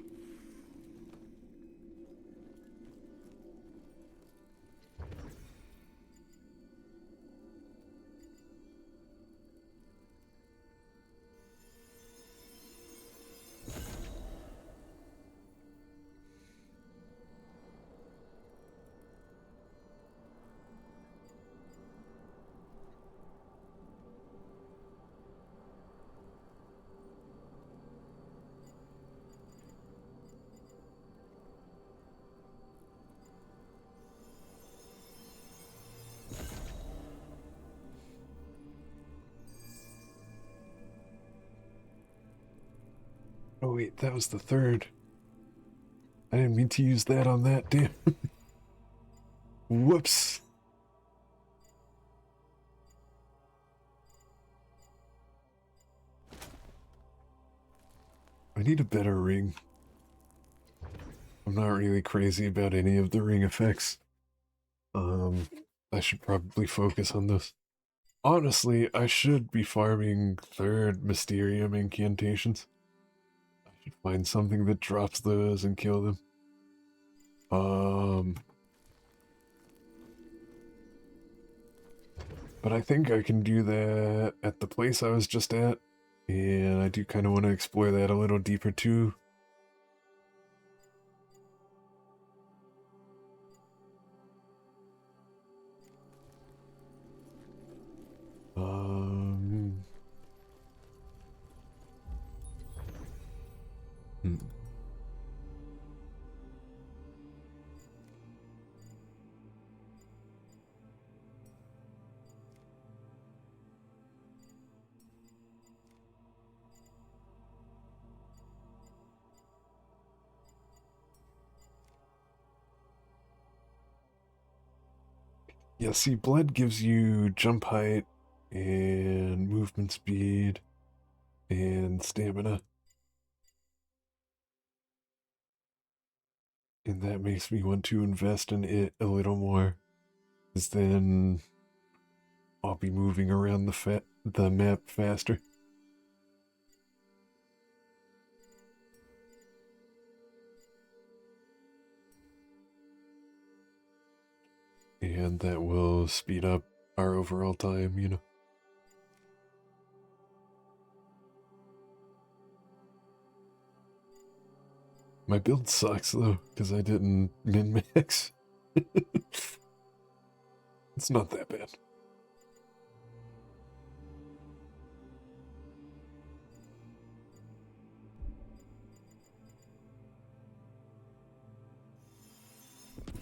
Oh wait, that was the third. I didn't mean to use that on that, damn. Whoops. I need a better ring. I'm not really crazy about any of the ring effects. I should probably focus on this. Honestly, I should be farming third Mysterium incantations. I should find something that drops those and kill them. But I think I can do that at the place I was just at. And I do kind of want to explore that a little deeper too. Um, hmm. Yeah, see, blood gives you jump height and movement speed and stamina. And that makes me want to invest in it a little more. Because then I'll be moving around the map faster. And that will speed up our overall time, you know. My build sucks though, because I didn't min-max. It's not that bad.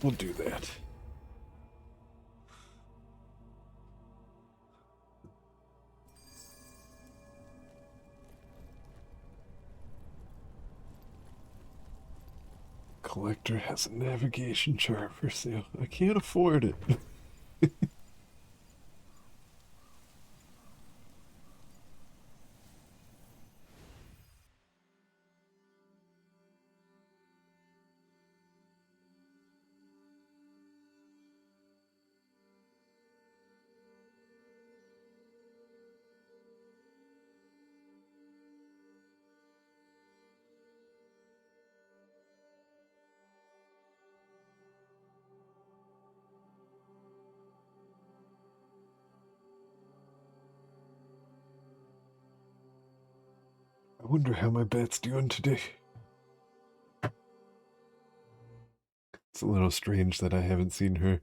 We'll do that. Collector has a navigation chart for sale. I can't afford it. I wonder how my bat's doing today. It's a little strange that I haven't seen her.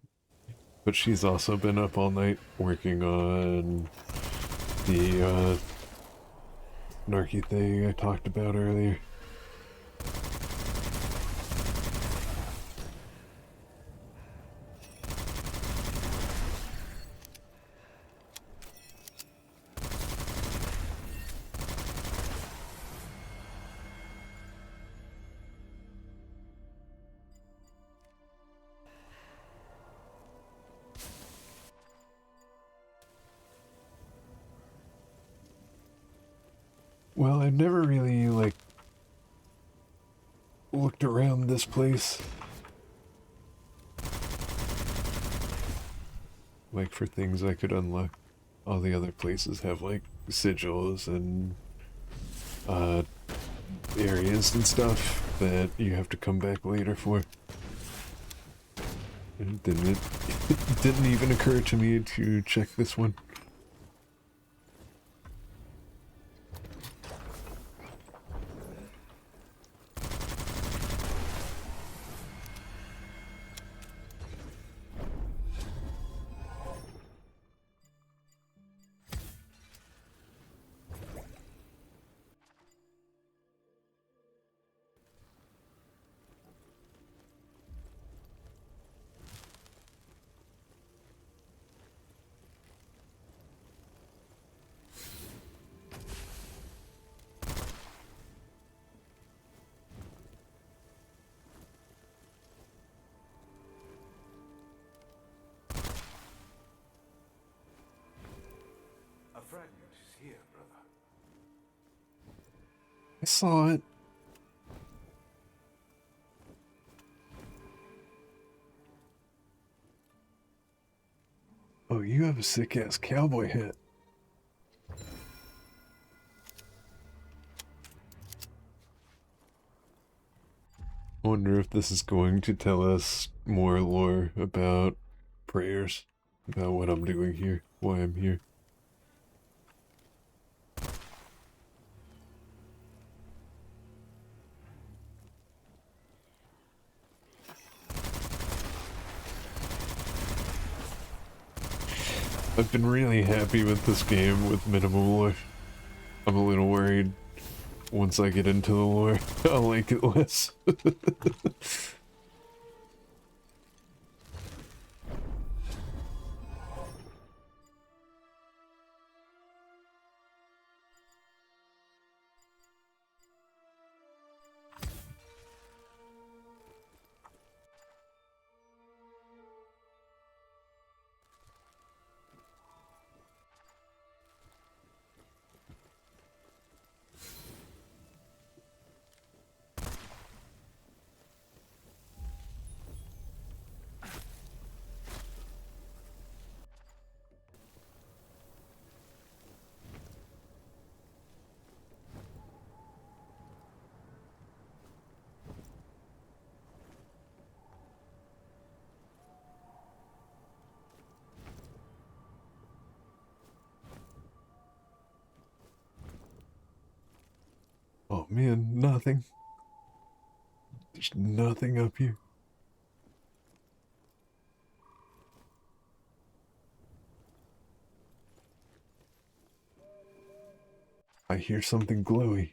But she's also been up all night working on the Narky thing I talked about earlier. Well, I've never really, like, looked around this place. Like, for things I could unlock. All the other places have, like, sigils and, areas and stuff that you have to come back later for. And it didn't even occur to me to check this one. A fragment is here, brother. I saw it. Oh, you have a sick-ass cowboy hat. I wonder if this is going to tell us more lore about prayers, about what I'm doing here, why I'm here. I've been really happy with this game with minimum lore. I'm a little worried once I get into the lore, I'll like it less. man, nothing. There's nothing up here. I hear something glowy.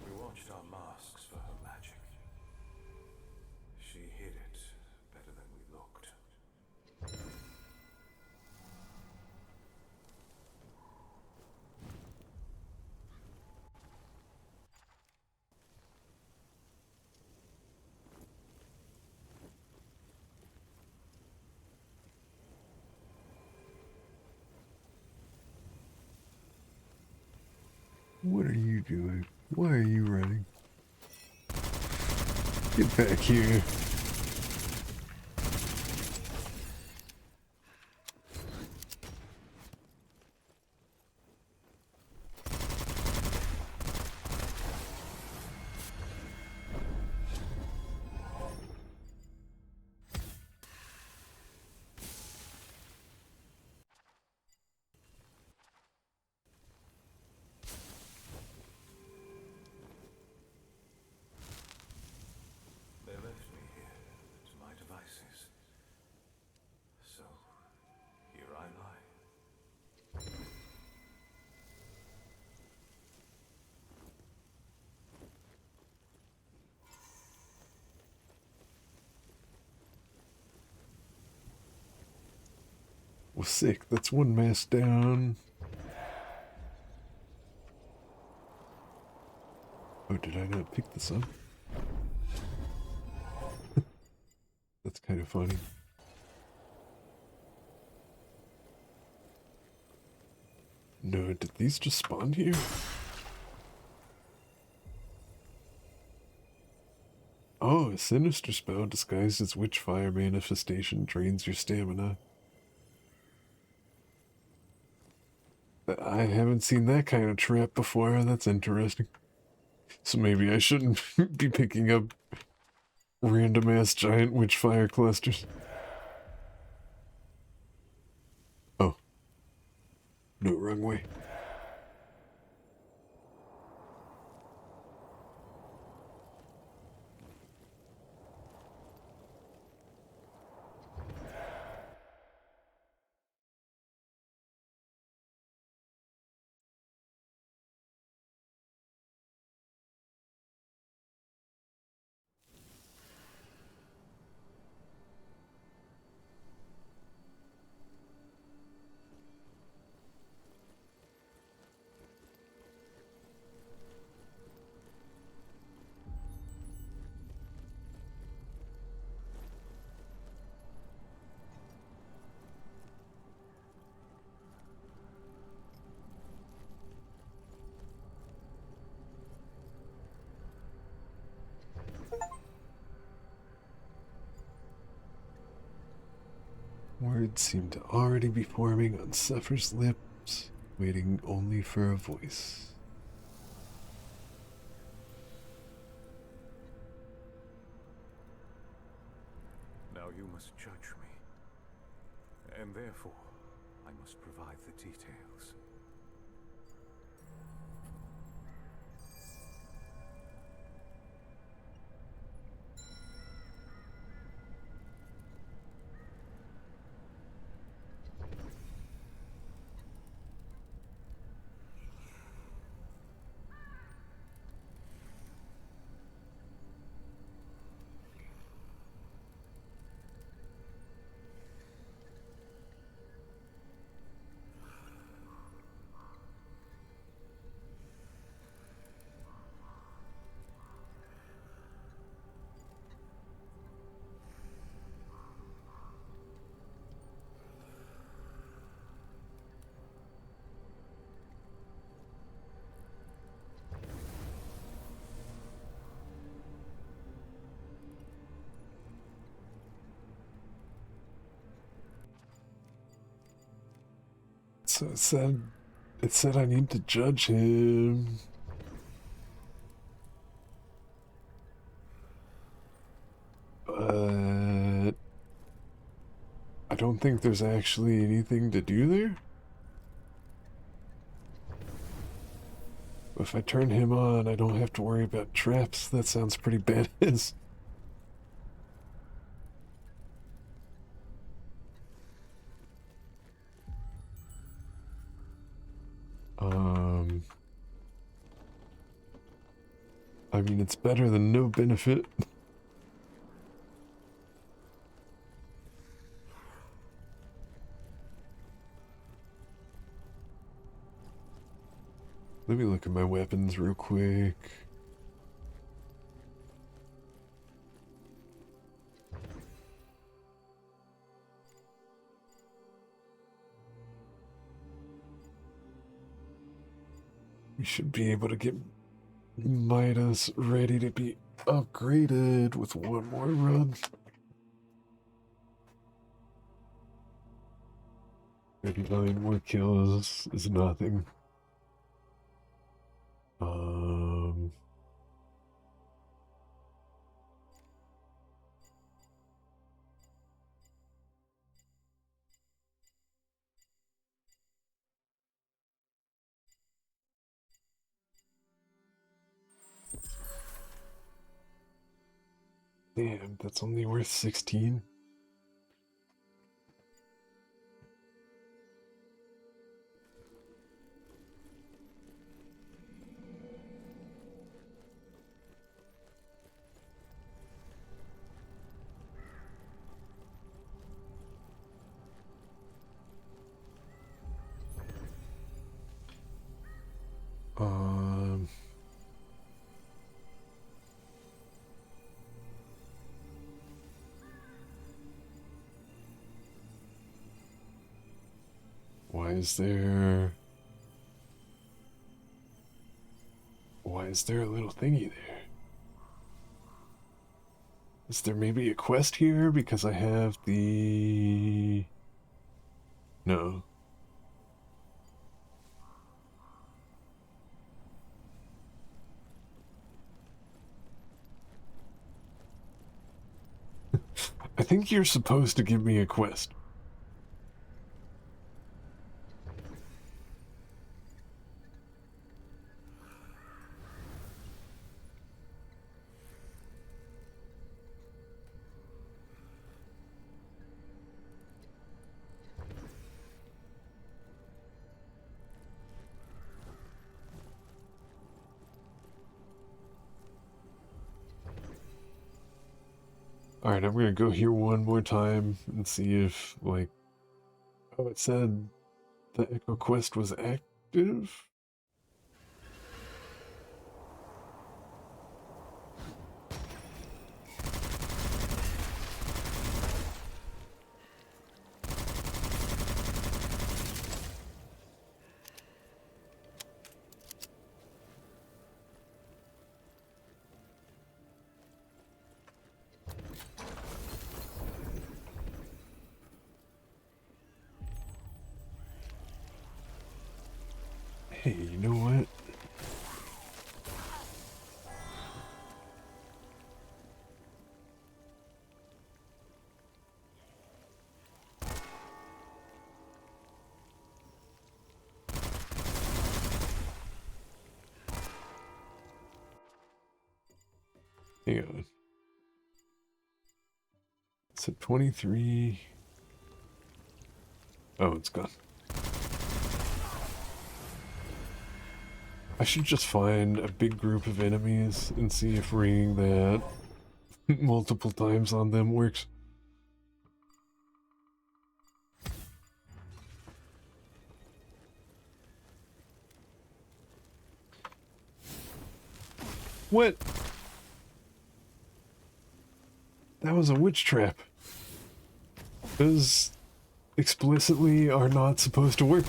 We watched our masks for her magic. She hid it better than we looked. What are you doing? Why are you running? Get back here. They left me here to my devices. So, here I lie. Well, sick. That's one mask down. Oh, did I not pick this up? That's kind of funny. No, did these just spawn here? Oh, a sinister spell disguised as witchfire manifestation drains your stamina. I haven't seen that kind of trap before. That's interesting. So maybe I shouldn't be picking up random ass giant witchfire clusters. Oh. No, wrong way. Words seem to already be forming on Sephir's lips, waiting only for a voice. Now you must judge me. And therefore, I must provide the details. So it said It said I need to judge him. But I don't think there's actually anything to do there. If I turn him on, I don't have to worry about traps. That sounds pretty badass. I mean, it's better than no benefit. Let me look at my weapons real quick. We should be able to get Midas ready to be upgraded with one more run. 39 more kills is nothing. Damn, that's only worth 16. Why is there a little thingy there? Is there maybe a quest here because I have the... No. I think you're supposed to give me a quest. Alright, I'm gonna go here one more time and see if, like... Oh, it said the Echo Quest was active? Hey, you know what? Hang on. It's at 23. Oh, it's gone. I should just find a big group of enemies and see if ringing that multiple times on them works. What? That was a witch trap. Those explicitly are not supposed to work.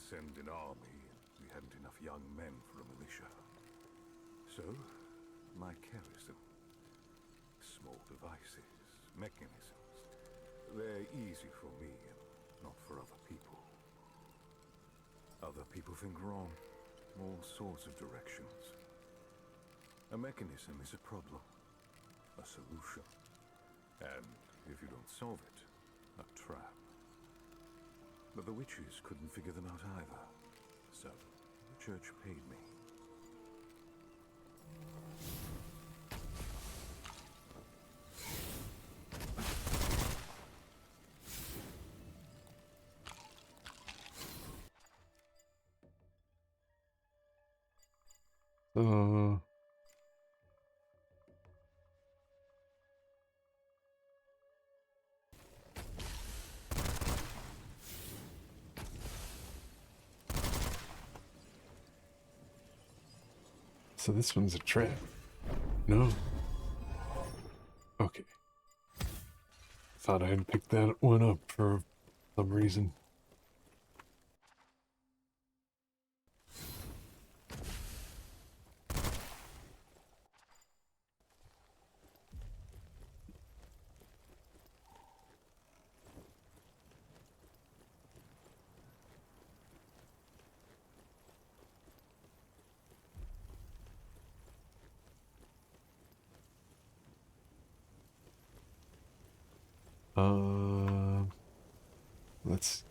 send an army, and we hadn't enough young men for a militia. So, my kerosene. Small devices, mechanisms. They're easy for me and not for other people. Other people think wrong. All sorts of directions. A mechanism is a problem. A solution. And if you don't solve it, a trap. But the witches couldn't figure them out either. So, the church paid me. Uh, so this one's a trap. No. Okay. Thought I had picked that one up for some reason. Let's.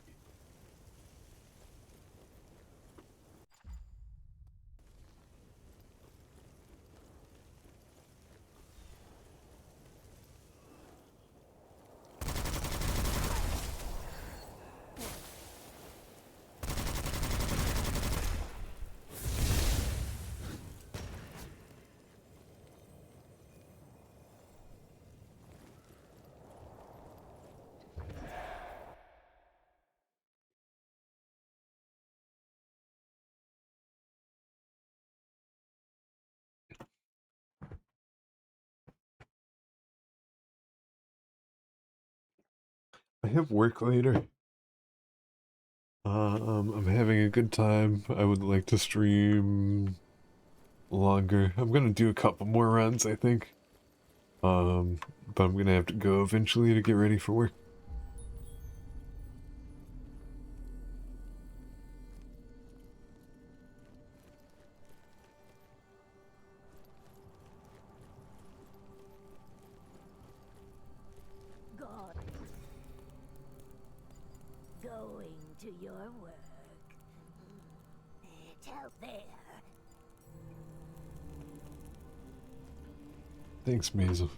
I have work later. I'm having a good time. I would like to stream longer. I'm gonna do a couple more runs, I think. But I'm gonna have to go eventually to get ready for work. God. Going to your work. Tell there. Thanks, Maisel.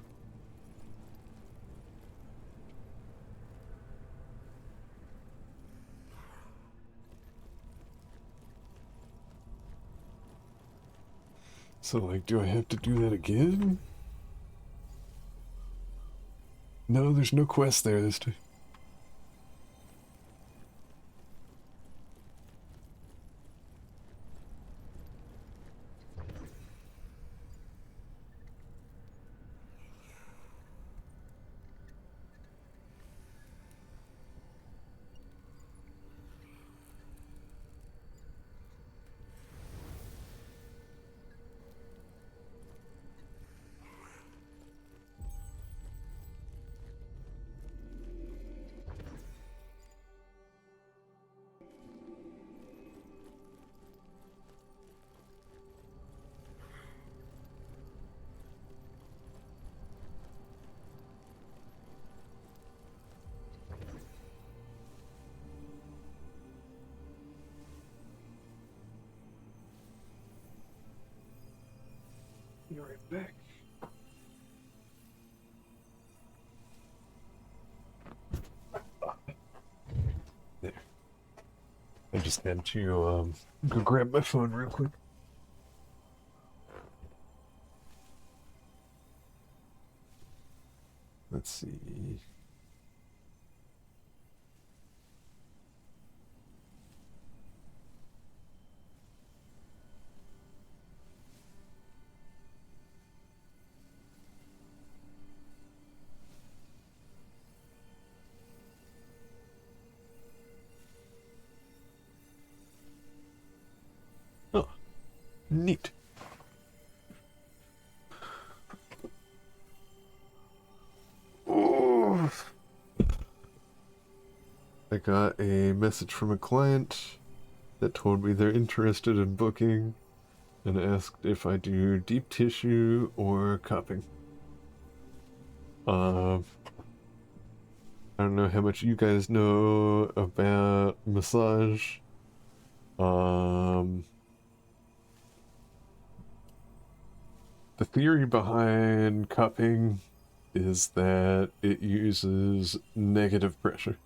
So, like, do I have to do that again? No, there's no quest there this time. Be right back. There. I just had to go grab my phone real quick. Let's see. Neat. Oh. I got a message from a client that told me they're interested in booking and asked if I do deep tissue or cupping. I don't know how much you guys know about massage. The theory behind cupping is that it uses negative pressure.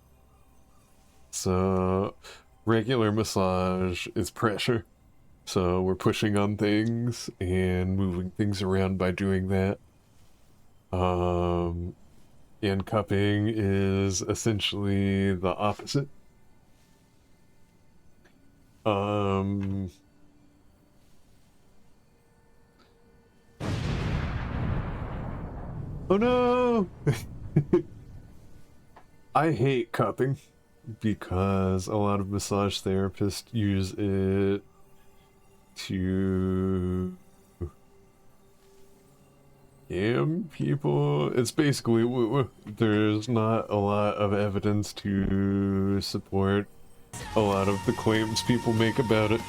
So, regular massage is pressure. So we're pushing on things and moving things around by doing that. And cupping is essentially the opposite. Oh no! I hate cupping because a lot of massage therapists use it to scam people. It's basically there's not a lot of evidence to support a lot of the claims people make about it.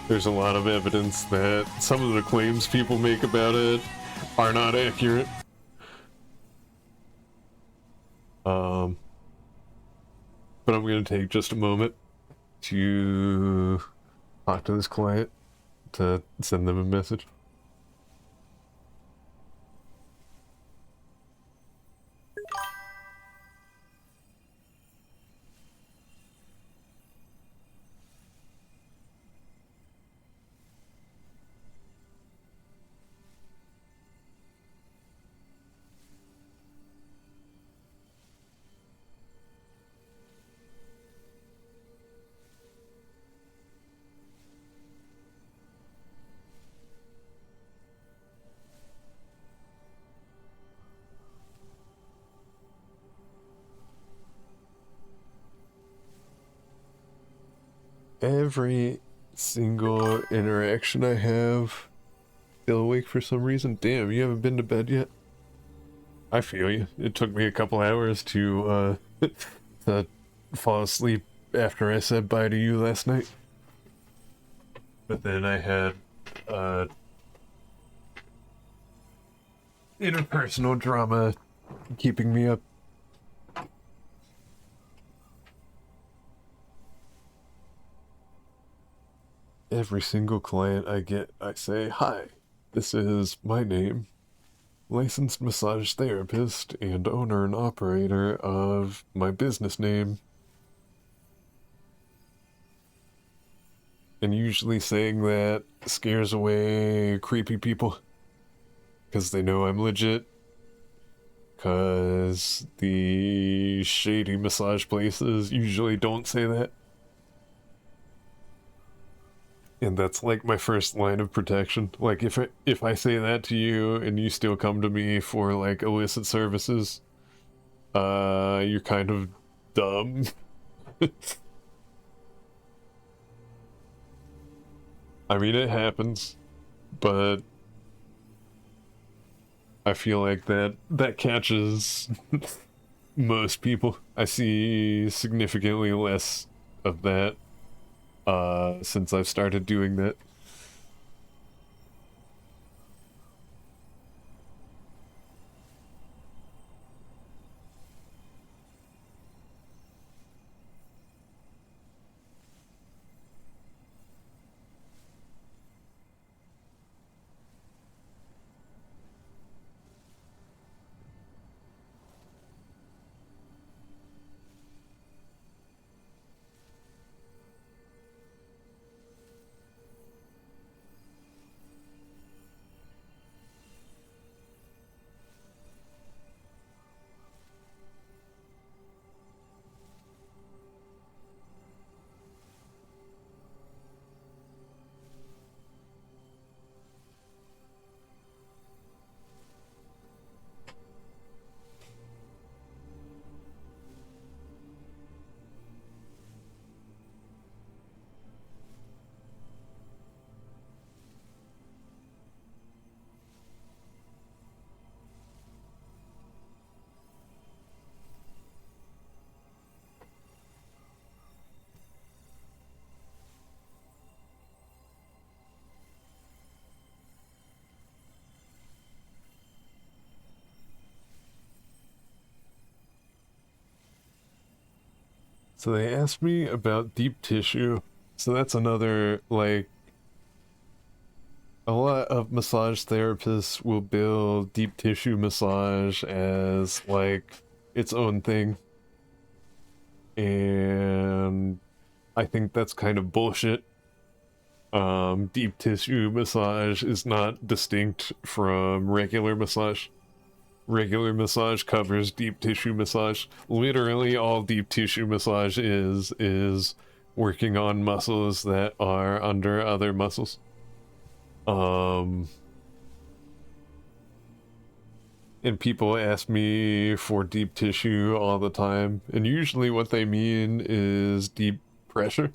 There's a lot of evidence that some of the claims people make about it are not accurate. But I'm going to take just a moment to talk to this client to send them a message. Every single interaction I have, still awake for some reason. Damn, you haven't been to bed yet? I feel you. It took me a couple hours to to fall asleep after I said bye to you last night. But then I had interpersonal drama keeping me up. Every single client I get, I say, "Hi, this is my name, licensed massage therapist and owner and operator of my business name." And usually saying that scares away creepy people because they know I'm legit. Because the shady massage places usually don't say that. And that's like my first line of protection. Like if I say that to you and you still come to me for like illicit services, you're kind of dumb. I mean, it happens, but I feel like that catches most people. I see significantly less of that since I've started doing that. So they asked me about deep tissue. So that's another, like, a lot of massage therapists will bill deep tissue massage as, like, its own thing. And I think that's kind of bullshit. Deep tissue massage is not distinct from regular massage. Regular massage covers deep tissue massage. Literally all deep tissue massage is working on muscles that are under other muscles. And people ask me for deep tissue all the time, and usually what they mean is deep pressure.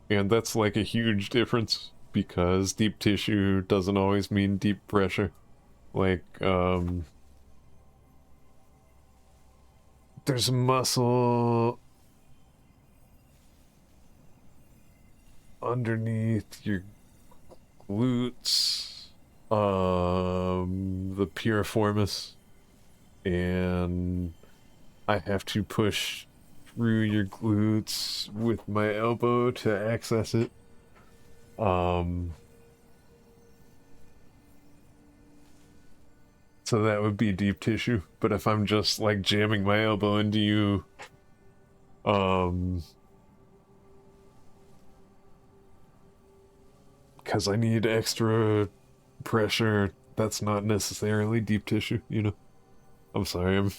And that's like a huge difference, because deep tissue doesn't always mean deep pressure. Like, there's a muscle underneath your glutes, the piriformis, and I have to push through your glutes with my elbow to access it. So that would be deep tissue. But if I'm just like jamming my elbow into you, because I need extra pressure, that's not necessarily deep tissue, you know? I'm sorry, I'm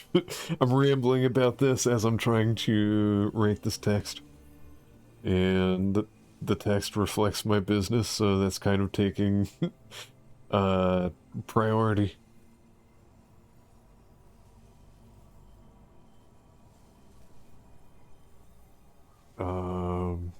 I'm rambling about this as I'm trying to rate this text. And the text reflects my business, so that's kind of taking priority. Um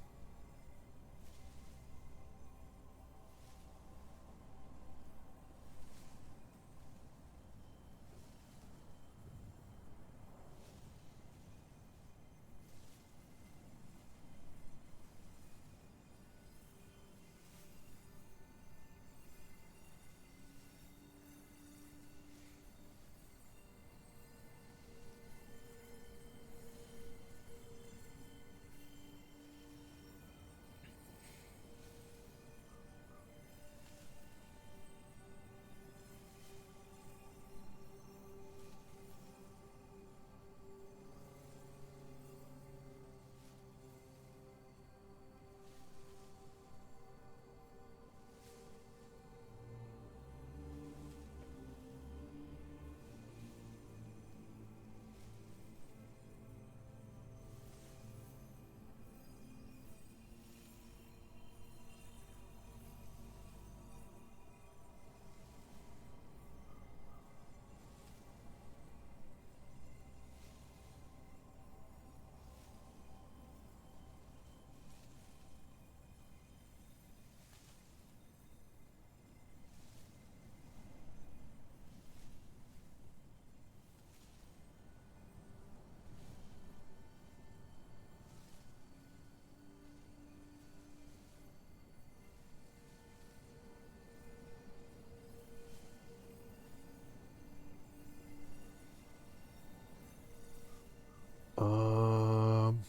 um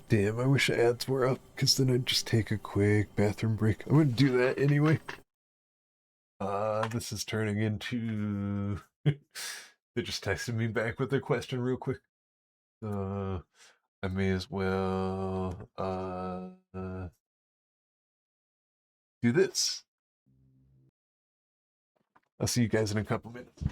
Damn, I wish ads were up, because then I'd just take a quick bathroom break. I'm gonna do that anyway. This is turning into... They just texted me back with their question real quick. I may as well, do this. I'll see you guys in a couple minutes.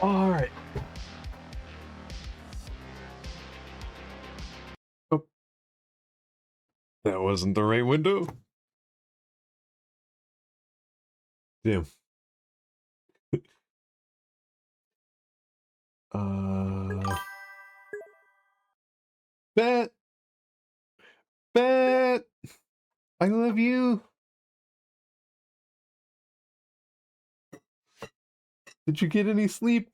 Alright. Oh, that wasn't the right window. Damn. Bet! Bet! I love you! Did you get any sleep?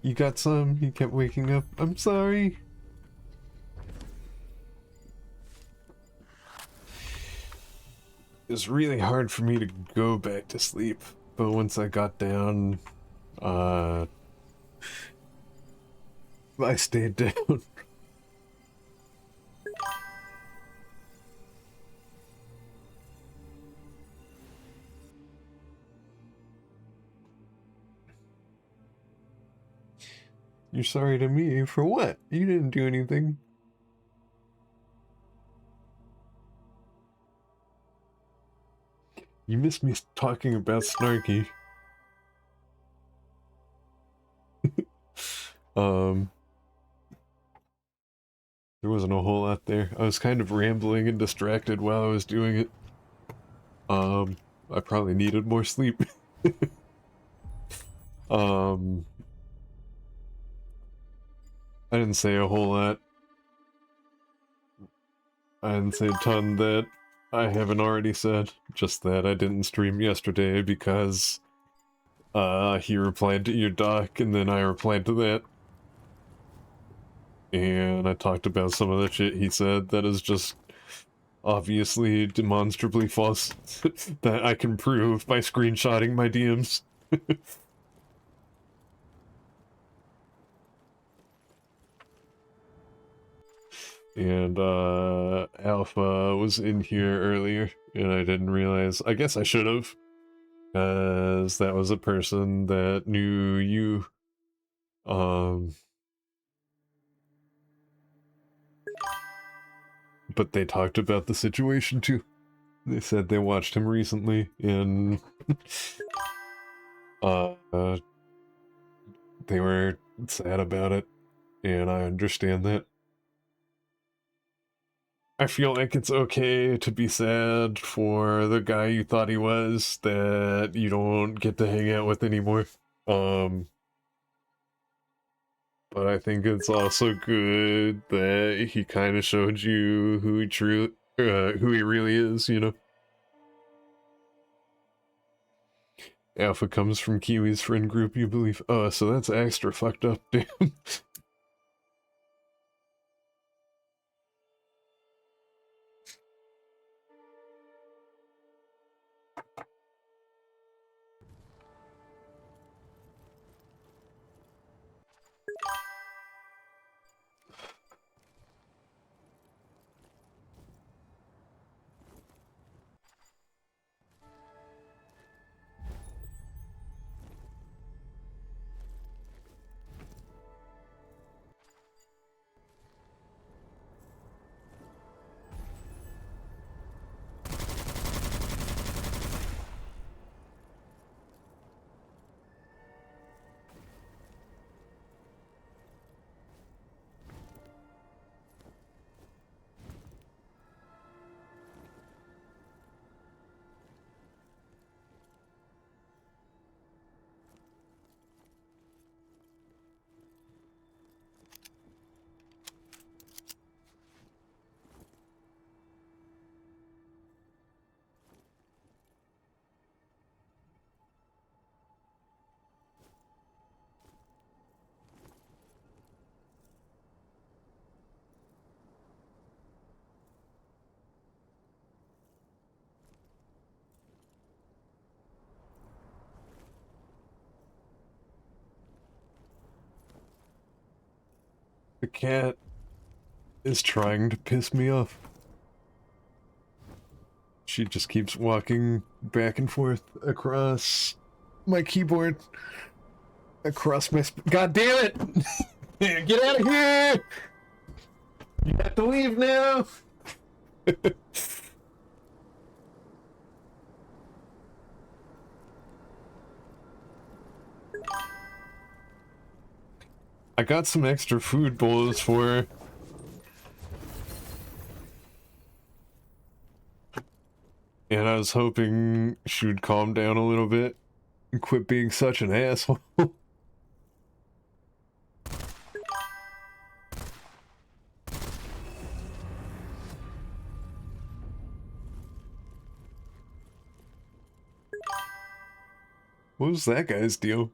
You got some? You kept waking up. I'm sorry. It was really hard for me to go back to sleep, but once I got down, I stayed down. You're sorry to me for what? You didn't do anything. You missed me talking about Snarky. There wasn't a whole lot there. I was kind of rambling and distracted while I was doing it. I probably needed more sleep. I didn't say a whole lot. I didn't say a ton that I haven't already said. Just that I didn't stream yesterday because he replied to your doc and then I replied to that. And I talked about some of the shit he said that is just obviously demonstrably false that I can prove by screenshotting my DMs. And Alpha was in here earlier and I didn't realize. I guess I should have, because that was a person that knew you. But they talked about the situation too. They said they watched him recently and they were sad about it, and I understand that. I feel like it's okay to be sad for the guy you thought he was that you don't get to hang out with anymore. But I think it's also good that he kind of showed you who he really is, you know? Alpha comes from Kiwi's friend group, you believe? Oh, so that's extra fucked up, damn. The cat is trying to piss me off. She just keeps walking back and forth across my keyboard. Across my God damn it! Get out of here! You have to leave now! I got some extra food bowls for her. And I was hoping she would calm down a little bit and quit being such an asshole. What was that guy's deal?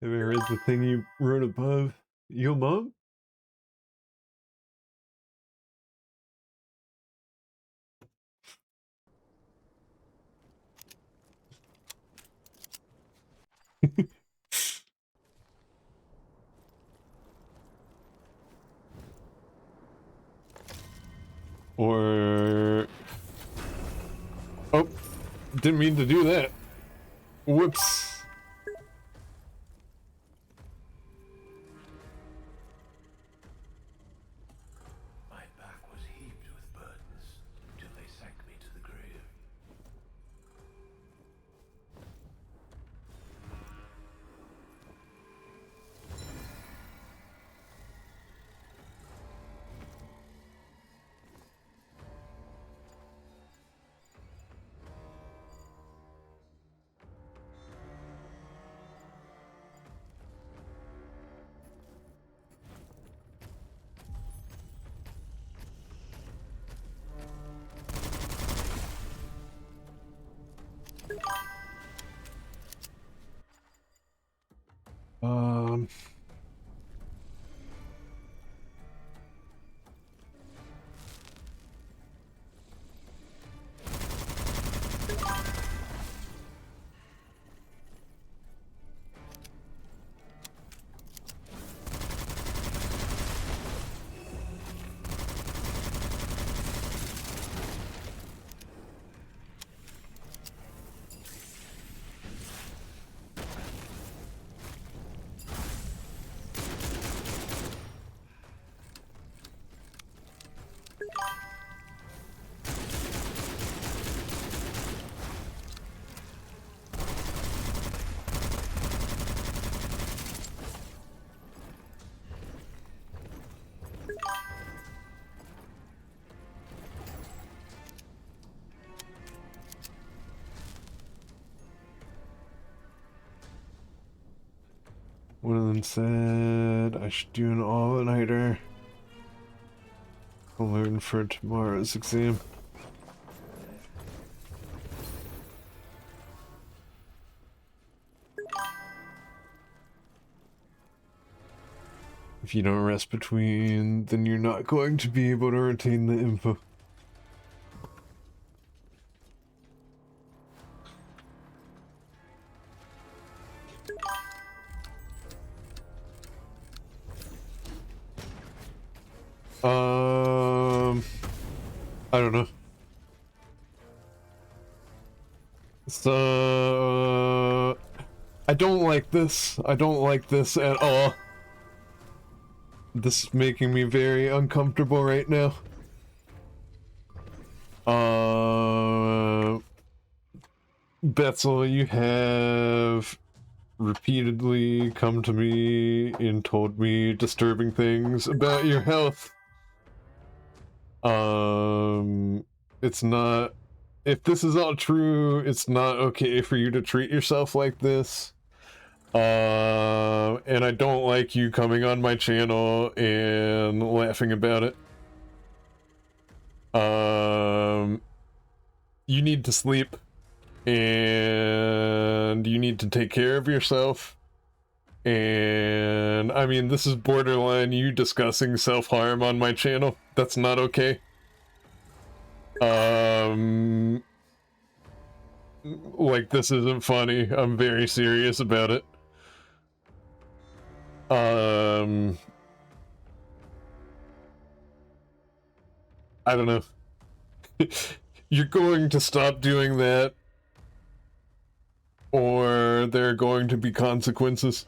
Have I read the thing you wrote above? Your mom? Or... Oh, didn't mean to do that. Whoops. My back was heaped with burdens till they sank me to the grave. Um... One of them said I should do an all-nighter. I'll learn for tomorrow's exam. If you don't rest between, then you're not going to be able to retain the info. I don't know. So, I don't like this. I don't like this at all. This is making me very uncomfortable right now. Betzel, you have repeatedly come to me and told me disturbing things about your health. It's not... If this is all true, it's not okay for you to treat yourself like this. And I don't like you coming on my channel and laughing about it. You need to sleep. And you need to take care of yourself. And, I mean, this is borderline you discussing self-harm on my channel. That's not okay. Like, this isn't funny. I'm very serious about it. I don't know. You're going to stop doing that, or there are going to be consequences.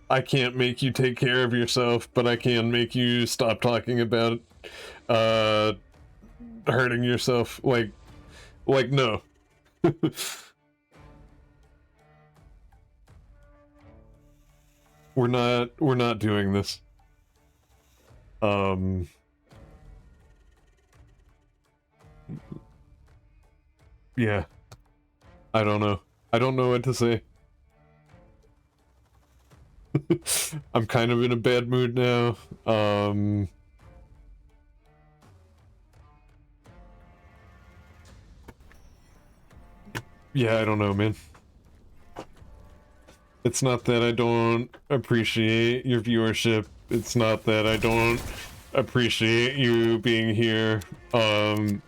I can't make you take care of yourself, but I can make you stop talking about hurting yourself. Like no. We're not doing this. Yeah. I don't know. I don't know what to say. I'm kind of in a bad mood now. Yeah, I don't know, man. It's not that I don't appreciate your viewership. It's not that I don't appreciate you being here. But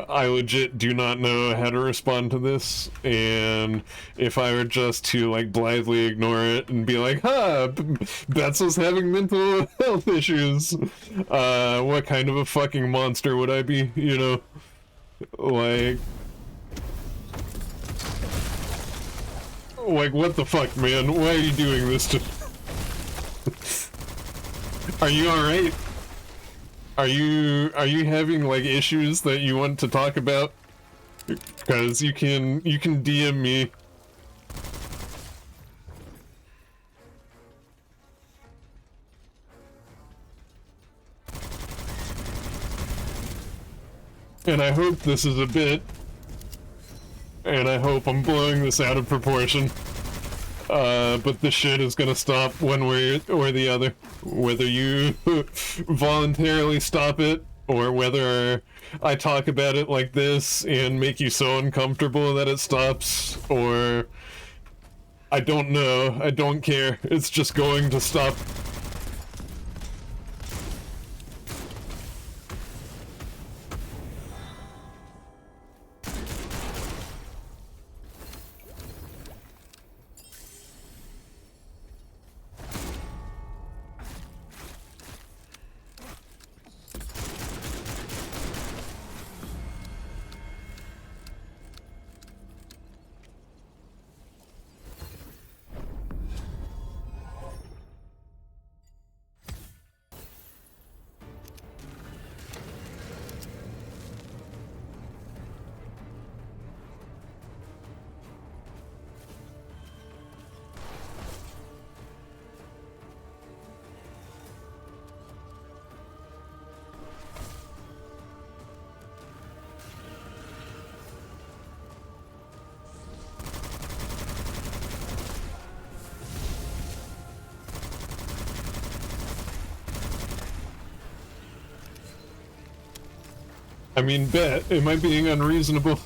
I legit do not know how to respond to this, and if I were just to like blithely ignore it and be like, "Huh, Betzel's having mental health issues," what kind of a fucking monster would I be? You know, like what the fuck, man? Why are you doing this to? Are you all right? Are you having like issues that you want to talk about? Because you can DM me. And I hope this is a bit. And I hope I'm blowing this out of proportion. But this shit is gonna stop one way or the other. Whether you voluntarily stop it, or whether I talk about it like this and make you so uncomfortable that it stops, or... I don't know. I don't care. It's just going to stop. I mean, bet. Am I being unreasonable?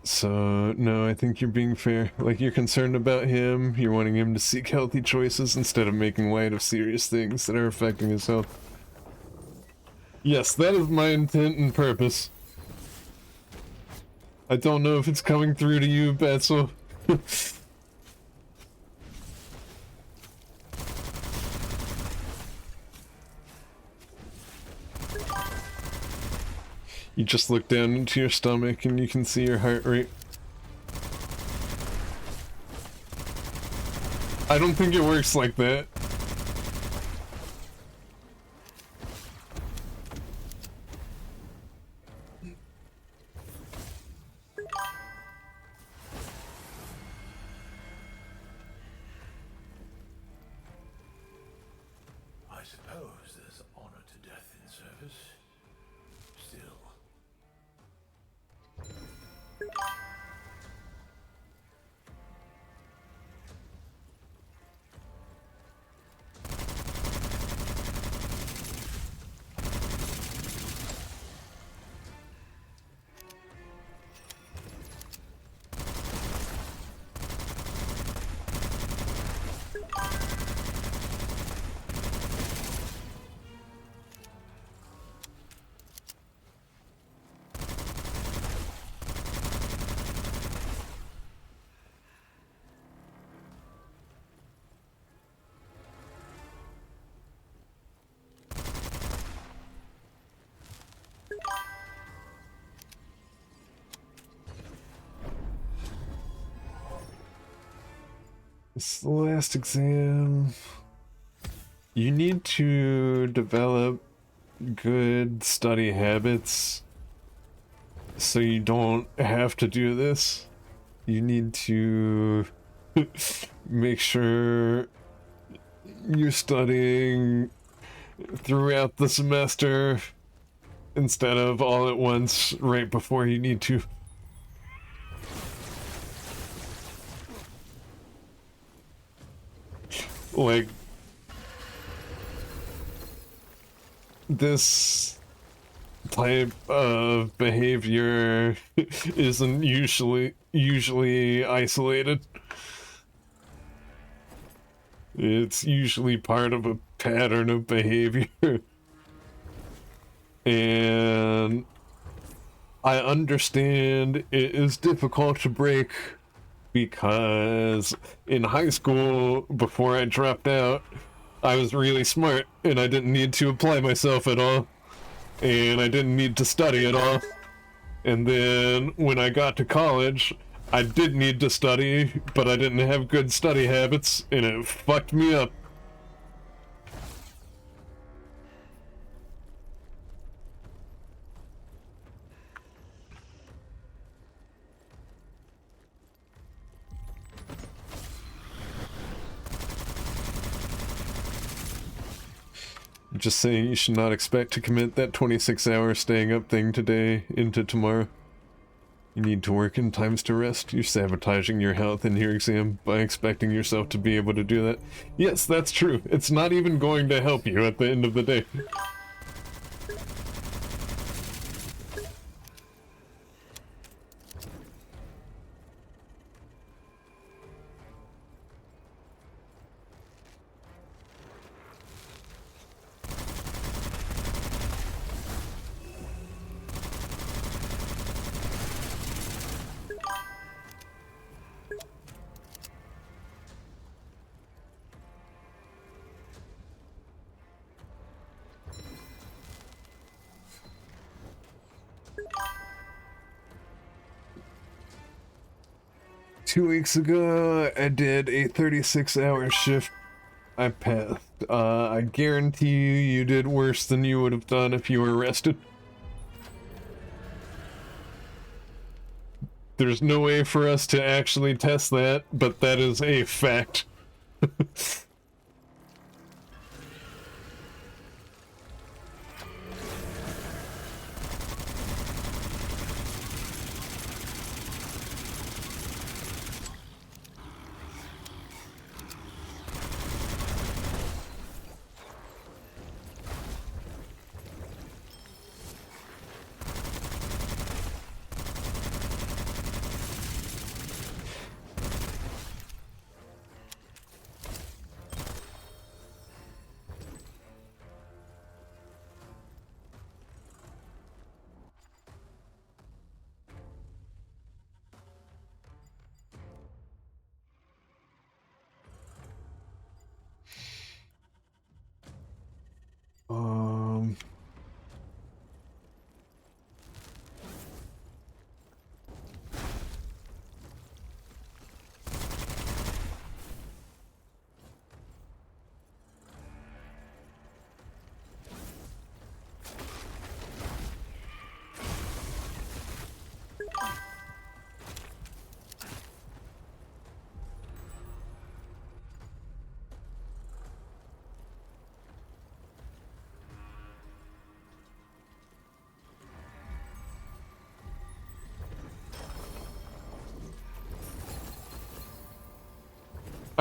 So, no, I think you're being fair. Like, you're concerned about him, you're wanting him to seek healthy choices instead of making light of serious things that are affecting his health. Yes, that is my intent and purpose. I don't know if it's coming through to you, Betzel. You just look down into your stomach and you can see your heart rate. I don't think it works like that. suppose there's honor to death in service. Still. This is the last exam. You need to develop good study habits so you don't have to do this. You need to make sure you're studying throughout the semester instead of all at once right before you need to. Like, this type of behavior isn't usually isolated. It's usually part of a pattern of behavior. And I understand it is difficult to break because in high school, before I dropped out, I was really smart and I didn't need to apply myself at all. And I didn't need to study at all. And then when I got to college, I did need to study, but I didn't have good study habits, and it fucked me up. Just saying, you should not expect to commit that 26-hour staying up thing today into tomorrow. You need to work in times to rest. You're sabotaging your health in your exam by expecting yourself to be able to do that. Yes, that's true. It's not even going to help you at the end of the day. Two weeks ago, I did a 36-hour shift. I passed. I guarantee you did worse than you would have done if you were arrested. There's no way for us to actually test that, but that is a fact.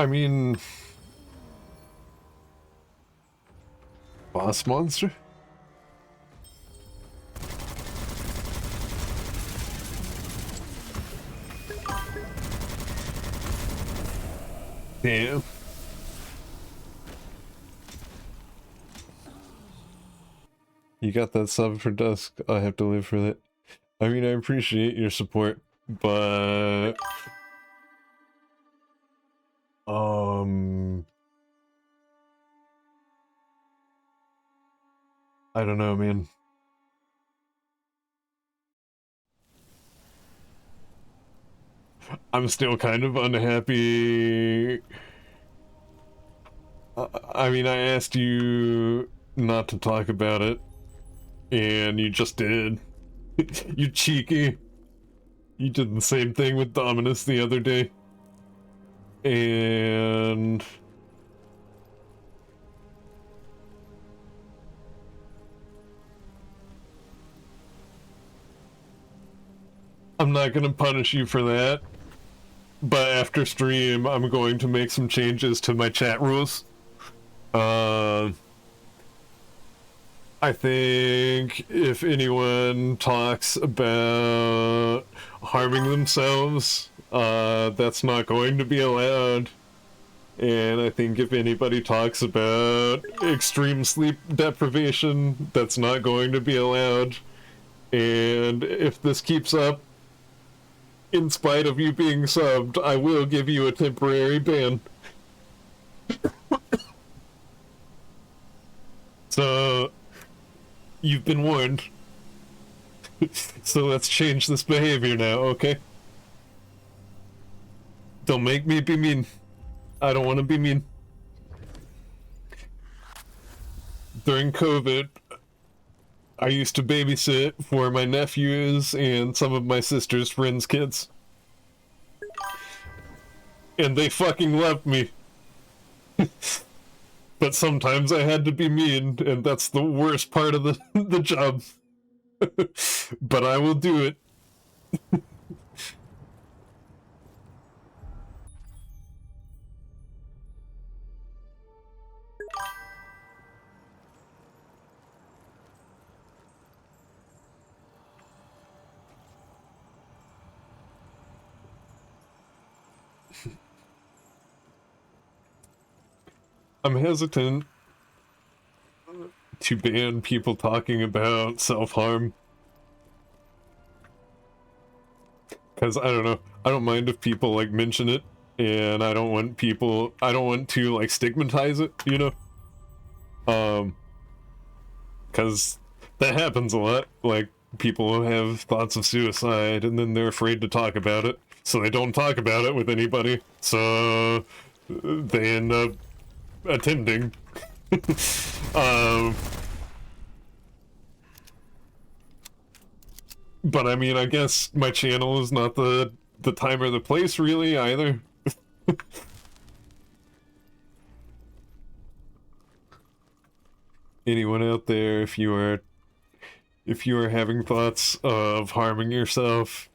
I mean, boss monster? Damn. You got that sub for Dusk. I have to live for that. I mean, I appreciate your support, but I don't know, man. I'm still kind of unhappy. I mean, I asked you not to talk about it, and you just did. You cheeky. You did the same thing with Dominus the other day. And I'm not gonna punish you for that, but after stream, I'm going to make some changes to my chat rules. I think if anyone talks about harming themselves, that's not going to be allowed. And I think if anybody talks about extreme sleep deprivation, that's not going to be allowed. And if this keeps up, in spite of you being subbed, I will give you a temporary ban. So, you've been warned. So let's change this behavior now, okay? Don't make me be mean. I don't want to be mean. During COVID, I used to babysit for my nephews and some of my sister's friends' kids. And they fucking loved me. But sometimes I had to be mean, and that's the worst part of the job. But I will do it. I'm hesitant to ban people talking about self-harm. Because, I don't know, I don't mind if people, like, mention it, and I don't want to, like, stigmatize it, you know? Because that happens a lot, like, people have thoughts of suicide, and then they're afraid to talk about it, so they don't talk about it with anybody, so they end up attending. But I mean, I guess my channel is not the time or the place really either. Anyone out there, if you are having thoughts of harming yourself,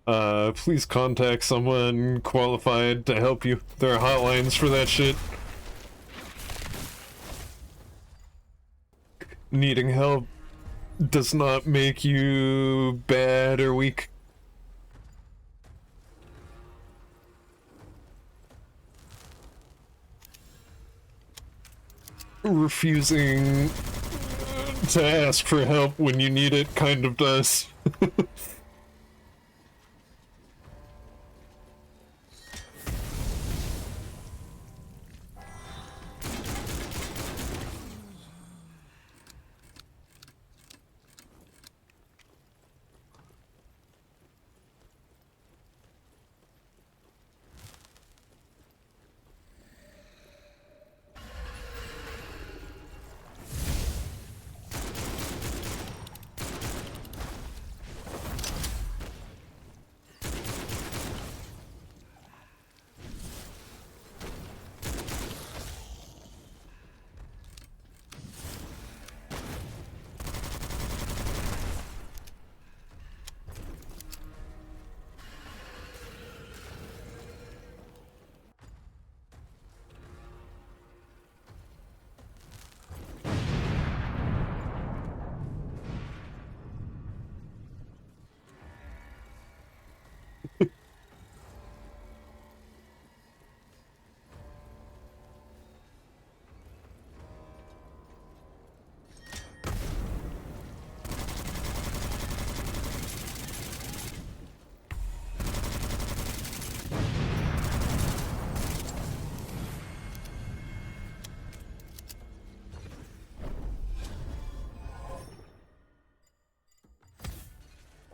please contact someone qualified to help you. There are hotlines for that shit. Needing help does not make you bad or weak. Refusing to ask for help when you need it kind of does.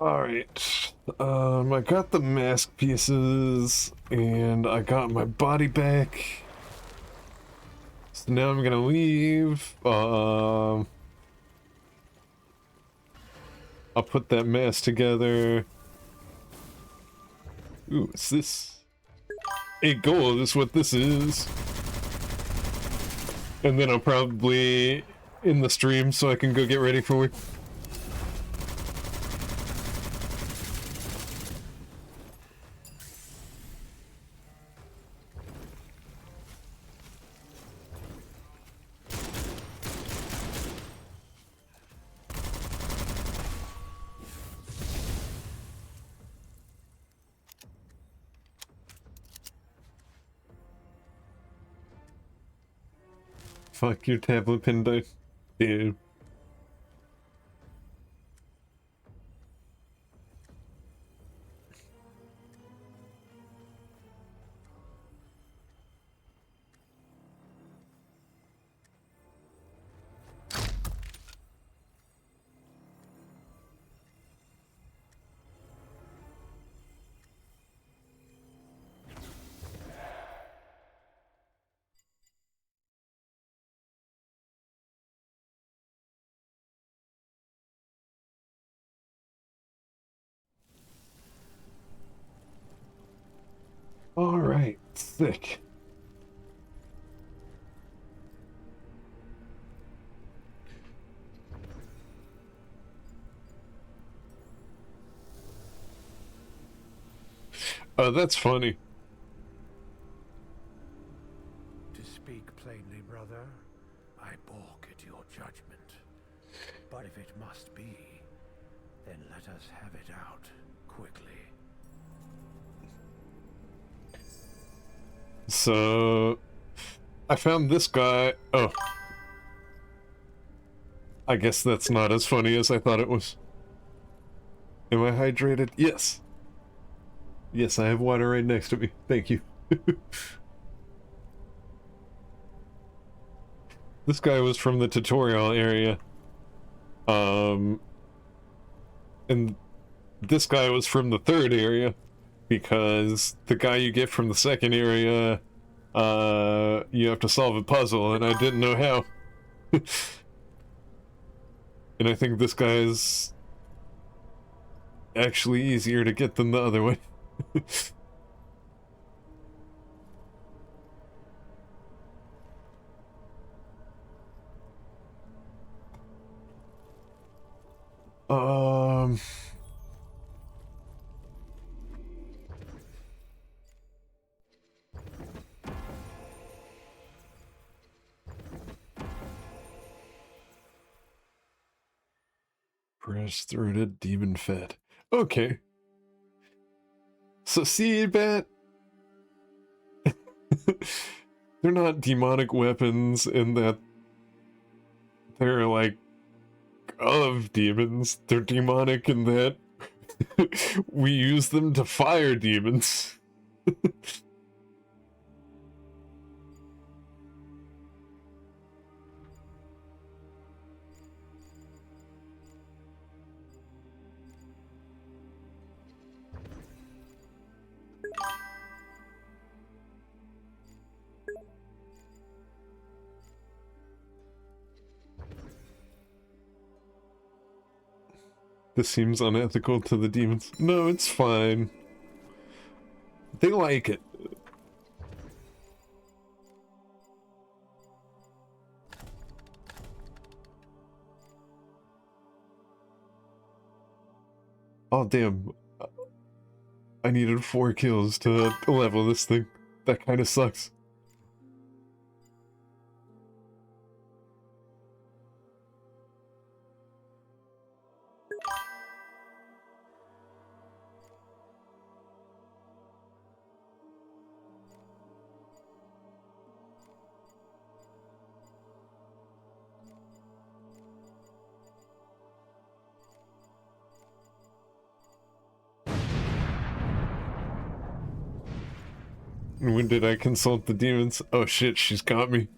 Alright. I got the mask pieces, and I got my body back. So now I'm gonna leave. I'll put that mask together. Ooh, what's this? 8 gold is what this is. And then I'll probably in the stream so I can go get ready for work. Fuck your tablet pin die. Dude. Alright, sick. Oh, that's funny. To speak plainly, brother, I balk at your judgment. But if it must be, then let us have it out quickly. So, I found this guy. Oh. I guess that's not as funny as I thought it was. Am I hydrated? Yes. Yes, I have water right next to me. Thank you. This guy was from the tutorial area. And this guy was from the third area, because the guy you get from the second area, you have to solve a puzzle, and I didn't know how. And I think this guy is actually easier to get than the other one. Um... Breast-throated demon fed. Okay. So seed bat. They're not demonic weapons in that they're like of demons. They're demonic in that we use them to fire demons. This seems unethical to the demons. No, it's fine. They like it. Oh, damn. I needed 4 kills to level this thing. That kind of sucks. And when did I consult the demons? Oh shit, she's got me.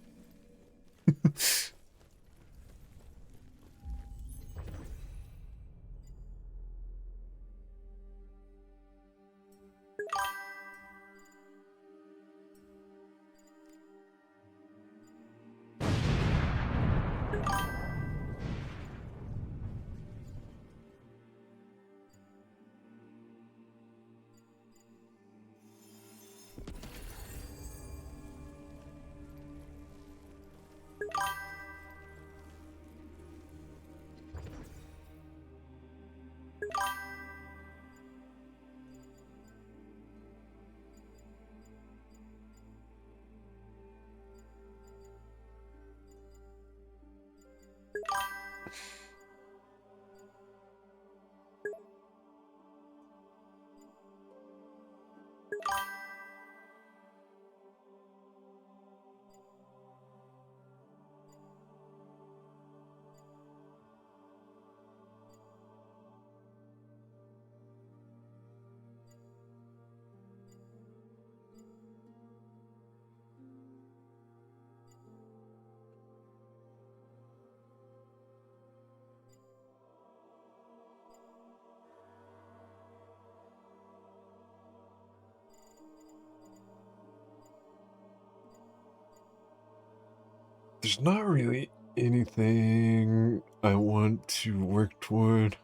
There's not really anything I want to work toward.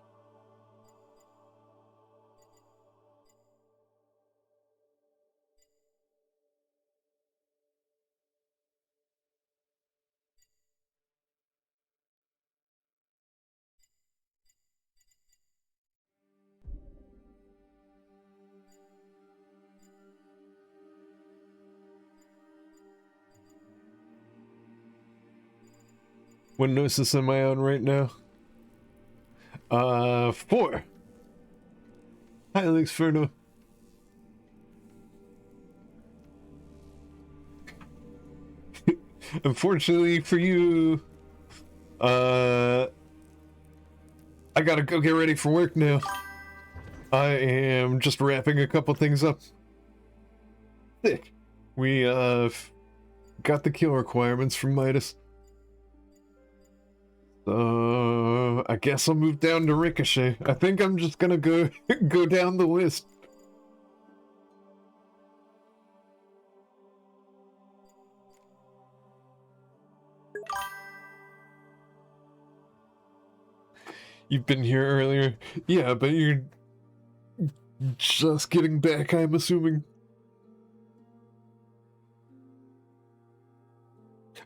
What gnosis am I on right now? 4. Hi, Alex Ferno. Unfortunately for you, I gotta go get ready for work now. I am just wrapping a couple things up. Thick. We, got the kill requirements from Midas. So, I guess I'll move down to Ricochet. I think I'm just gonna go, go down the list. You've been here earlier. Yeah, but you're just getting back, I'm assuming.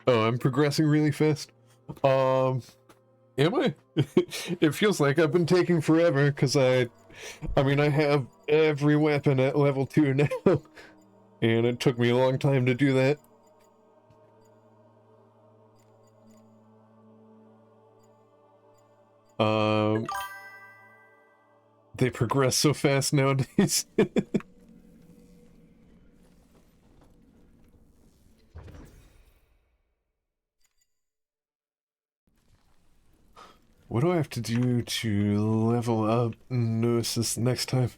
Oh, I'm progressing really fast. Am I? It feels like I've been taking forever, because I mean, I have every weapon at level 2 now, and it took me a long time to do that. They progress so fast nowadays. What do I have to do to level up Gnosis next time?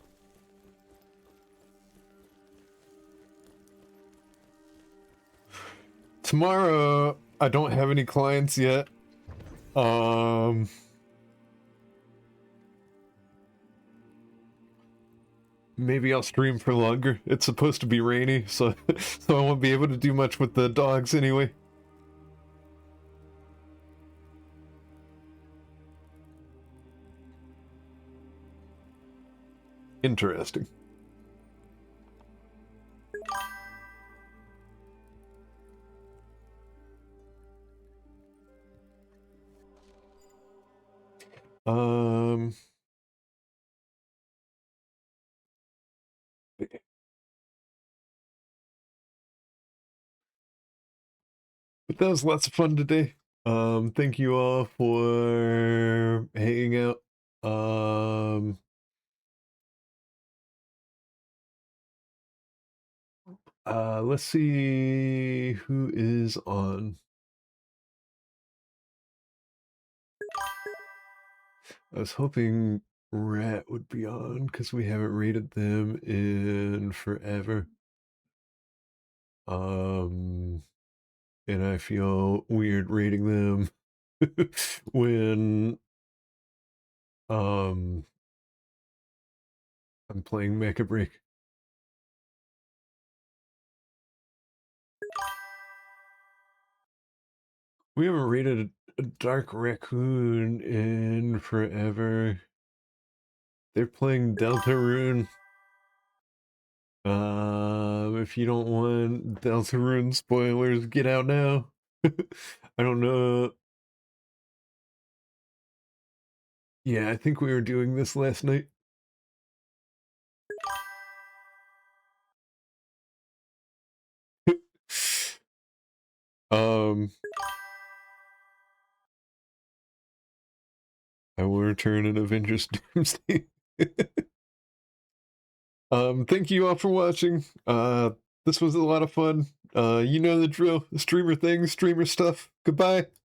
Tomorrow, I don't have any clients yet. Maybe I'll stream for longer. It's supposed to be rainy, so so I won't be able to do much with the dogs anyway. Interesting. But that was lots of fun today. Thank you all for hanging out. Let's see who is on. I was hoping Rat would be on because we haven't rated them in forever. And I feel weird rating them when I'm playing Mecha Break. We haven't rated a Dark Raccoon in forever. They're playing Deltarune. If you don't want Deltarune spoilers, get out now. I don't know. Yeah, I think we were doing this last night. I will return in Avengers Doomsday. Thank you all for watching. This was a lot of fun. You know the drill. Streamer things, streamer stuff. Goodbye.